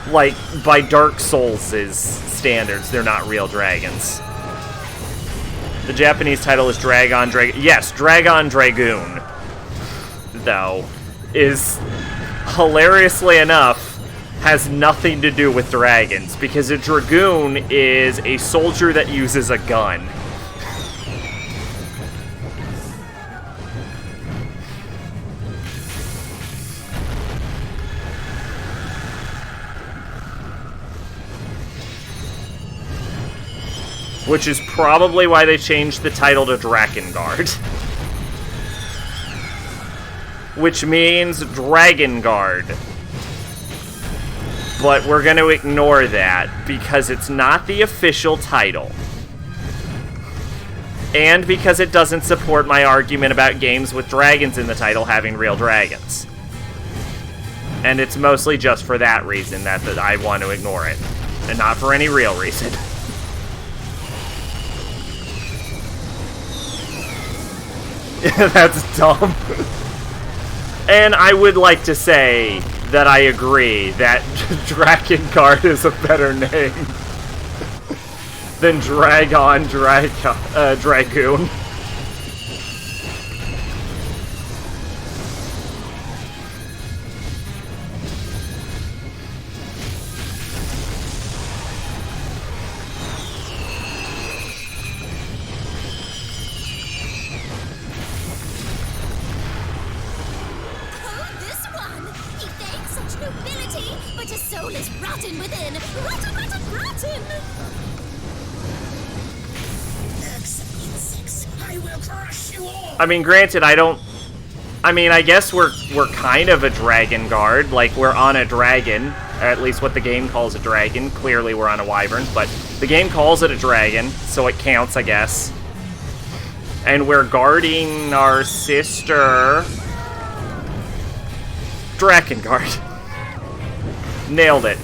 like, by Dark Souls' standards, they're not real dragons. The Japanese title is yes, Dragon Dragoon, though, is... hilariously enough, has nothing to do with dragons, because a dragoon is a soldier that uses a gun. Which is probably why they changed the title to Drakengard. Which means Drakengard. But we're going to ignore that, because it's not the official title. And because it doesn't support my argument about games with dragons in the title having real dragons. And it's mostly just for that reason that I want to ignore it. And not for any real reason. That's dumb. And I would like to say that I agree that Drakengard is a better name than Dragoon. I mean, granted, I guess we're kind of a Drakengard. Like, we're on a dragon. Or at least what the game calls a dragon. Clearly, we're on a wyvern. But the game calls it a dragon, so it counts, I guess. And we're guarding our sister... Drakengard. Nailed it.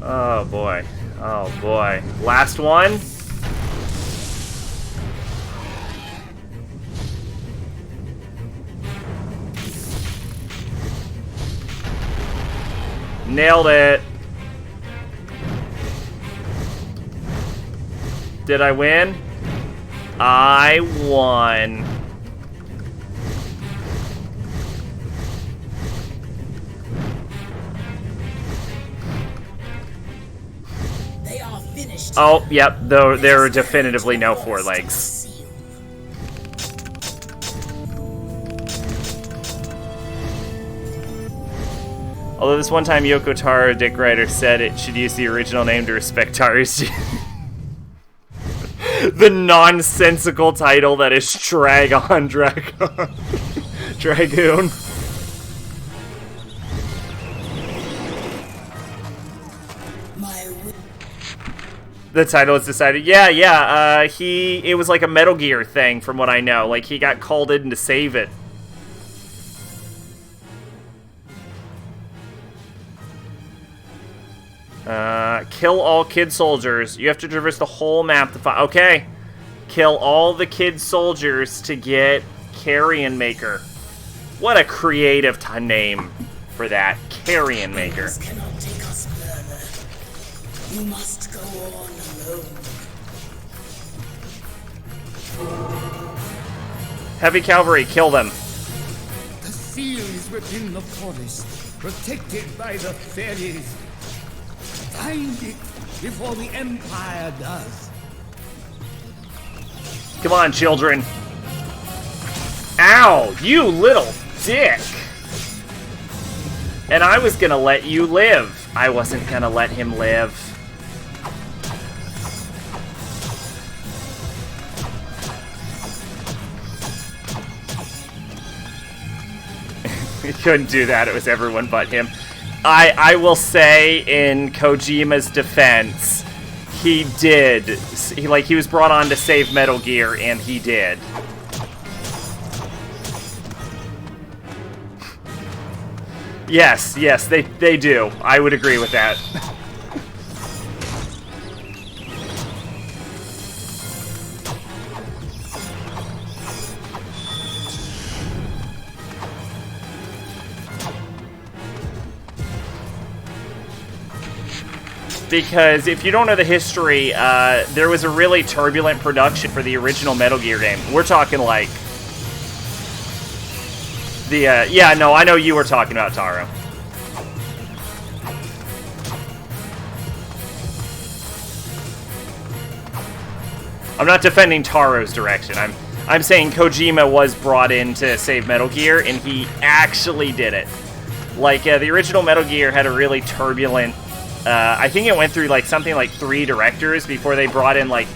Oh boy. Oh boy. Last one? Nailed it. Did I win? I won. Oh, yep, though there are definitively no forelegs. Although this one time Yoko Taro, Dick Ryder, said it should use the original name to respect Tari's the nonsensical title that is Dragoon. The title is decided. Yeah, it was like a Metal Gear thing from what I know. Like, he got called in to save it. Kill all kid soldiers. You have to traverse the whole map to find... Okay. Kill all the kid soldiers to get Carrion Maker. What a creative name for that. Carrion Maker. Cannot take us further. You must go on alone. Heavy cavalry, kill them. The seal is within the forest, protected by the fairies. Find it before the Empire does. Come on, children. Ow, you little dick. And I was gonna let you live. I wasn't gonna let him live. He couldn't do that, it was everyone but him. I will say, in Kojima's defense, he did. He was brought on to save Metal Gear, and he did. Yes, they do. I would agree with that. Because if you don't know the history, there was a really turbulent production for the original Metal Gear game. We're talking like Yeah, no, I know you were talking about Taro. I'm not defending Taro's direction. I'm saying Kojima was brought in to save Metal Gear, and he actually did it. Like, the original Metal Gear had a really turbulent... I think it went through, like, something like 3 directors before they brought in, like,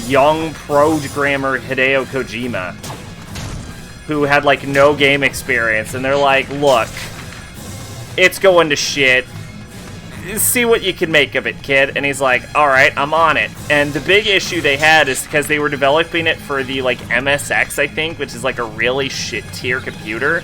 young programmer Hideo Kojima, who had, like, no game experience, and they're like, look, it's going to shit. See what you can make of it, kid. And he's like, alright, I'm on it. And the big issue they had is because they were developing it for the, like, MSX, I think, which is, like, a really shit-tier computer.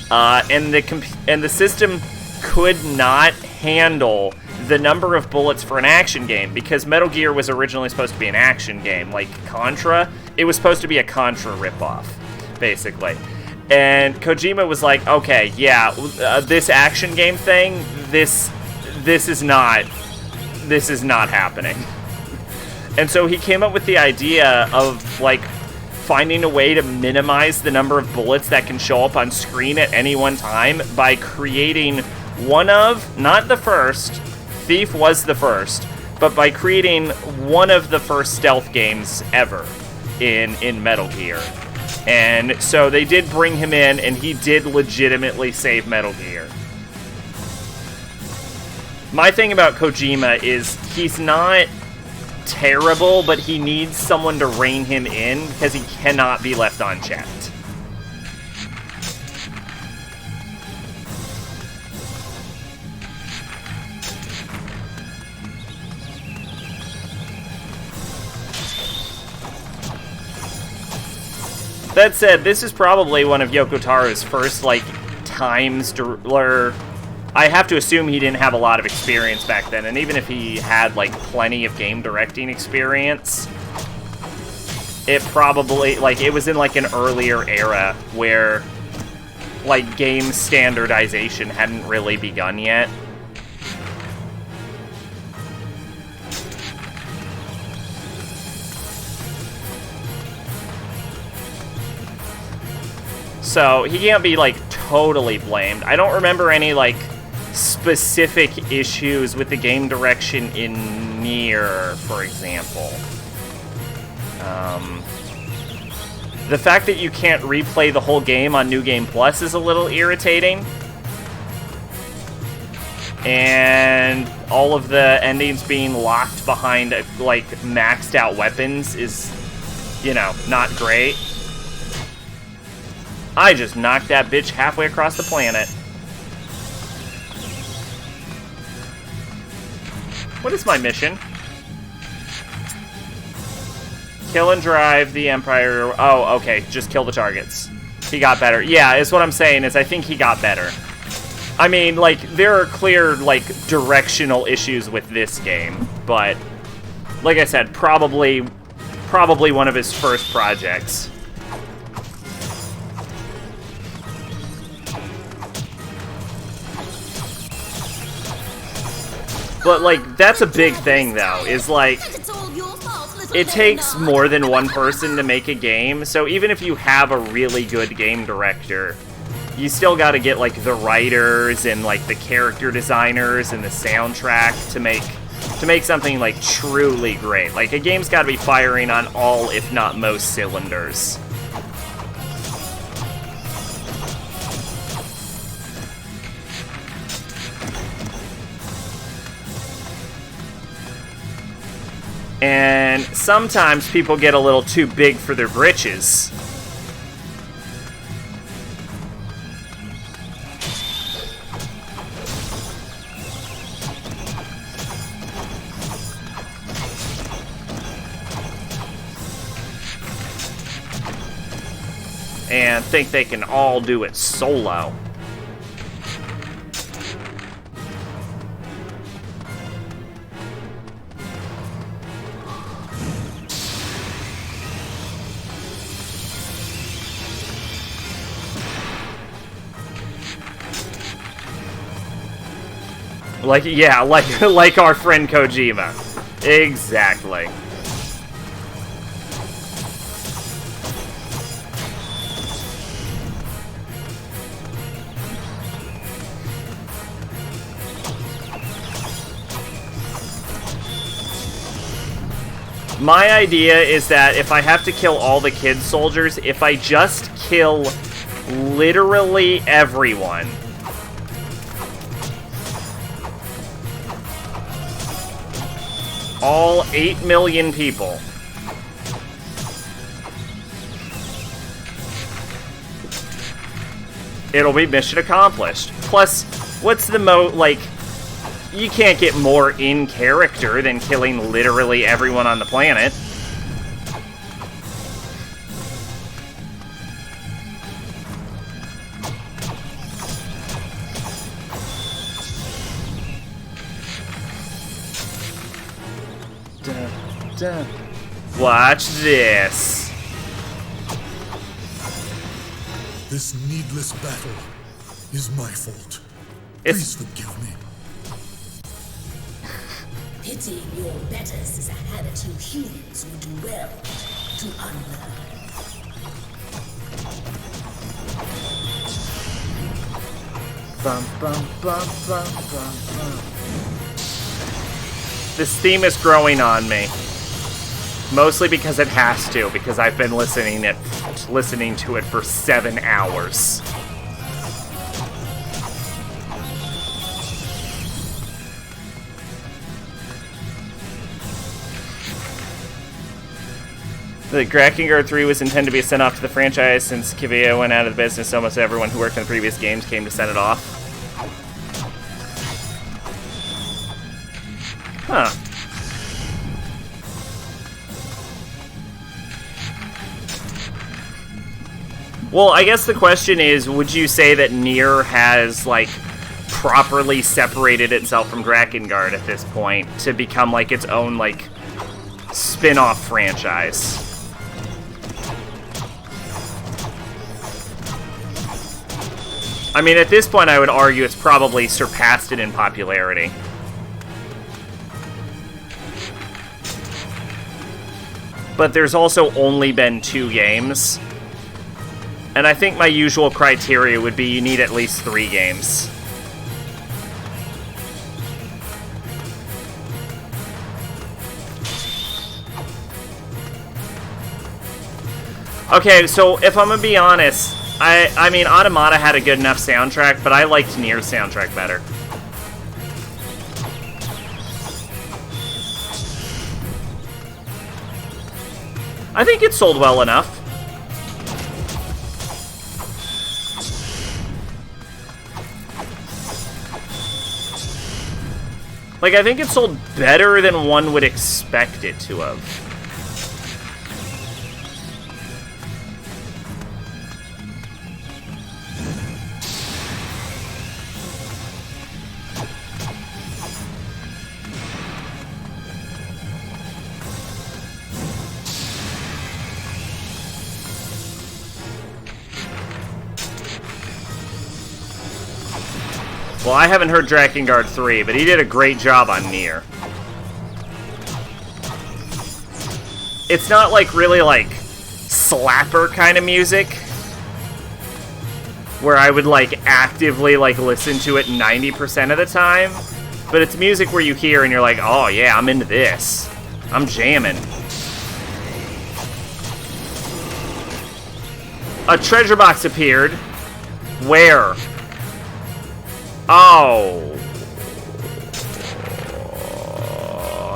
And the system could not handle the number of bullets for an action game, because Metal Gear was originally supposed to be an action game, like Contra. It was supposed to be a Contra ripoff, basically. And Kojima was like, okay, yeah, this action game thing, this is not happening. And so he came up with the idea of, like, finding a way to minimize the number of bullets that can show up on screen at any one time by creating one of, not the first, Thief was the first, but by creating one of the first stealth games ever in Metal Gear. And so they did bring him in, and he did legitimately save Metal Gear. My thing about Kojima is he's not terrible, but he needs someone to rein him in because he cannot be left unchecked. That said, this is probably one of Yoko Taro's first, like, times where I have to assume he didn't have a lot of experience back then, and even if he had, like, plenty of game directing experience, it probably, like, it was in, like, an earlier era where, like, game standardization hadn't really begun yet. So, he can't be, like, totally blamed. I don't remember any, like, specific issues with the game direction in Nier, for example. The fact that you can't replay the whole game on New Game Plus is a little irritating. And all of the endings being locked behind, like, maxed out weapons is, you know, not great. I just knocked that bitch halfway across the planet. What is my mission? Kill and drive the Empire... Oh, okay, just kill the targets. He got better. Yeah, is what I'm saying, is I think he got better. I mean, like, there are clear, like, directional issues with this game, but, like I said, probably one of his first projects. But, like, that's a big thing, though, is, like, it takes more than one person to make a game, so even if you have a really good game director, you still gotta get, like, the writers and, like, the character designers and the soundtrack to make something, like, truly great. Like, a game's gotta be firing on all, if not most, cylinders. And sometimes people get a little too big for their britches. And think they can all do it solo. Like, yeah, like our friend Kojima. Exactly. My idea is that if I have to kill all the kid soldiers, if I just kill literally everyone. All 8 million people. It'll be mission accomplished. Plus, what's the you can't get more in character than killing literally everyone on the planet. Watch this. This needless battle is my fault. Please forgive me. Pitying your betters is a habit you humans would do well to unlearn. Bum, bum, bum, bum, bum, bum. This theme is growing on me. Mostly because it has to, because I've been listening to it for 7 hours. The Drakengard 3 was intended to be sent off to the franchise since Kivia went out of the business. Almost everyone who worked in the previous games came to send it off. Huh. Well, I guess the question is, would you say that Nier has, properly separated itself from Drakengard at this point to become, its own, spin-off franchise? I mean, at this point, I would argue it's probably surpassed it in popularity. But there's also only been 2 games. And I think my usual criteria would be you need at least 3 games. Okay, so if I'm gonna be honest, I mean, Automata had a good enough soundtrack, but I liked Nier's soundtrack better. I think it sold well enough. I think it sold better than one would expect it to have. Well, I haven't heard Drakengard 3, but he did a great job on Nier. It's not really slapper kind of music, where I would actively listen to it 90% of the time, but it's music where you hear and you're like, oh yeah, I'm into this. I'm jamming. A treasure box appeared. Where? Oh.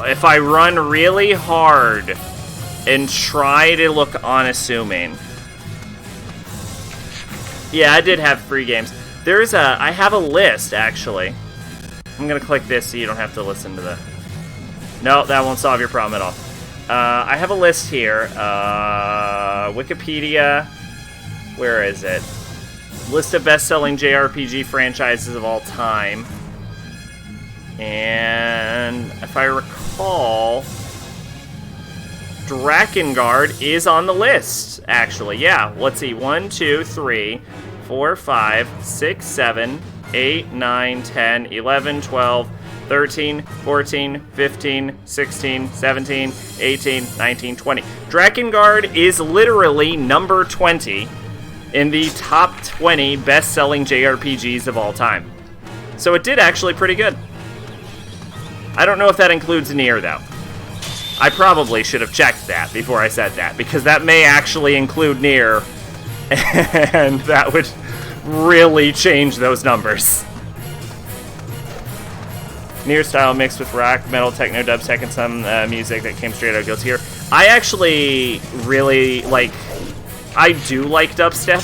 If I run really hard and try to look unassuming. Yeah, I did have free games. I have a list, actually. I'm gonna click this so you don't have to listen to the... No, that won't solve your problem at all. I have a list here. Wikipedia. Where is it? List of best-selling JRPG franchises of all time. And if I recall, Drakengard is on the list, actually. Yeah, let's see. 1, 2, 3, 4, 5, 6, 7, 8, 9, 10, 11, 12, 13, 14, 15, 16, 17, 18, 19, 20. Drakengard is literally number 20 in the top 20 best-selling JRPGs of all time. So it did actually pretty good. I don't know if that includes Nier, though. I probably should have checked that before I said that, because that may actually include Nier, and that would really change those numbers. Nier style mixed with rock, metal, techno, dubstep, and some music that came straight out of Guilty Gear. I actually really like... I do like dubstep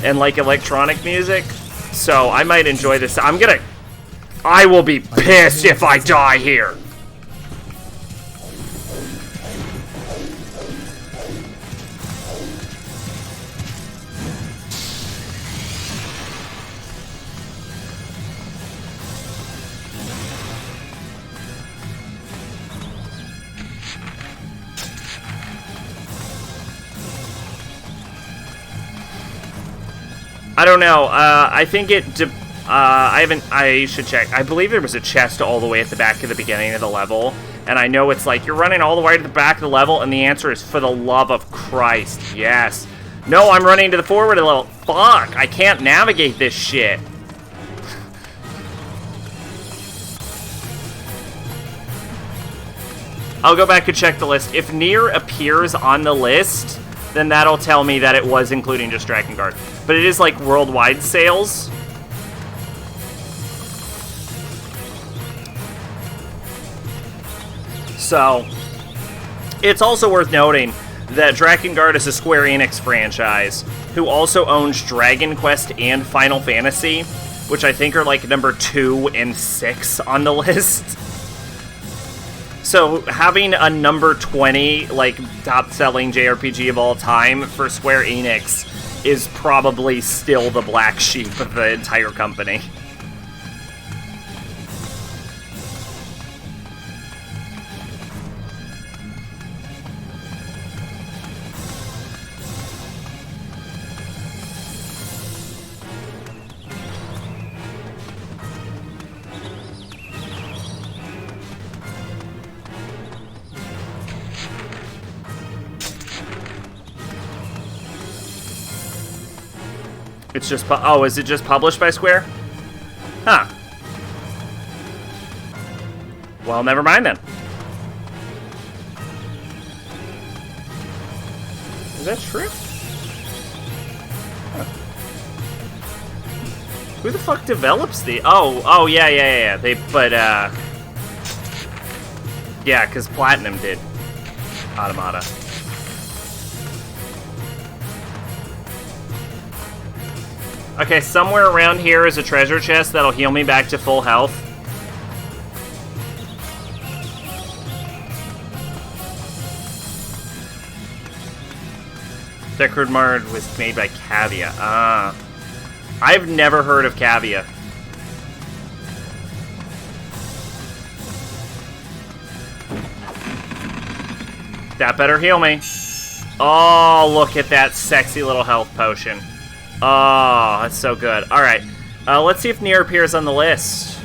and like electronic music, so I might enjoy this. I will be pissed if I die here. I don't know. I think it... I should check. I believe there was a chest all the way at the back of the beginning of the level. And I know it's like, you're running all the way to the back of the level, and the answer is, for the love of Christ, yes. No, I'm running to the forward of the level. Fuck, I can't navigate this shit. I'll go back and check the list. If Nier appears on the list, then that'll tell me that it was including just Drakengard. But it is like worldwide sales. So, it's also worth noting that Drakengard is a Square Enix franchise who also owns Dragon Quest and Final Fantasy, which I think are like number 2 and 6 on the list. So having a number 20, like, top-selling JRPG of all time for Square Enix is probably still the black sheep of the entire company. It's just, oh, is it just published by Square? Huh. Well, never mind then. Is that true? Huh. Who the fuck develops the... Oh, yeah. Yeah, because Platinum did Automata. Okay, somewhere around here is a treasure chest that'll heal me back to full health. Drakengard was made by Cavia. Ah. I've never heard of Cavia. That better heal me. Oh, look at that sexy little health potion. Oh, that's so good. Alright, let's see if Nier appears on the list.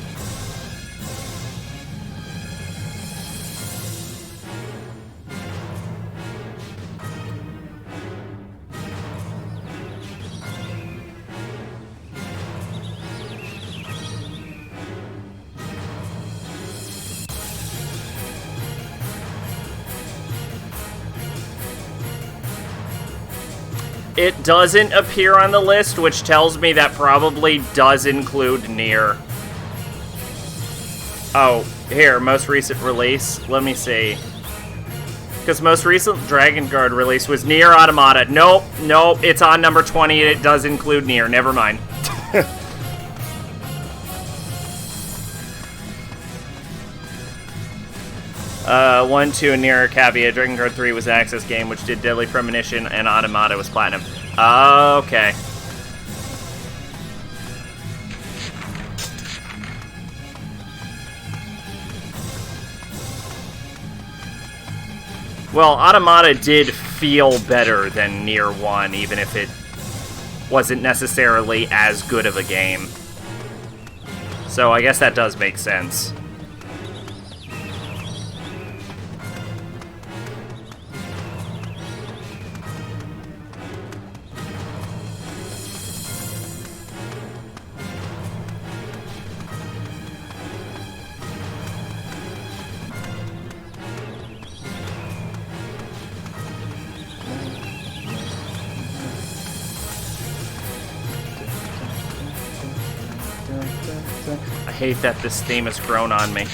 It doesn't appear on the list, which tells me that probably does include Nier. Oh, here, most recent release. Let me see. Because most recent Drakengard release was Nier Automata. Nope, it's on number 20 and it does include Nier. Never mind. 1, 2, and Nier Cavia. Drakengard 3 was an Access game, which did Deadly Premonition, and Automata was Platinum. Okay. Well, Automata did feel better than Nier 1, even if it wasn't necessarily as good of a game. So I guess that does make sense. I hate that this theme has grown on me.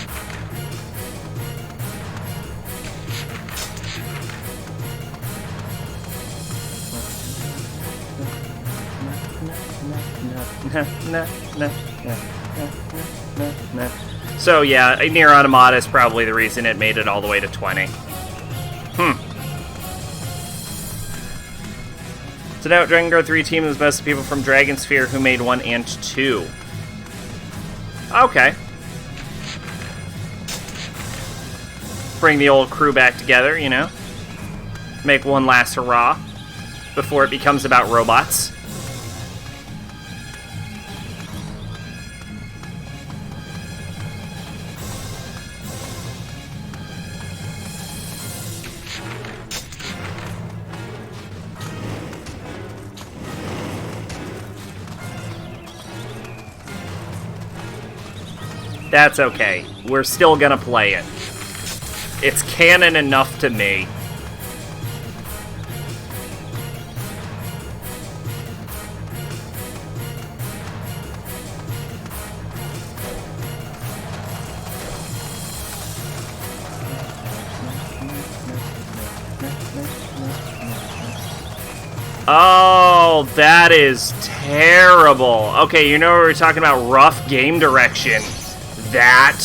So yeah, Nier Automata is probably the reason it made it all the way to 20. So now Drakengard 3 team is most people from Dragon Sphere who made 1 and 2. Okay. Bring the old crew back together, you know? Make one last hurrah before it becomes about robots. That's okay. We're still gonna play it. It's canon enough to me. Oh, that is terrible. Okay, you know we were talking about rough game direction. That.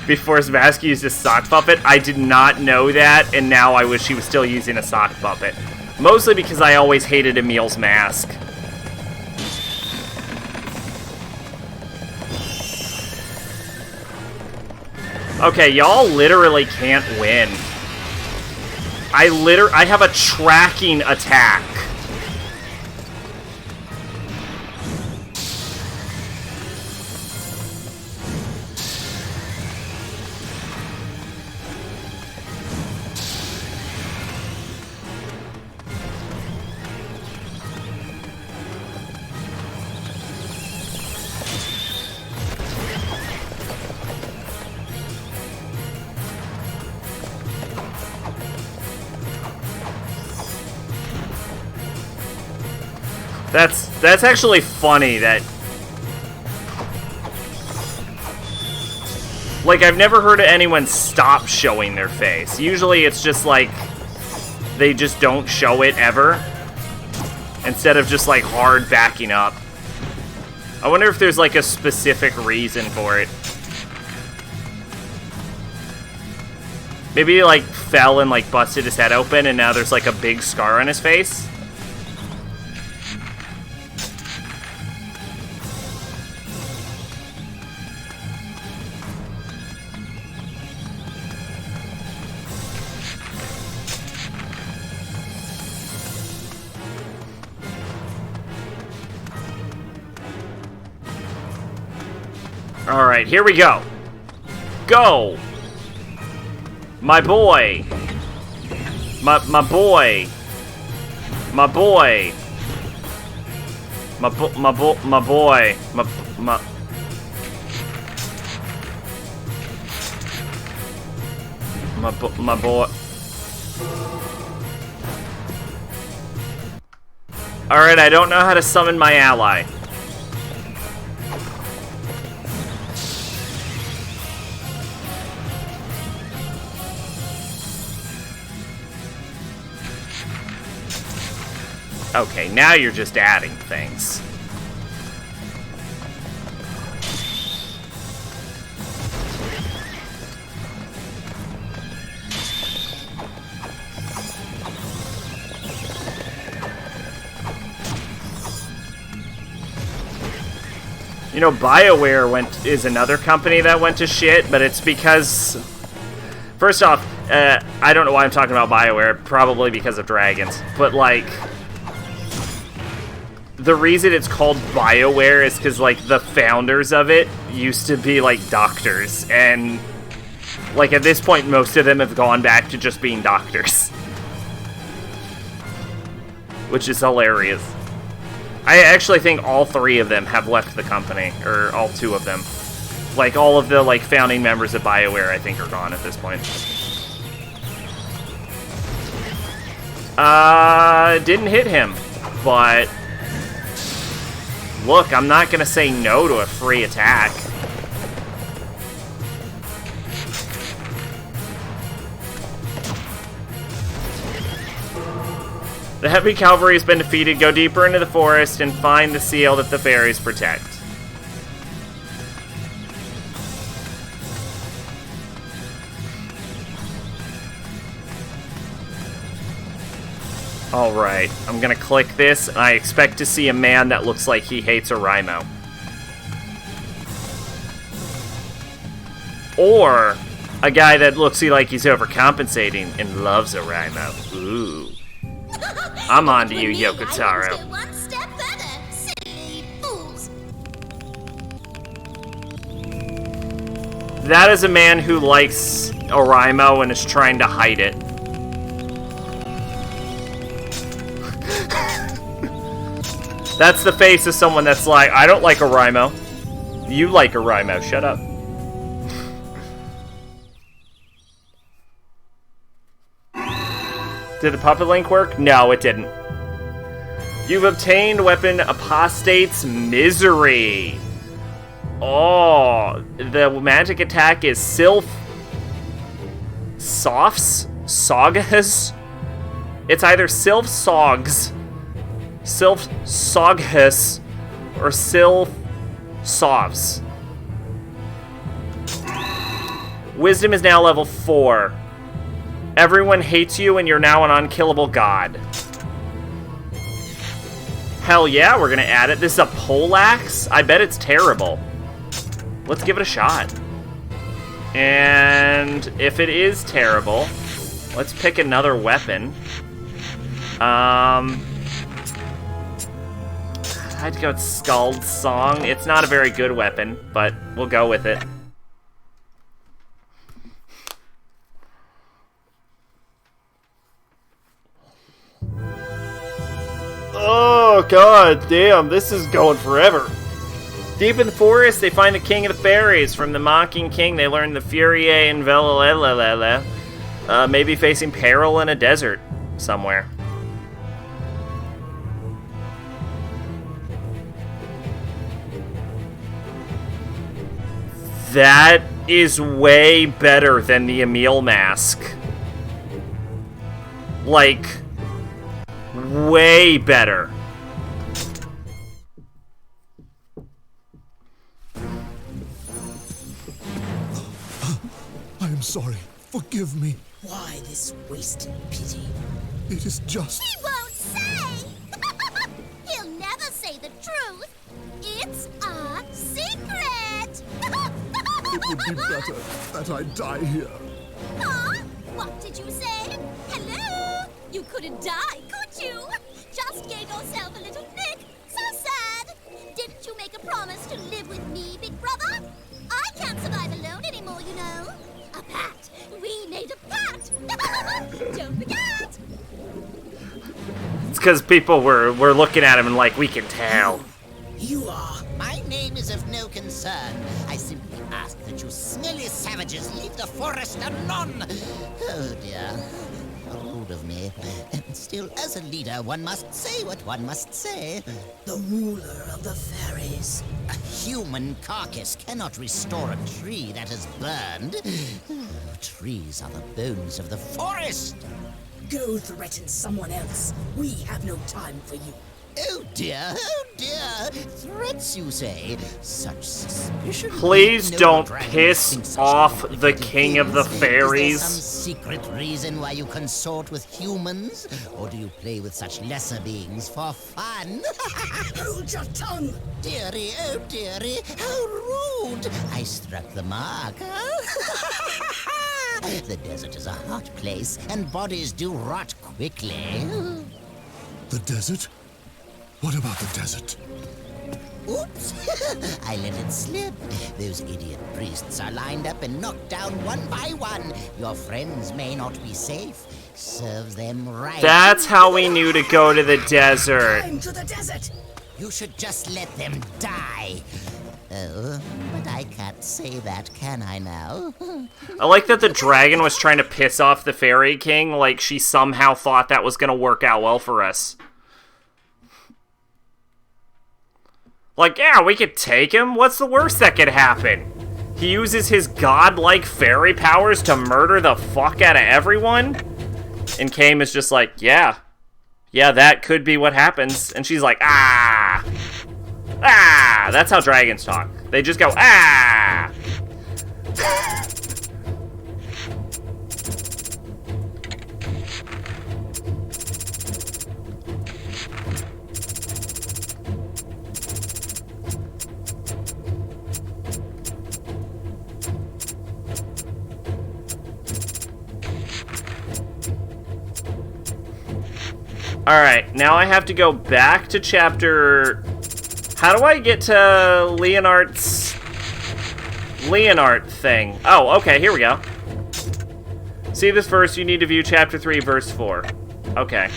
Before Smask used a sock puppet, I did not know that, and now I wish he was still using a sock puppet. Mostly because I always hated Emil's mask. Okay, y'all literally can't win. I have a tracking attack. That's actually funny that... Like, I've never heard of anyone stop showing their face. Usually it's just like, they just don't show it ever. Instead of just like hard backing up. I wonder if there's like a specific reason for it. Maybe he like fell and like busted his head open and now there's like a big scar on his face. Alright, here we go. Go! My boy! My boy! My boy! My boy! My boy. Alright, I don't know how to summon my ally. Okay, now you're just adding things. You know, BioWare is another company that went to shit, but it's because... First off, I don't know why I'm talking about BioWare, probably because of dragons, but like... The reason it's called BioWare is because, like, the founders of it used to be, like, doctors. And, like, at this point, most of them have gone back to just being doctors. Which is hilarious. I actually think all three of them have left the company. Or all two of them. Like, all of the, like, founding members of BioWare, I think, are gone at this point. Didn't hit him, but... Look, I'm not gonna say no to a free attack. The heavy cavalry has been defeated. Go deeper into the forest and find the seal that the fairies protect. Alright, I'm gonna click this, and I expect to see a man that looks like he hates Oraimo. Or a guy that looks like he's overcompensating and loves Oraimo. Ooh. I'm on to you, Yokotaro. One step further, silly fools. That is a man who likes Oraimo and is trying to hide it. That's the face of someone that's like, I don't like Oraimo. You like Oraimo, shut up. Did the puppet link work? No, it didn't. You've obtained weapon Apostate's Misery. Oh, the magic attack is Sylph... Softs? Soghas? It's either Sylph Sogs, Sylph Soghas, or Sylph Softs. Wisdom is now level 4. Everyone hates you and you're now an unkillable god. Hell yeah, we're gonna add it. This is a poleaxe? I bet it's terrible. Let's give it a shot. And if it is terrible, let's pick another weapon. I'd go with Scald Song. It's not a very good weapon, but we'll go with it. Oh, god damn, this is going forever. Deep in the forest, they find the king of the fairies. From the mocking king, they learn the Furie and Velalelele may be facing peril in a desert somewhere. That is way better than the Emil mask. Like, way better. I am sorry. Forgive me. Why this wasted pity? It is just... He won't say! He'll never say the truth. It's a secret! It would be better that I die here. Huh? What did you say? Hello? You couldn't die, could you? Just gave yourself a little nick. So sad. Didn't you make a promise to live with me, big brother? I can't survive alone anymore, you know. A pact. We made a pact. Don't forget. It's because people were looking at him and like, we can tell. You are. My name is of no concern. I simply ask that you smelly savages leave the forest anon. Oh dear. How rude of me. Still, as a leader, one must say what one must say. The ruler of the fairies. A human carcass cannot restore a tree that has burned. Trees are the bones of the forest. Go threaten someone else. We have no time for you. Oh dear, oh dear. Threats, you say? Such suspicion. Please No don't dragon piss thinks off such the king of the Is there fairies. some secret reason why you consort with humans? Or do you play with such lesser beings for fun? Hold your tongue! Dearie, oh dearie, how rude! I struck the mark, huh? The desert is a hot place, and bodies do rot quickly. The desert? What about the desert? Oops! I let it slip. Those idiot priests are lined up and knocked down one by one. Your friends may not be safe. Serve them right. That's how we knew to go to the desert. Time to the desert! You should just let them die. Oh, but I can't say that, can I now? I like that the dragon was trying to piss off the Fairy King, like she somehow thought that was gonna work out well for us. Like, yeah, we could take him. What's the worst that could happen? He uses his godlike fairy powers to murder the fuck out of everyone? And Kame is just like, yeah, that could be what happens. And she's like, ah! Ah! That's how dragons talk. They just go, ah! Alright, now I have to go back to chapter... How do I get to Leonard thing? Oh, okay, here we go. See this verse, you need to view chapter 3, verse 4. Okay.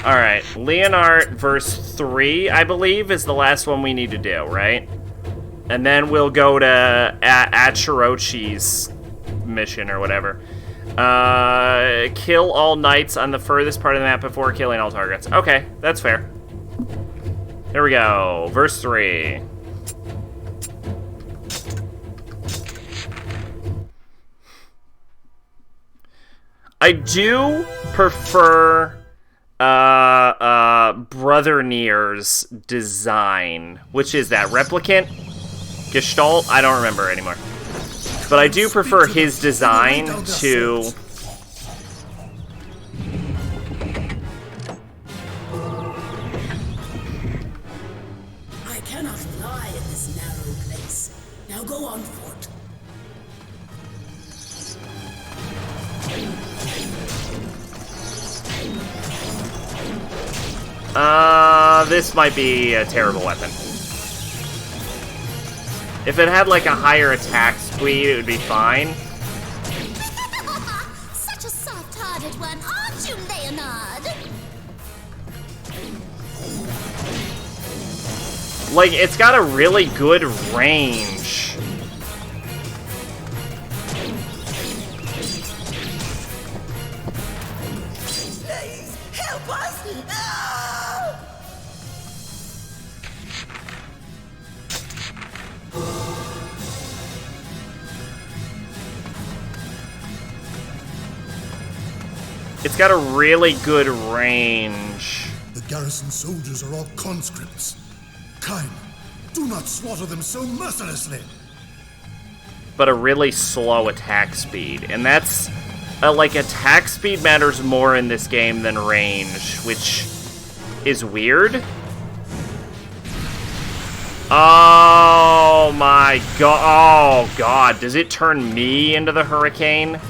Alright, Leonard verse 3, I believe, is the last one we need to do, right? And then we'll go to Achirochi's mission or whatever. Kill all knights on the furthest part of the map before killing all targets. Okay, that's fair. Here we go, verse 3. I do prefer Brother Nier's design. Which is that? Replicant? Gestalt? I don't remember anymore. But I do prefer his design to... I cannot fly in this narrow place. Now go on foot. This might be a terrible weapon. If it had like a higher attack speed, it would be fine. Such a soft-hearted one, aren't you, Leonard? Like, it's got a really good range. Please, help us! No! It's got a really good range. The garrison soldiers are all conscripts. Kind, do not slaughter them so mercilessly. But a really slow attack speed. And that's... like, attack speed matters more in this game than range, which is weird. Oh my god. Oh god. Does it turn me into the hurricane?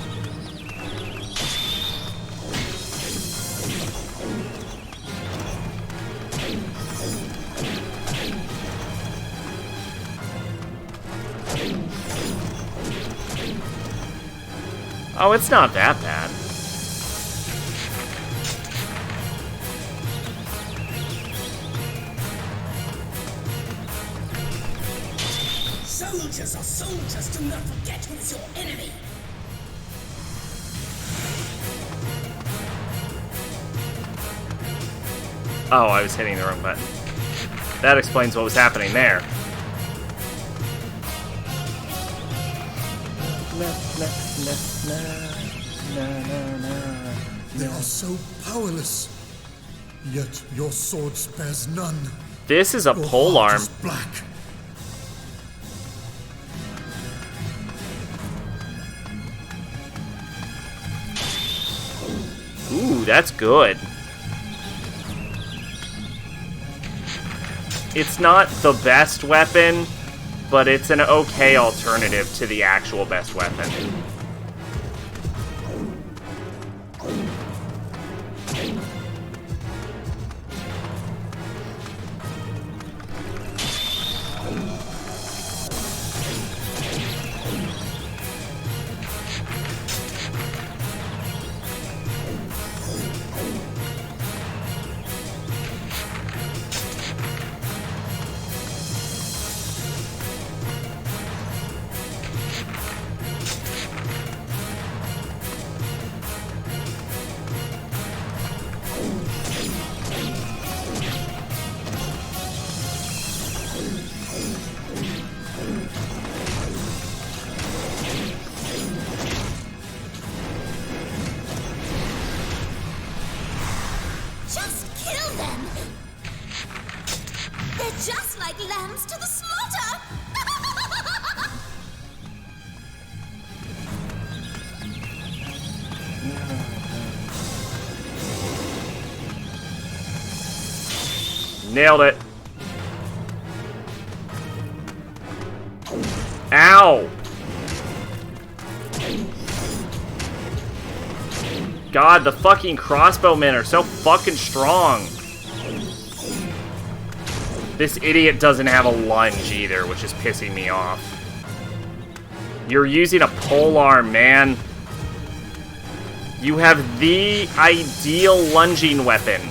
Oh, it's not that bad. Soldiers are soldiers. Do not forget who is your enemy. Oh, I was hitting the wrong button. That explains what was happening there. They are so powerless, yet your sword spares none. This is a Your polearm. heart is black. Ooh, that's good. It's not the best weapon, but it's an okay alternative to the actual best weapon. lambs to the slaughter! Nailed it. Ow! God, the fucking crossbowmen are so fucking strong. This idiot doesn't have a lunge either, which is pissing me off. You're using a polearm, man. You have the ideal lunging weapon.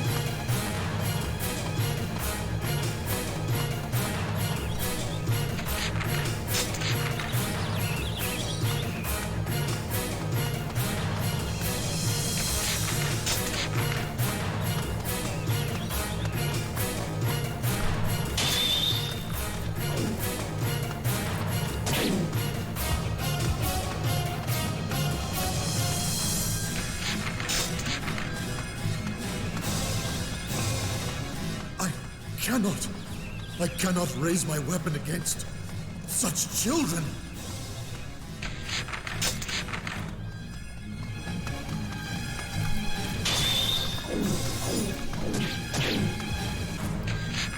I cannot raise my weapon against such children.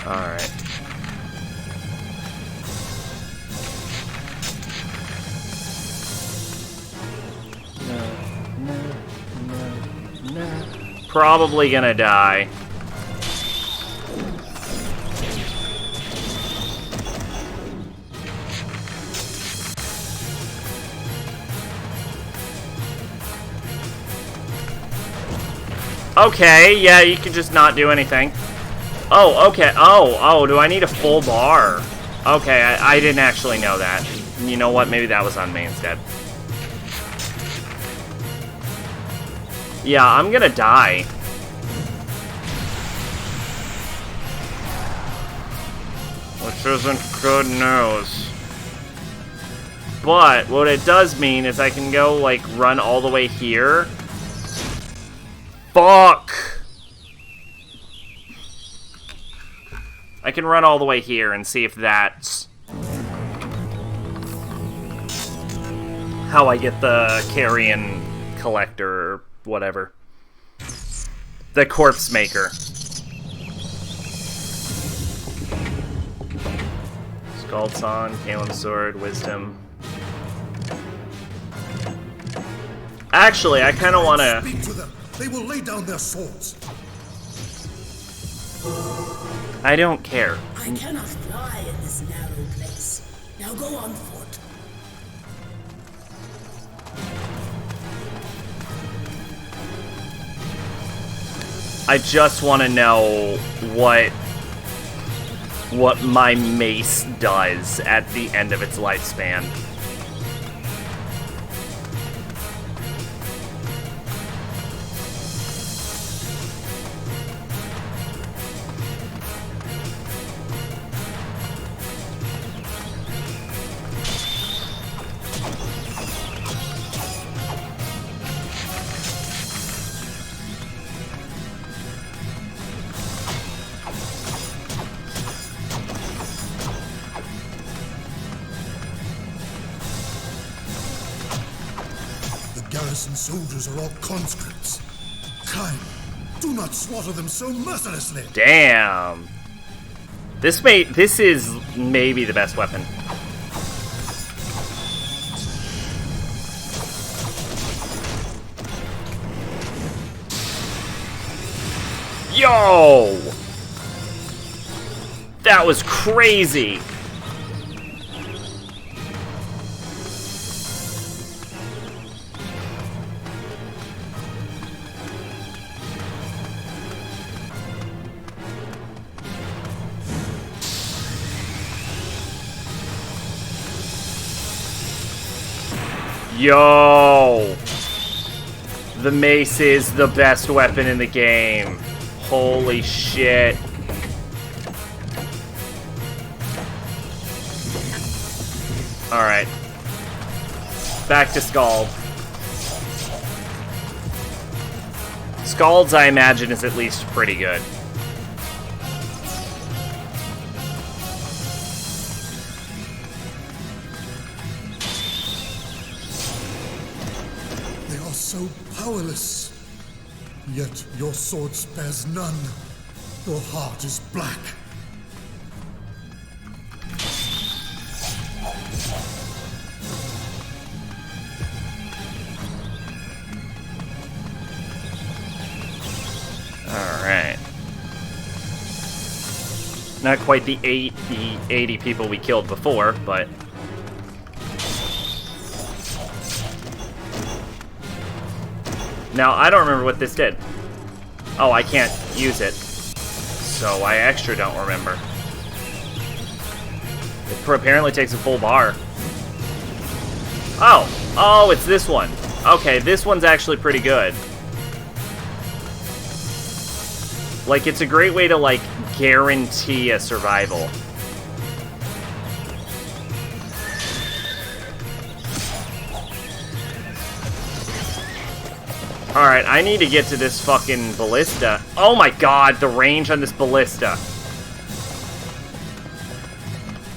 All right. Probably gonna die. Okay, yeah, you can just not do anything. Oh, okay. Oh, do I need a full bar? Okay, I didn't actually know that. You know what? Maybe that was on me instead. Yeah, I'm gonna die. Which isn't good news. But what it does mean is I can go, like, run all the way here. Fuck! I can run all the way here and see if that's how I get the carrion collector or whatever. The corpse maker. Scald Song, Kalim's Sword, Wisdom. Actually, I kind of want to... Speak to them. They will lay down their swords. I don't care. I cannot fly in this narrow place. Now go on foot. I just want to know what my mace does at the end of its lifespan. Soldiers are all conscripts. Kind, do not slaughter them so mercilessly. Damn. This is maybe the best weapon. Yo! That was crazy. Yo! The mace is the best weapon in the game. Holy shit. Alright. Back to Scald. Scald's, I imagine, is at least pretty good. so powerless. Yet your sword spares none. Your heart is black. Alright. Not quite the 80 people we killed before, but... Now, I don't remember what this did. Oh, I can't use it. So I extra don't remember. It apparently takes a full bar. Oh! Oh, it's this one. Okay, this one's actually pretty good. Like, it's a great way to, like, guarantee a survival. Alright, I need to get to this fucking ballista. Oh my god, the range on this ballista.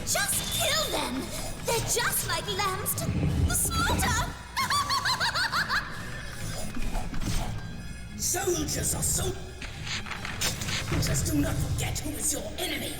Just kill them! They're just like lambs to the slaughter! Soldiers are so... Just do not forget who is your enemy.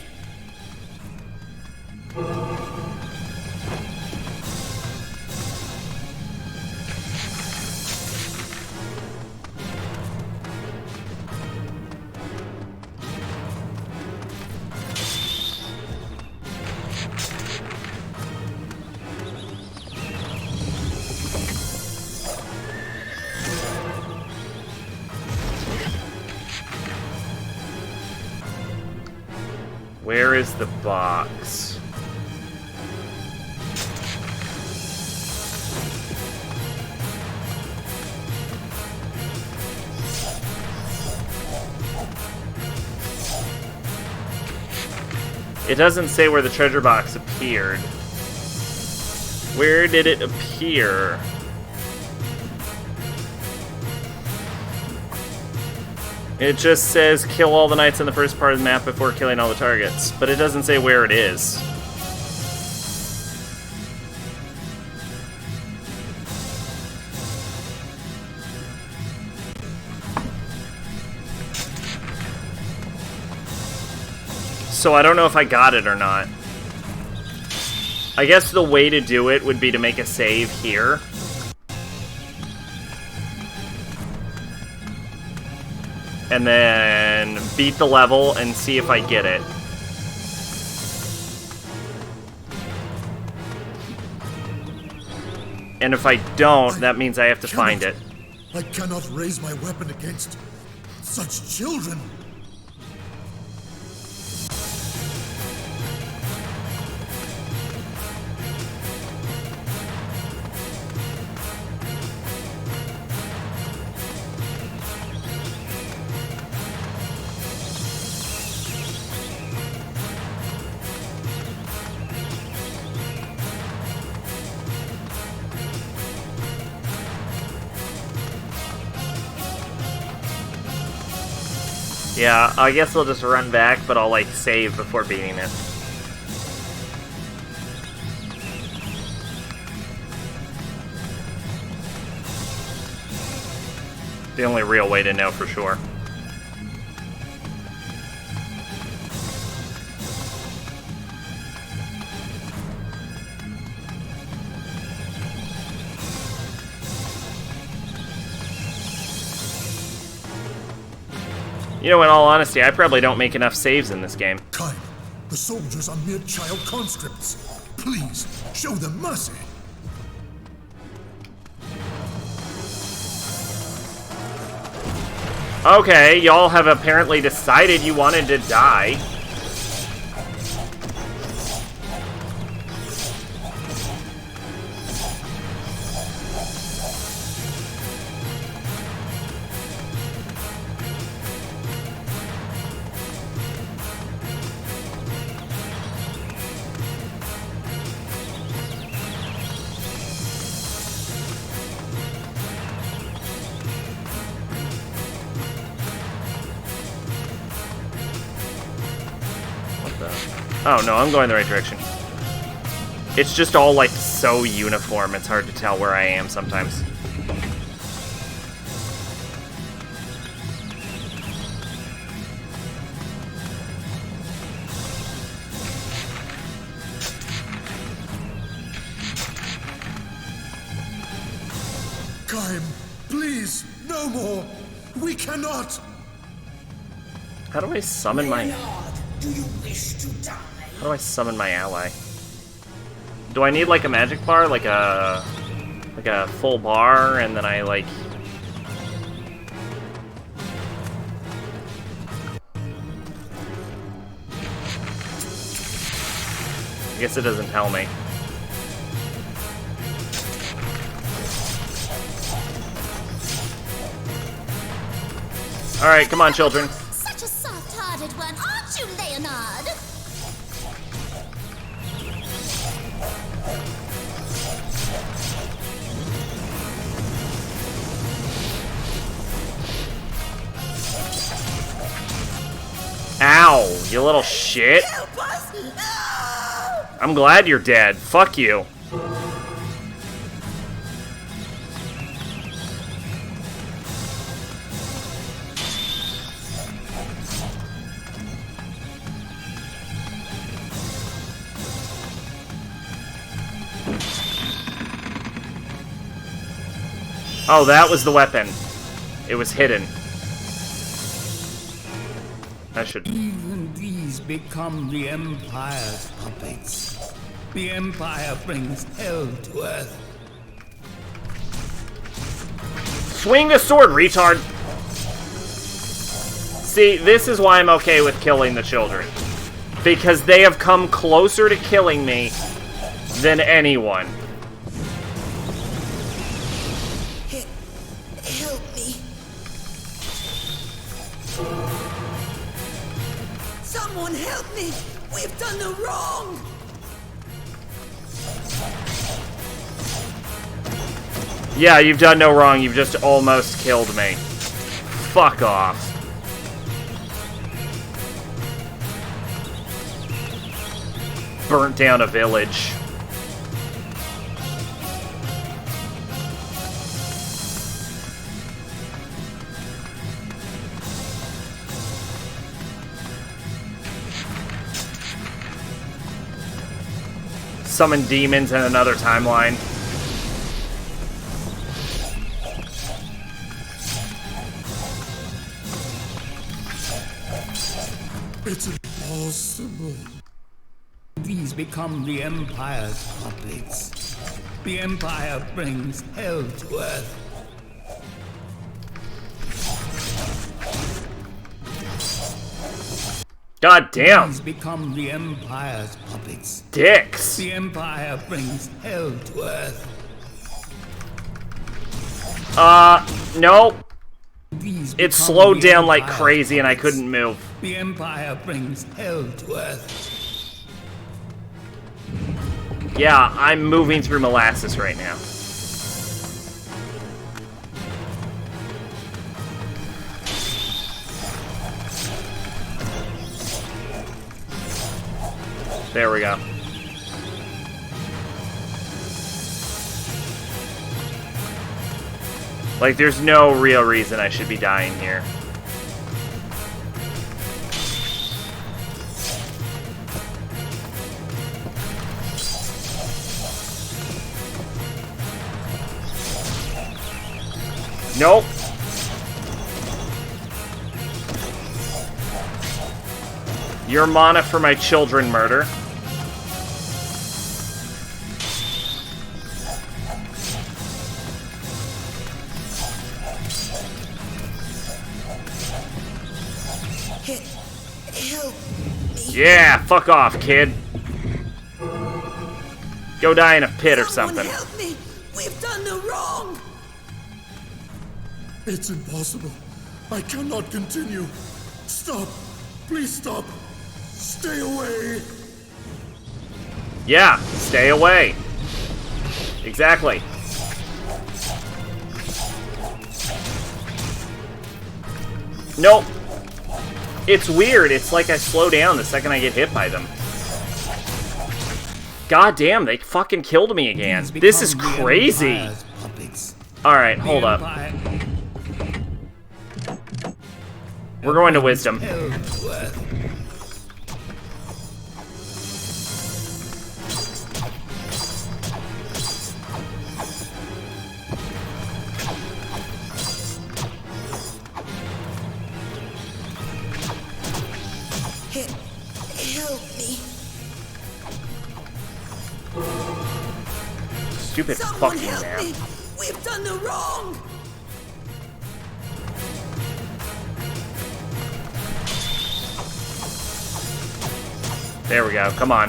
Where is the box? It doesn't say where the treasure box appeared. Where did it appear? It just says kill all the knights in the first part of the map before killing all the targets, but it doesn't say where it is. So I don't know if I got it or not. I guess the way to do it would be to make a save here. And then beat the level and see if I get it. And if I don't, that means I have to find it. I cannot raise my weapon against such children. Yeah, I guess I'll just run back, but I'll, like, save before beating it. The only real way to know for sure. You know, in all honesty, I probably don't make enough saves in this game. Kain, the soldiers are mere child conscripts. Please, show them mercy. Okay, y'all have apparently decided you wanted to die. Oh, no, I'm going the right direction. It's just all, like, so uniform, it's hard to tell where I am sometimes. Kaim, please, no more. We cannot. How do I summon my... Do you wish to die? How do I summon my ally? Do I need like a magic bar, like a full bar, and then I like... I guess it doesn't tell me. Alright, come on, children. Such a soft-hearted one, aren't you, Leonard? Ow, you little shit. Help us! No! I'm glad you're dead. Fuck you. Oh, that was the weapon. It was hidden. I should... Even these become the Empire's puppets. The Empire brings hell to Earth. Swing the sword, retard! See, this is why I'm okay with killing the children. Because they have come closer to killing me than anyone. Help me. Someone help me! We've done no wrong! Yeah, you've done no wrong. You've just almost killed me. Fuck off. Burnt down a village. Summon demons in another timeline. It's impossible. These become the Empire's puppets. The Empire brings hell to Earth. God damn. These become the Empire's puppets. Dicks. The Empire brings hell to Earth. Nope. These It become slowed the down like Empire's crazy and I puppets. couldn't move. The Empire brings hell to Earth. Yeah, I'm moving through molasses right now. There we go. Like, there's no real reason I should be dying here. Nope. Your mana for my children murder. Help me. Yeah, fuck off, kid. Go die in a pit or something. Help me! We've done no wrong! It's impossible. I cannot continue. Stop. Please stop. Stay away. Yeah, stay away. Exactly. Nope. It's weird. It's like I slow down the second I get hit by them. God damn, they fucking killed me again. This is crazy. Alright, hold up. We're going to wisdom. Stupid Someone fucking help map. me! We've done the wrong! There we go. Come on.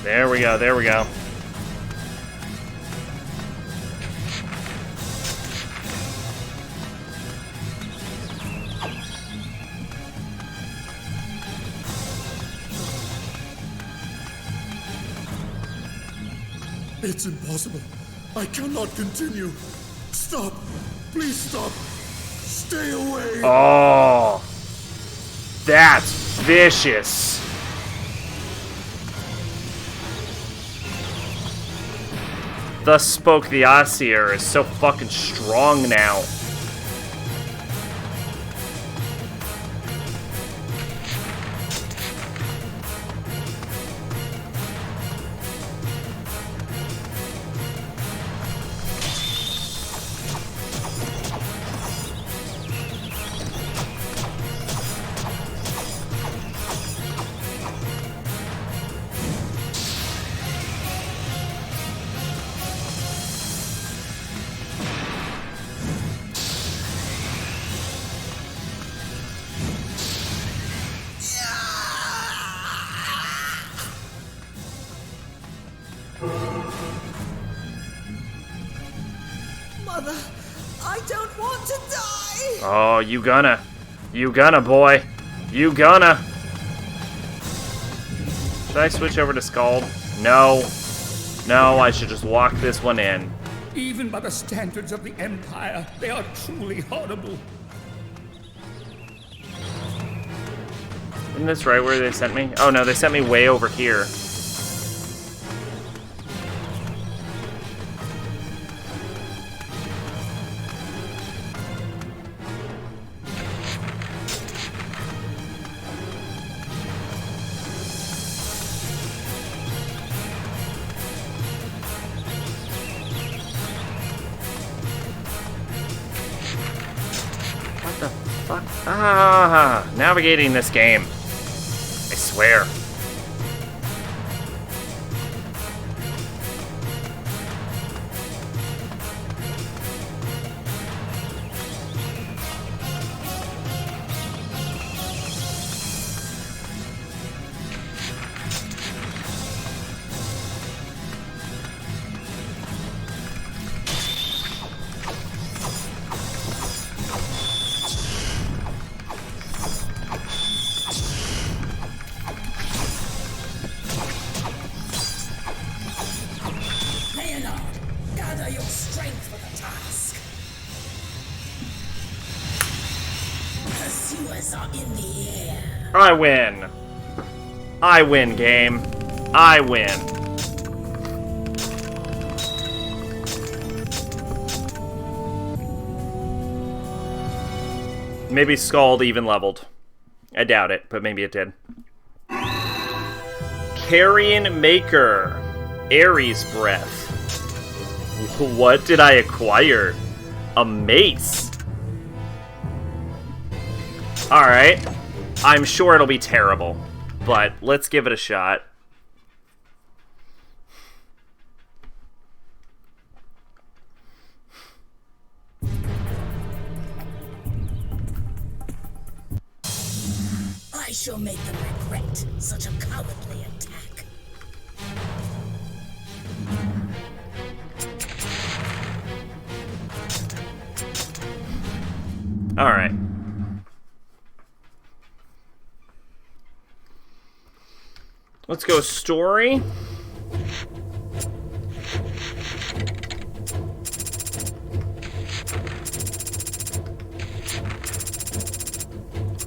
There we go. There we go. It's impossible. I cannot continue. Stop. Please stop. Stay away. Oh. That's vicious. Thus spoke the Aesir is so fucking strong now. Mother, I don't want to die! Oh, you gonna. You gonna, boy. You gonna. Should I switch over to Scald? No. No, I should just walk this one in. Even by the standards of the Empire, they are truly horrible. Isn't this right where they sent me? Oh no, they sent me way over here. What the fuck? Ah, navigating this game. I swear. Leonard, gather your strength for the task. Pursuers are in the air. I win. I win, game. I win. Maybe Scald even leveled. I doubt it, but maybe it did. Carrion Maker. Ares Breath. What did I acquire? A mace. Alright. I'm sure it'll be terrible, but let's give it a shot. I shall make them regret such a cowardly attack. Alright. Let's go story.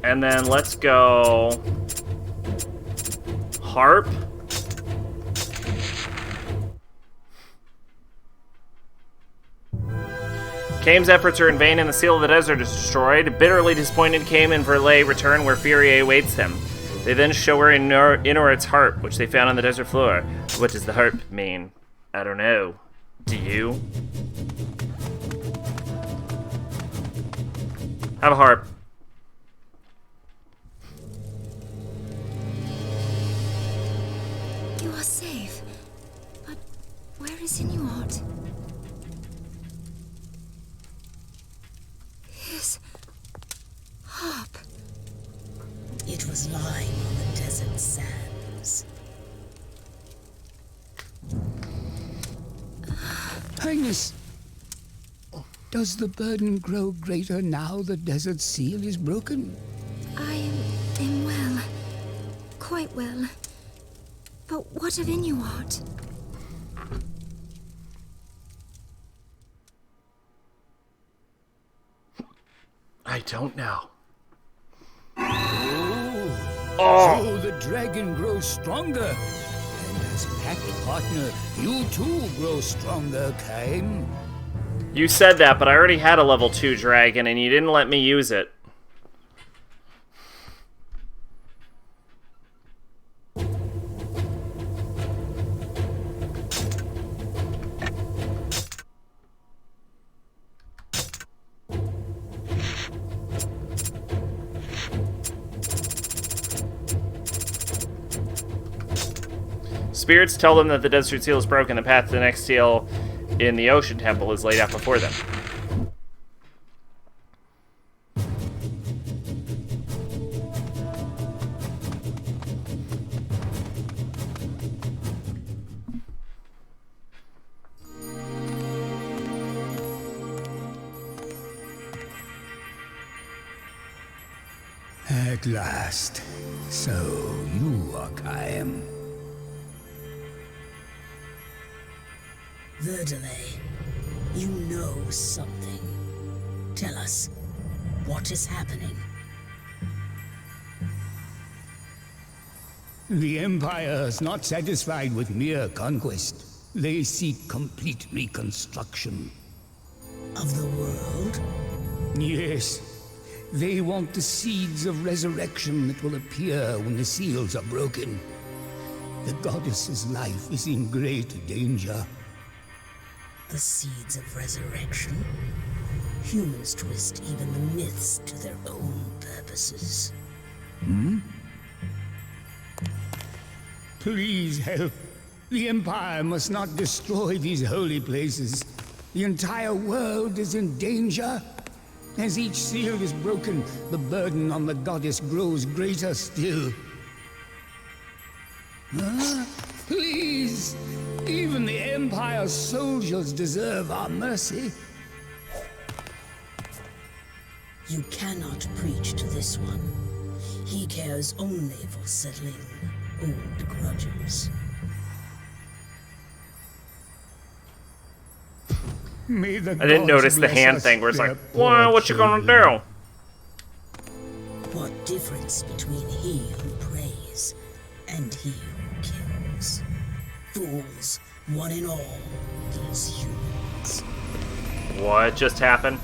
And then let's go harp. Kaim's efforts are in vain and the Seal of the Desert is destroyed. Bitterly disappointed, Kaim and Verlet return where Fury awaits them. They then show her Inurit's harp, which they found on the desert floor. What does the harp mean? I don't know. Do you? Have a harp. You are safe. But where is Inuart? His harp. It was lying on the desert sands. Highness, does the burden grow greater now the desert seal is broken? I am well. Quite well. But what of Inuart? I don't know. So the dragon grows stronger. And as pact partner, you too grow stronger, Kaim. You said that, but I already had a level 2 dragon, and you didn't let me use it. Spirits tell them that the desert seal is broken. The path to the next seal in the ocean temple is laid out before them. At last. So you are Kaim. Verdelay, you know something. Tell us, what is happening? The Empire is not satisfied with mere conquest. They seek complete reconstruction. Of the world? Yes. They want the seeds of resurrection that will appear when the seals are broken. The goddess's life is in great danger. The seeds of resurrection? Humans twist even the myths to their own purposes. Hmm? Please help. The Empire must not destroy these holy places. The entire world is in danger. As each seal is broken, the burden on the goddess grows greater still. Please! Even the Empire's soldiers deserve our mercy. You cannot preach to this one. He cares only for settling old grudges. May the I didn't notice the hand thing where it's like, well, what you gonna do? What difference between he who prays and he who kills? Fools, one and all, these humans. What just happened?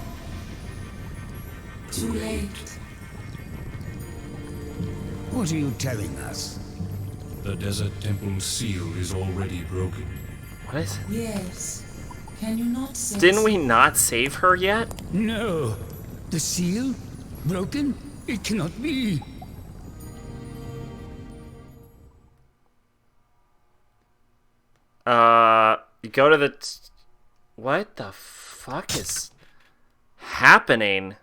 Too late. What are you telling us? The desert temple seal is already broken. What is it? Yes. Can you not say Didn't we not save her yet? No. The seal? Broken? It cannot be. You go to the... What the fuck is happening?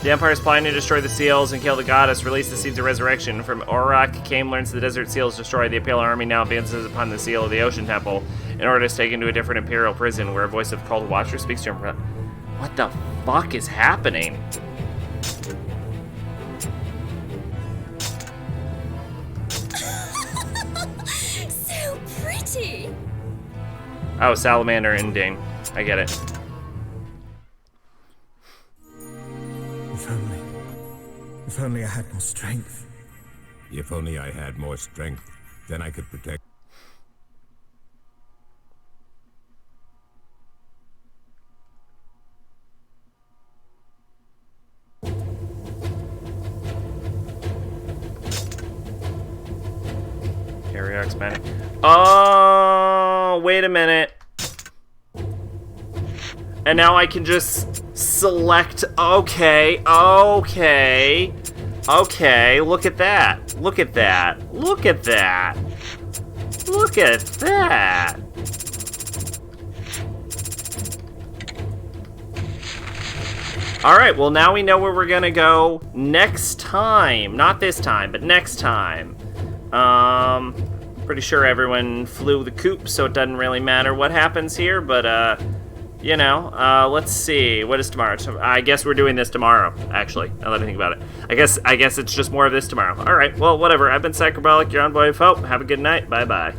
The Empire is planning to destroy the seals and kill the goddess, release the seeds of resurrection. From Auroch, Cain learns the desert seal is destroyed. The Imperial army now advances upon the seal of the ocean temple in order to take him to a different Imperial prison where a voice of called Watcher speaks to him. What the fuck is happening? So pretty! Oh, Salamander and Dane. I get it. If only I had more strength. If only I had more strength, then I could protect. Ariok's Manic. Oh, wait a minute. And now I can just select, okay, okay, okay, look at that, look at that, look at that, look at that. Alright, well now we know where we're gonna go next time. Not this time, but next time. Pretty sure everyone flew the coop, so it doesn't really matter what happens here, but, you know, let's see. What is tomorrow? I guess we're doing this tomorrow, actually, now that I think about it. I guess it's just more of this tomorrow. Alright, well, whatever. I've been Sacrabalic, your envoy of hope. Have a good night. Bye-bye.